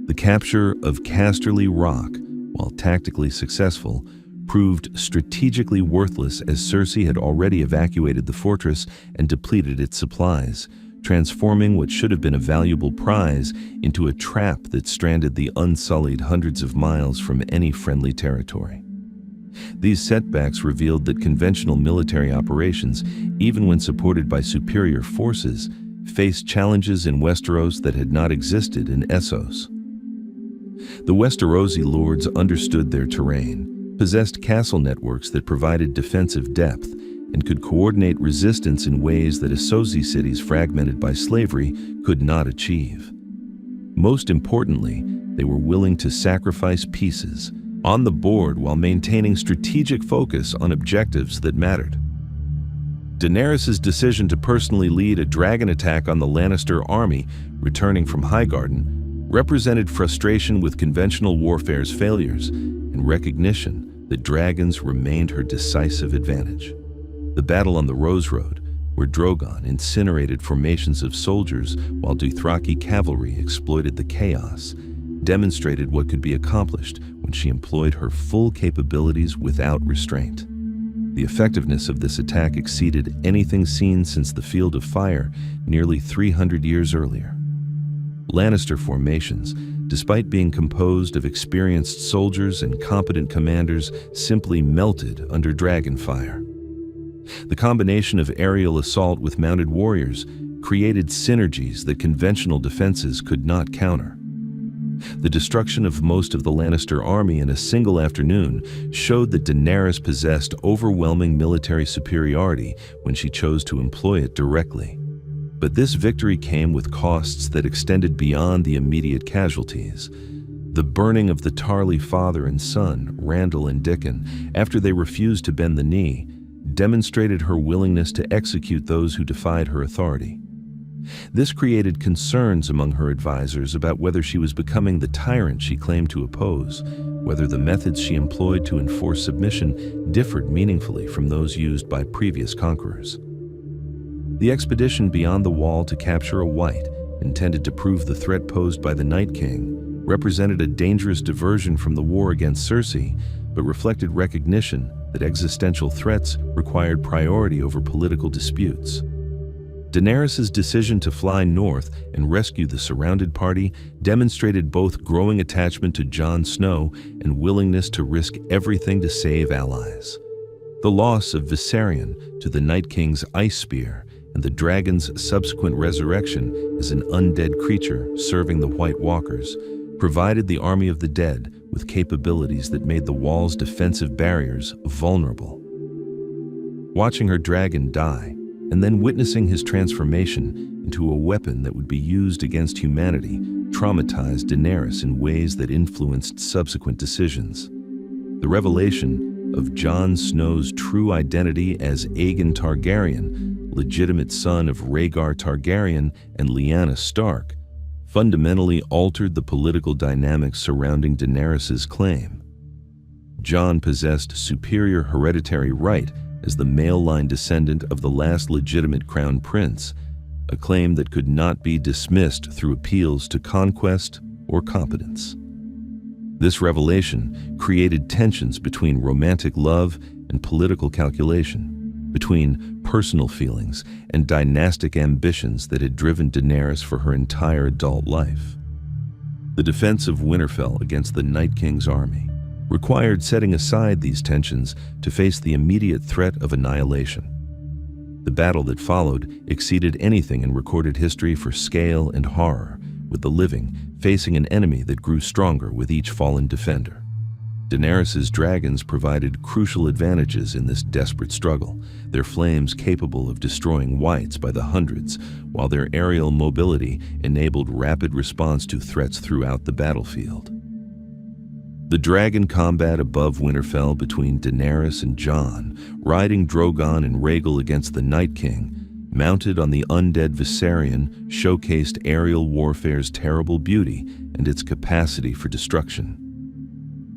The capture of Casterly Rock, while tactically successful, proved strategically worthless as Cersei had already evacuated the fortress and depleted its supplies, transforming what should have been a valuable prize into a trap that stranded the Unsullied hundreds of miles from any friendly territory. These setbacks revealed that conventional military operations, even when supported by superior forces, faced challenges in Westeros that had not existed in Essos. The Westerosi lords understood their terrain, possessed castle networks that provided defensive depth, and could coordinate resistance in ways that Essosi cities fragmented by slavery could not achieve. Most importantly, they were willing to sacrifice pieces on the board while maintaining strategic focus on objectives that mattered. Daenerys's decision to personally lead a dragon attack on the Lannister army returning from Highgarden represented frustration with conventional warfare's failures and recognition that dragons remained her decisive advantage. The battle on the Rose Road, where Drogon incinerated formations of soldiers while Dothraki cavalry exploited the chaos, demonstrated what could be accomplished when she employed her full capabilities without restraint. The effectiveness of this attack exceeded anything seen since the Field of Fire nearly 300 years earlier. Lannister formations, despite being composed of experienced soldiers and competent commanders, simply melted under dragon fire. The combination of aerial assault with mounted warriors created synergies that conventional defenses could not counter. The destruction of most of the Lannister army in a single afternoon showed that Daenerys possessed overwhelming military superiority when she chose to employ it directly. But this victory came with costs that extended beyond the immediate casualties. The burning of the Tarly father and son, Randall and Dickon, after they refused to bend the knee, demonstrated her willingness to execute those who defied her authority. This created concerns among her advisors about whether she was becoming the tyrant she claimed to oppose, whether the methods she employed to enforce submission differed meaningfully from those used by previous conquerors. The expedition beyond the wall to capture a White, intended to prove the threat posed by the Night King, represented a dangerous diversion from the war against Cersei, but reflected recognition that existential threats required priority over political disputes. Daenerys' decision to fly north and rescue the surrounded party demonstrated both growing attachment to Jon Snow and willingness to risk everything to save allies. The loss of Viserion to the Night King's ice spear and the dragon's subsequent resurrection as an undead creature serving the White Walkers provided the army of the dead with capabilities that made the wall's defensive barriers vulnerable. Watching her dragon die, and then witnessing his transformation into a weapon that would be used against humanity, traumatized Daenerys in ways that influenced subsequent decisions. The revelation of Jon Snow's true identity as Aegon Targaryen, legitimate son of Rhaegar Targaryen and Lyanna Stark, fundamentally altered the political dynamics surrounding Daenerys' claim. Jon possessed superior hereditary right as the male-line descendant of the last legitimate crown prince, a claim that could not be dismissed through appeals to conquest or competence. This revelation created tensions between romantic love and political calculation, between personal feelings and dynastic ambitions that had driven Daenerys for her entire adult life. The defense of Winterfell against the Night King's army required setting aside these tensions to face the immediate threat of annihilation. The battle that followed exceeded anything in recorded history for scale and horror, with the living facing an enemy that grew stronger with each fallen defender. Daenerys' dragons provided crucial advantages in this desperate struggle, their flames capable of destroying whites by the hundreds, while their aerial mobility enabled rapid response to threats throughout the battlefield. The dragon combat above Winterfell between Daenerys and Jon, riding Drogon and Rhaegal against the Night King, mounted on the undead Viserion, showcased aerial warfare's terrible beauty and its capacity for destruction.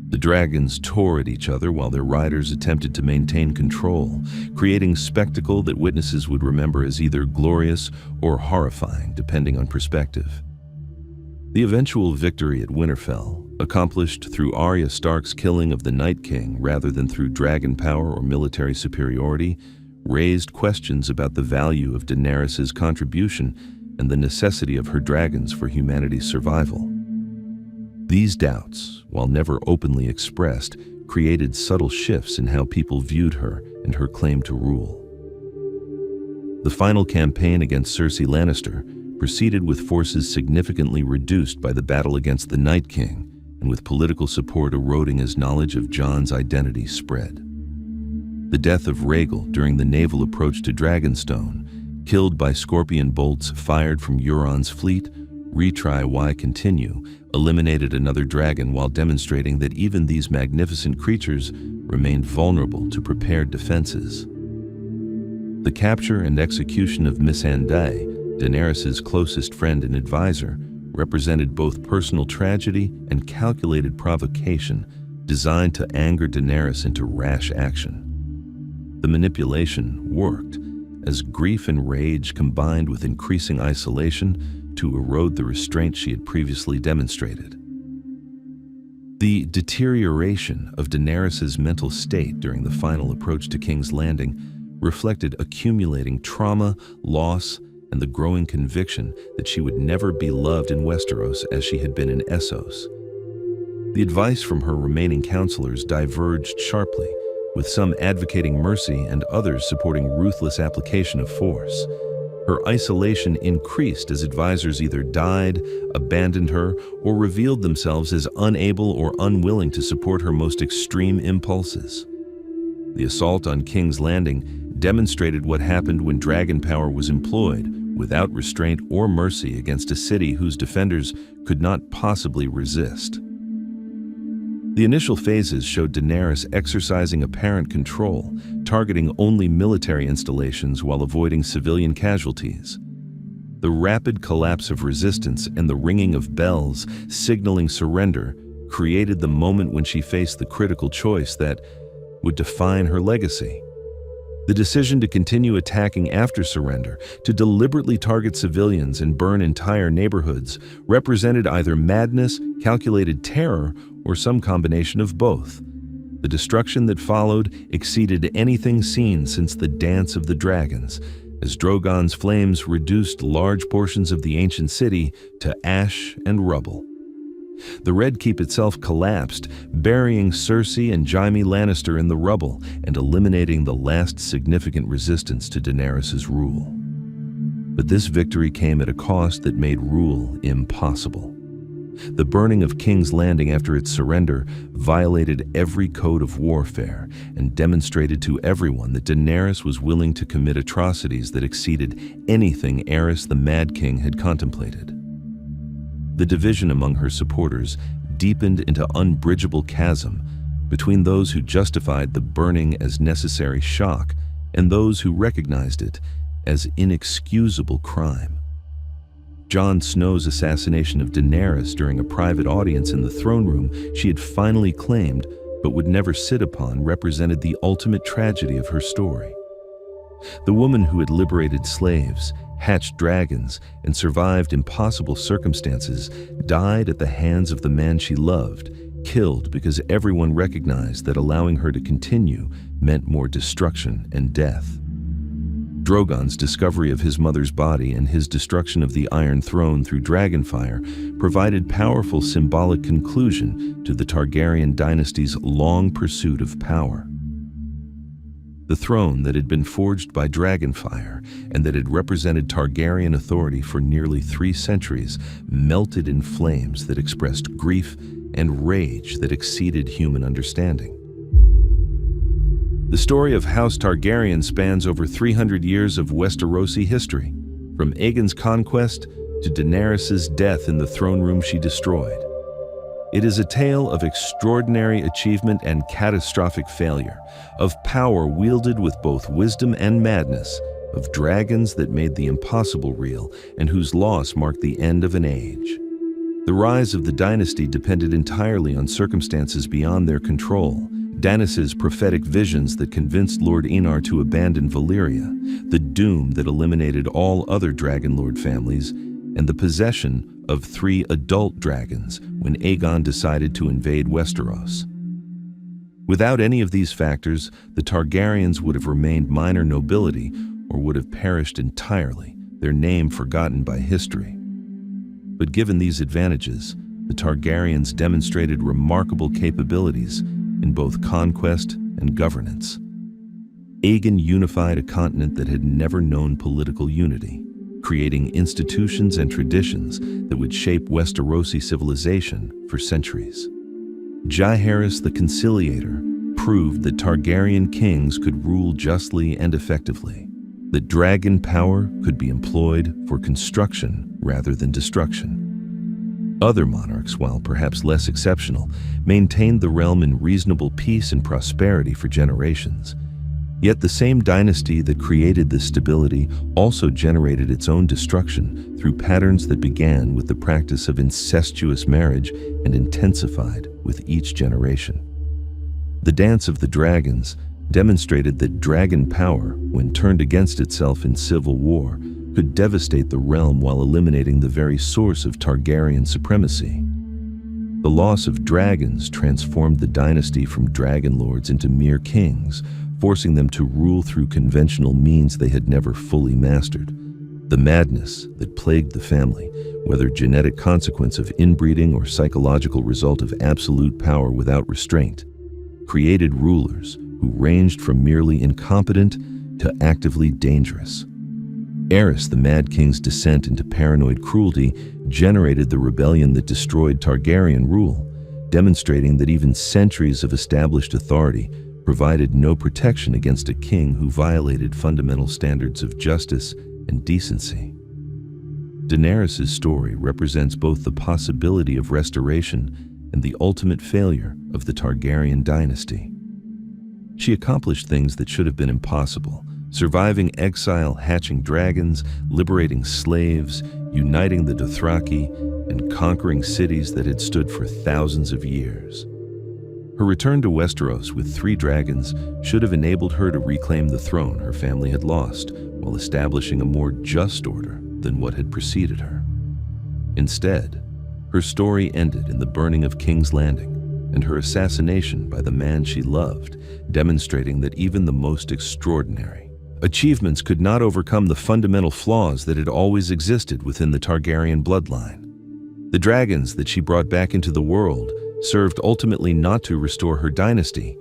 The dragons tore at each other while their riders attempted to maintain control, creating spectacle that witnesses would remember as either glorious or horrifying, depending on perspective. The eventual victory at Winterfell, accomplished through Arya Stark's killing of the Night King rather than through dragon power or military superiority, raised questions about the value of Daenerys' contribution and the necessity of her dragons for humanity's survival. These doubts, while never openly expressed, created subtle shifts in how people viewed her and her claim to rule. The final campaign against Cersei Lannister proceeded with forces significantly reduced by the battle against the Night King, and with political support eroding as knowledge of Jon's identity spread. The death of Rhaegal during the naval approach to Dragonstone, killed by scorpion bolts fired from Euron's fleet, retry why continue, eliminated another dragon while demonstrating that even these magnificent creatures remained vulnerable to prepared defenses. The capture and execution of Missandei, Daenerys' closest friend and advisor, represented both personal tragedy and calculated provocation designed to anger Daenerys into rash action. The manipulation worked, as grief and rage combined with increasing isolation to erode the restraint she had previously demonstrated. The deterioration of Daenerys' mental state during the final approach to King's Landing reflected accumulating trauma, loss, and the growing conviction that she would never be loved in Westeros as she had been in Essos. The advice from her remaining counselors diverged sharply, with some advocating mercy and others supporting ruthless application of force. Her isolation increased as advisors either died, abandoned her, or revealed themselves as unable or unwilling to support her most extreme impulses. The assault on King's Landing demonstrated what happened when dragon power was employed, without restraint or mercy against a city whose defenders could not possibly resist. The initial phases showed Daenerys exercising apparent control, targeting only military installations while avoiding civilian casualties. The rapid collapse of resistance and the ringing of bells signaling surrender created the moment when she faced the critical choice that would define her legacy. The decision to continue attacking after surrender, to deliberately target civilians and burn entire neighborhoods, represented either madness, calculated terror, or some combination of both. The destruction that followed exceeded anything seen since the Dance of the Dragons, as Drogon's flames reduced large portions of the ancient city to ash and rubble. The Red Keep itself collapsed, burying Cersei and Jaime Lannister in the rubble and eliminating the last significant resistance to Daenerys' rule. But this victory came at a cost that made rule impossible. The burning of King's Landing after its surrender violated every code of warfare and demonstrated to everyone that Daenerys was willing to commit atrocities that exceeded anything Aerys the Mad King had contemplated. The division among her supporters deepened into unbridgeable chasm between those who justified the burning as necessary shock and those who recognized it as inexcusable crime. Jon Snow's assassination of Daenerys during a private audience in the throne room she had finally claimed but would never sit upon represented the ultimate tragedy of her story. The woman who had liberated slaves, hatched dragons, and survived impossible circumstances died at the hands of the man she loved, killed because everyone recognized that allowing her to continue meant more destruction and death. Drogon's discovery of his mother's body and his destruction of the Iron Throne through dragonfire provided powerful symbolic conclusion to the Targaryen dynasty's long pursuit of power. The throne that had been forged by dragonfire and that had represented Targaryen authority for nearly 3 centuries melted in flames that expressed grief and rage that exceeded human understanding. The story of House Targaryen spans over 300 years of Westerosi history, from Aegon's conquest to Daenerys' death in the throne room she destroyed. It is a tale of extraordinary achievement and catastrophic failure, of power wielded with both wisdom and madness, of dragons that made the impossible real and whose loss marked the end of an age. The rise of the dynasty depended entirely on circumstances beyond their control. Daenerys' prophetic visions that convinced Lord Enar to abandon Valyria, the doom that eliminated all other Dragonlord families, and the possession of 3 adult dragons when Aegon decided to invade Westeros. Without any of these factors, the Targaryens would have remained minor nobility or would have perished entirely, their name forgotten by history. But given these advantages, the Targaryens demonstrated remarkable capabilities in both conquest and governance. Aegon unified a continent that had never known political unity, creating institutions and traditions that would shape Westerosi civilization for centuries. Jaehaerys the Conciliator proved that Targaryen kings could rule justly and effectively, that dragon power could be employed for construction rather than destruction. Other monarchs, while perhaps less exceptional, maintained the realm in reasonable peace and prosperity for generations. Yet the same dynasty that created this stability also generated its own destruction through patterns that began with the practice of incestuous marriage and intensified with each generation. The Dance of the Dragons demonstrated that dragon power, when turned against itself in civil war, could devastate the realm while eliminating the very source of Targaryen supremacy. The loss of dragons transformed the dynasty from dragon lords into mere kings, forcing them to rule through conventional means they had never fully mastered. The madness that plagued the family, whether genetic consequence of inbreeding or psychological result of absolute power without restraint, created rulers who ranged from merely incompetent to actively dangerous. Aerys the Mad King's descent into paranoid cruelty generated the rebellion that destroyed Targaryen rule, demonstrating that even centuries of established authority provided no protection against a king who violated fundamental standards of justice and decency. Daenerys' story represents both the possibility of restoration and the ultimate failure of the Targaryen dynasty. She accomplished things that should have been impossible, surviving exile, hatching dragons, liberating slaves, uniting the Dothraki, and conquering cities that had stood for thousands of years. Her return to Westeros with 3 dragons should have enabled her to reclaim the throne her family had lost, while establishing a more just order than what had preceded her. Instead, her story ended in the burning of King's Landing and her assassination by the man she loved, demonstrating that even the most extraordinary achievements could not overcome the fundamental flaws that had always existed within the Targaryen bloodline. The dragons that she brought back into the world served ultimately not to restore her dynasty,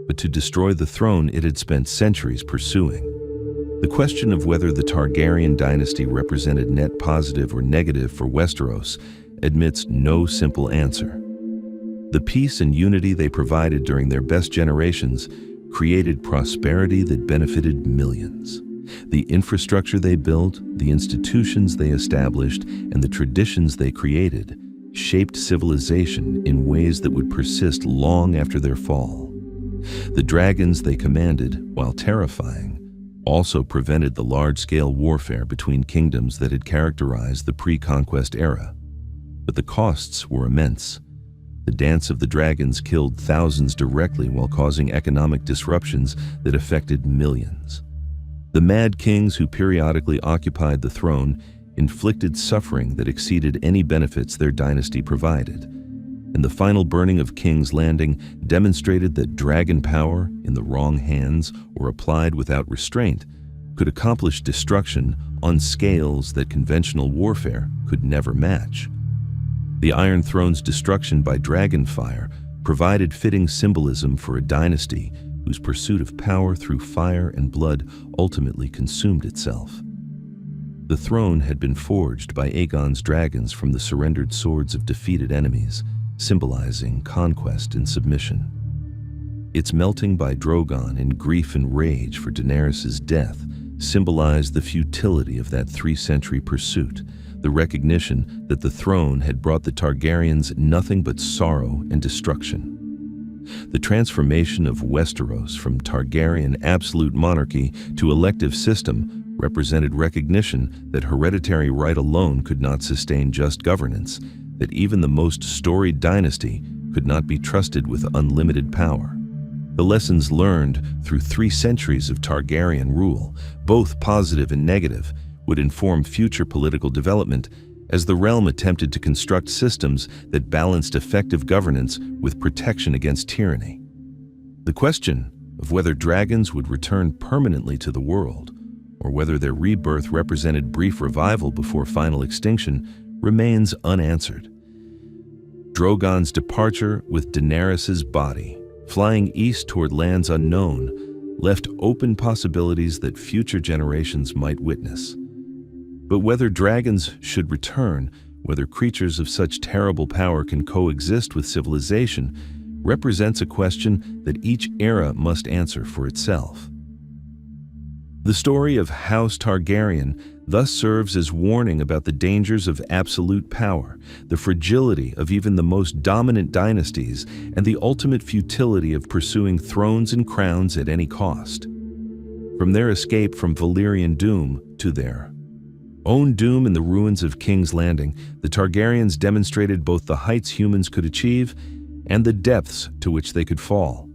but to destroy the throne it had spent centuries pursuing. The question of whether the Targaryen dynasty represented net positive or negative for Westeros admits no simple answer. The peace and unity they provided during their best generations created prosperity that benefited millions. The infrastructure they built, the institutions they established, and the traditions they created shaped civilization in ways that would persist long after their fall. The dragons they commanded, while terrifying, also prevented the large-scale warfare between kingdoms that had characterized the pre-conquest era. But the costs were immense. The dance of the dragons killed thousands directly while causing economic disruptions that affected millions. The mad kings who periodically occupied the throne inflicted suffering that exceeded any benefits their dynasty provided. And the final burning of King's Landing demonstrated that dragon power, in the wrong hands or applied without restraint, could accomplish destruction on scales that conventional warfare could never match. The Iron Throne's destruction by dragon fire provided fitting symbolism for a dynasty whose pursuit of power through fire and blood ultimately consumed itself. The throne had been forged by Aegon's dragons from the surrendered swords of defeated enemies, symbolizing conquest and submission. Its melting by Drogon in grief and rage for Daenerys' death symbolized the futility of that 3-century pursuit, the recognition that the throne had brought the Targaryens nothing but sorrow and destruction. The transformation of Westeros from Targaryen absolute monarchy to elective system represented recognition that hereditary right alone could not sustain just governance, that even the most storied dynasty could not be trusted with unlimited power. The lessons learned through 3 centuries of Targaryen rule, both positive and negative, would inform future political development as the realm attempted to construct systems that balanced effective governance with protection against tyranny. The question of whether dragons would return permanently to the world, or whether their rebirth represented brief revival before final extinction, remains unanswered. Drogon's departure with Daenerys' body, flying east toward lands unknown, left open possibilities that future generations might witness. But whether dragons should return, whether creatures of such terrible power can coexist with civilization, represents a question that each era must answer for itself. The story of House Targaryen thus serves as warning about the dangers of absolute power, the fragility of even the most dominant dynasties, and the ultimate futility of pursuing thrones and crowns at any cost. From their escape from Valyrian doom to their own doom in the ruins of King's Landing, the Targaryens demonstrated both the heights humans could achieve and the depths to which they could fall.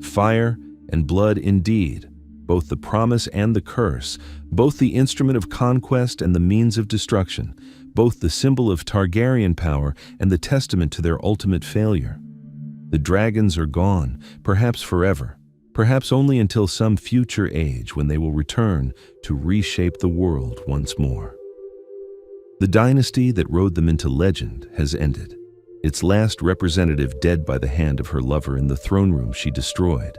Fire and blood indeed, both the promise and the curse, both the instrument of conquest and the means of destruction, both the symbol of Targaryen power and the testament to their ultimate failure. The dragons are gone, perhaps forever, perhaps only until some future age when they will return to reshape the world once more. The dynasty that rode them into legend has ended, its last representative dead by the hand of her lover in the throne room she destroyed.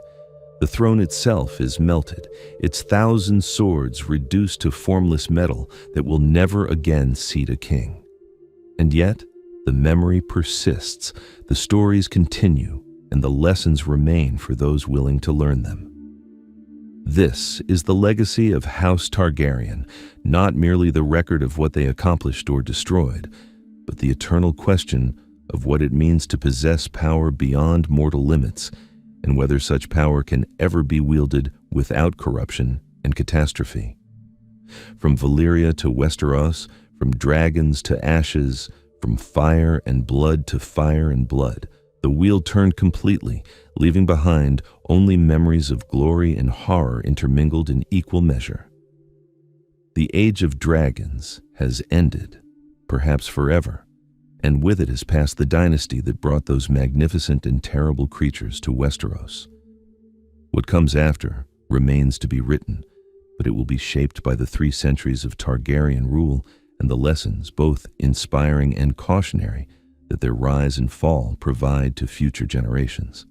The throne itself is melted, its 1,000 swords reduced to formless metal that will never again seat a king. And yet, the memory persists, the stories continue, and the lessons remain for those willing to learn them. This is the legacy of House Targaryen, not merely the record of what they accomplished or destroyed, but the eternal question of what it means to possess power beyond mortal limits, and whether such power can ever be wielded without corruption and catastrophe. From Valyria to Westeros, from dragons to ashes, from fire and blood to fire and blood, the wheel turned completely, leaving behind only memories of glory and horror intermingled in equal measure. The age of dragons has ended, perhaps forever, and with it has passed the dynasty that brought those magnificent and terrible creatures to Westeros. What comes after remains to be written, but it will be shaped by the 3 centuries of Targaryen rule and the lessons, both inspiring and cautionary, that their rise and fall provide to future generations.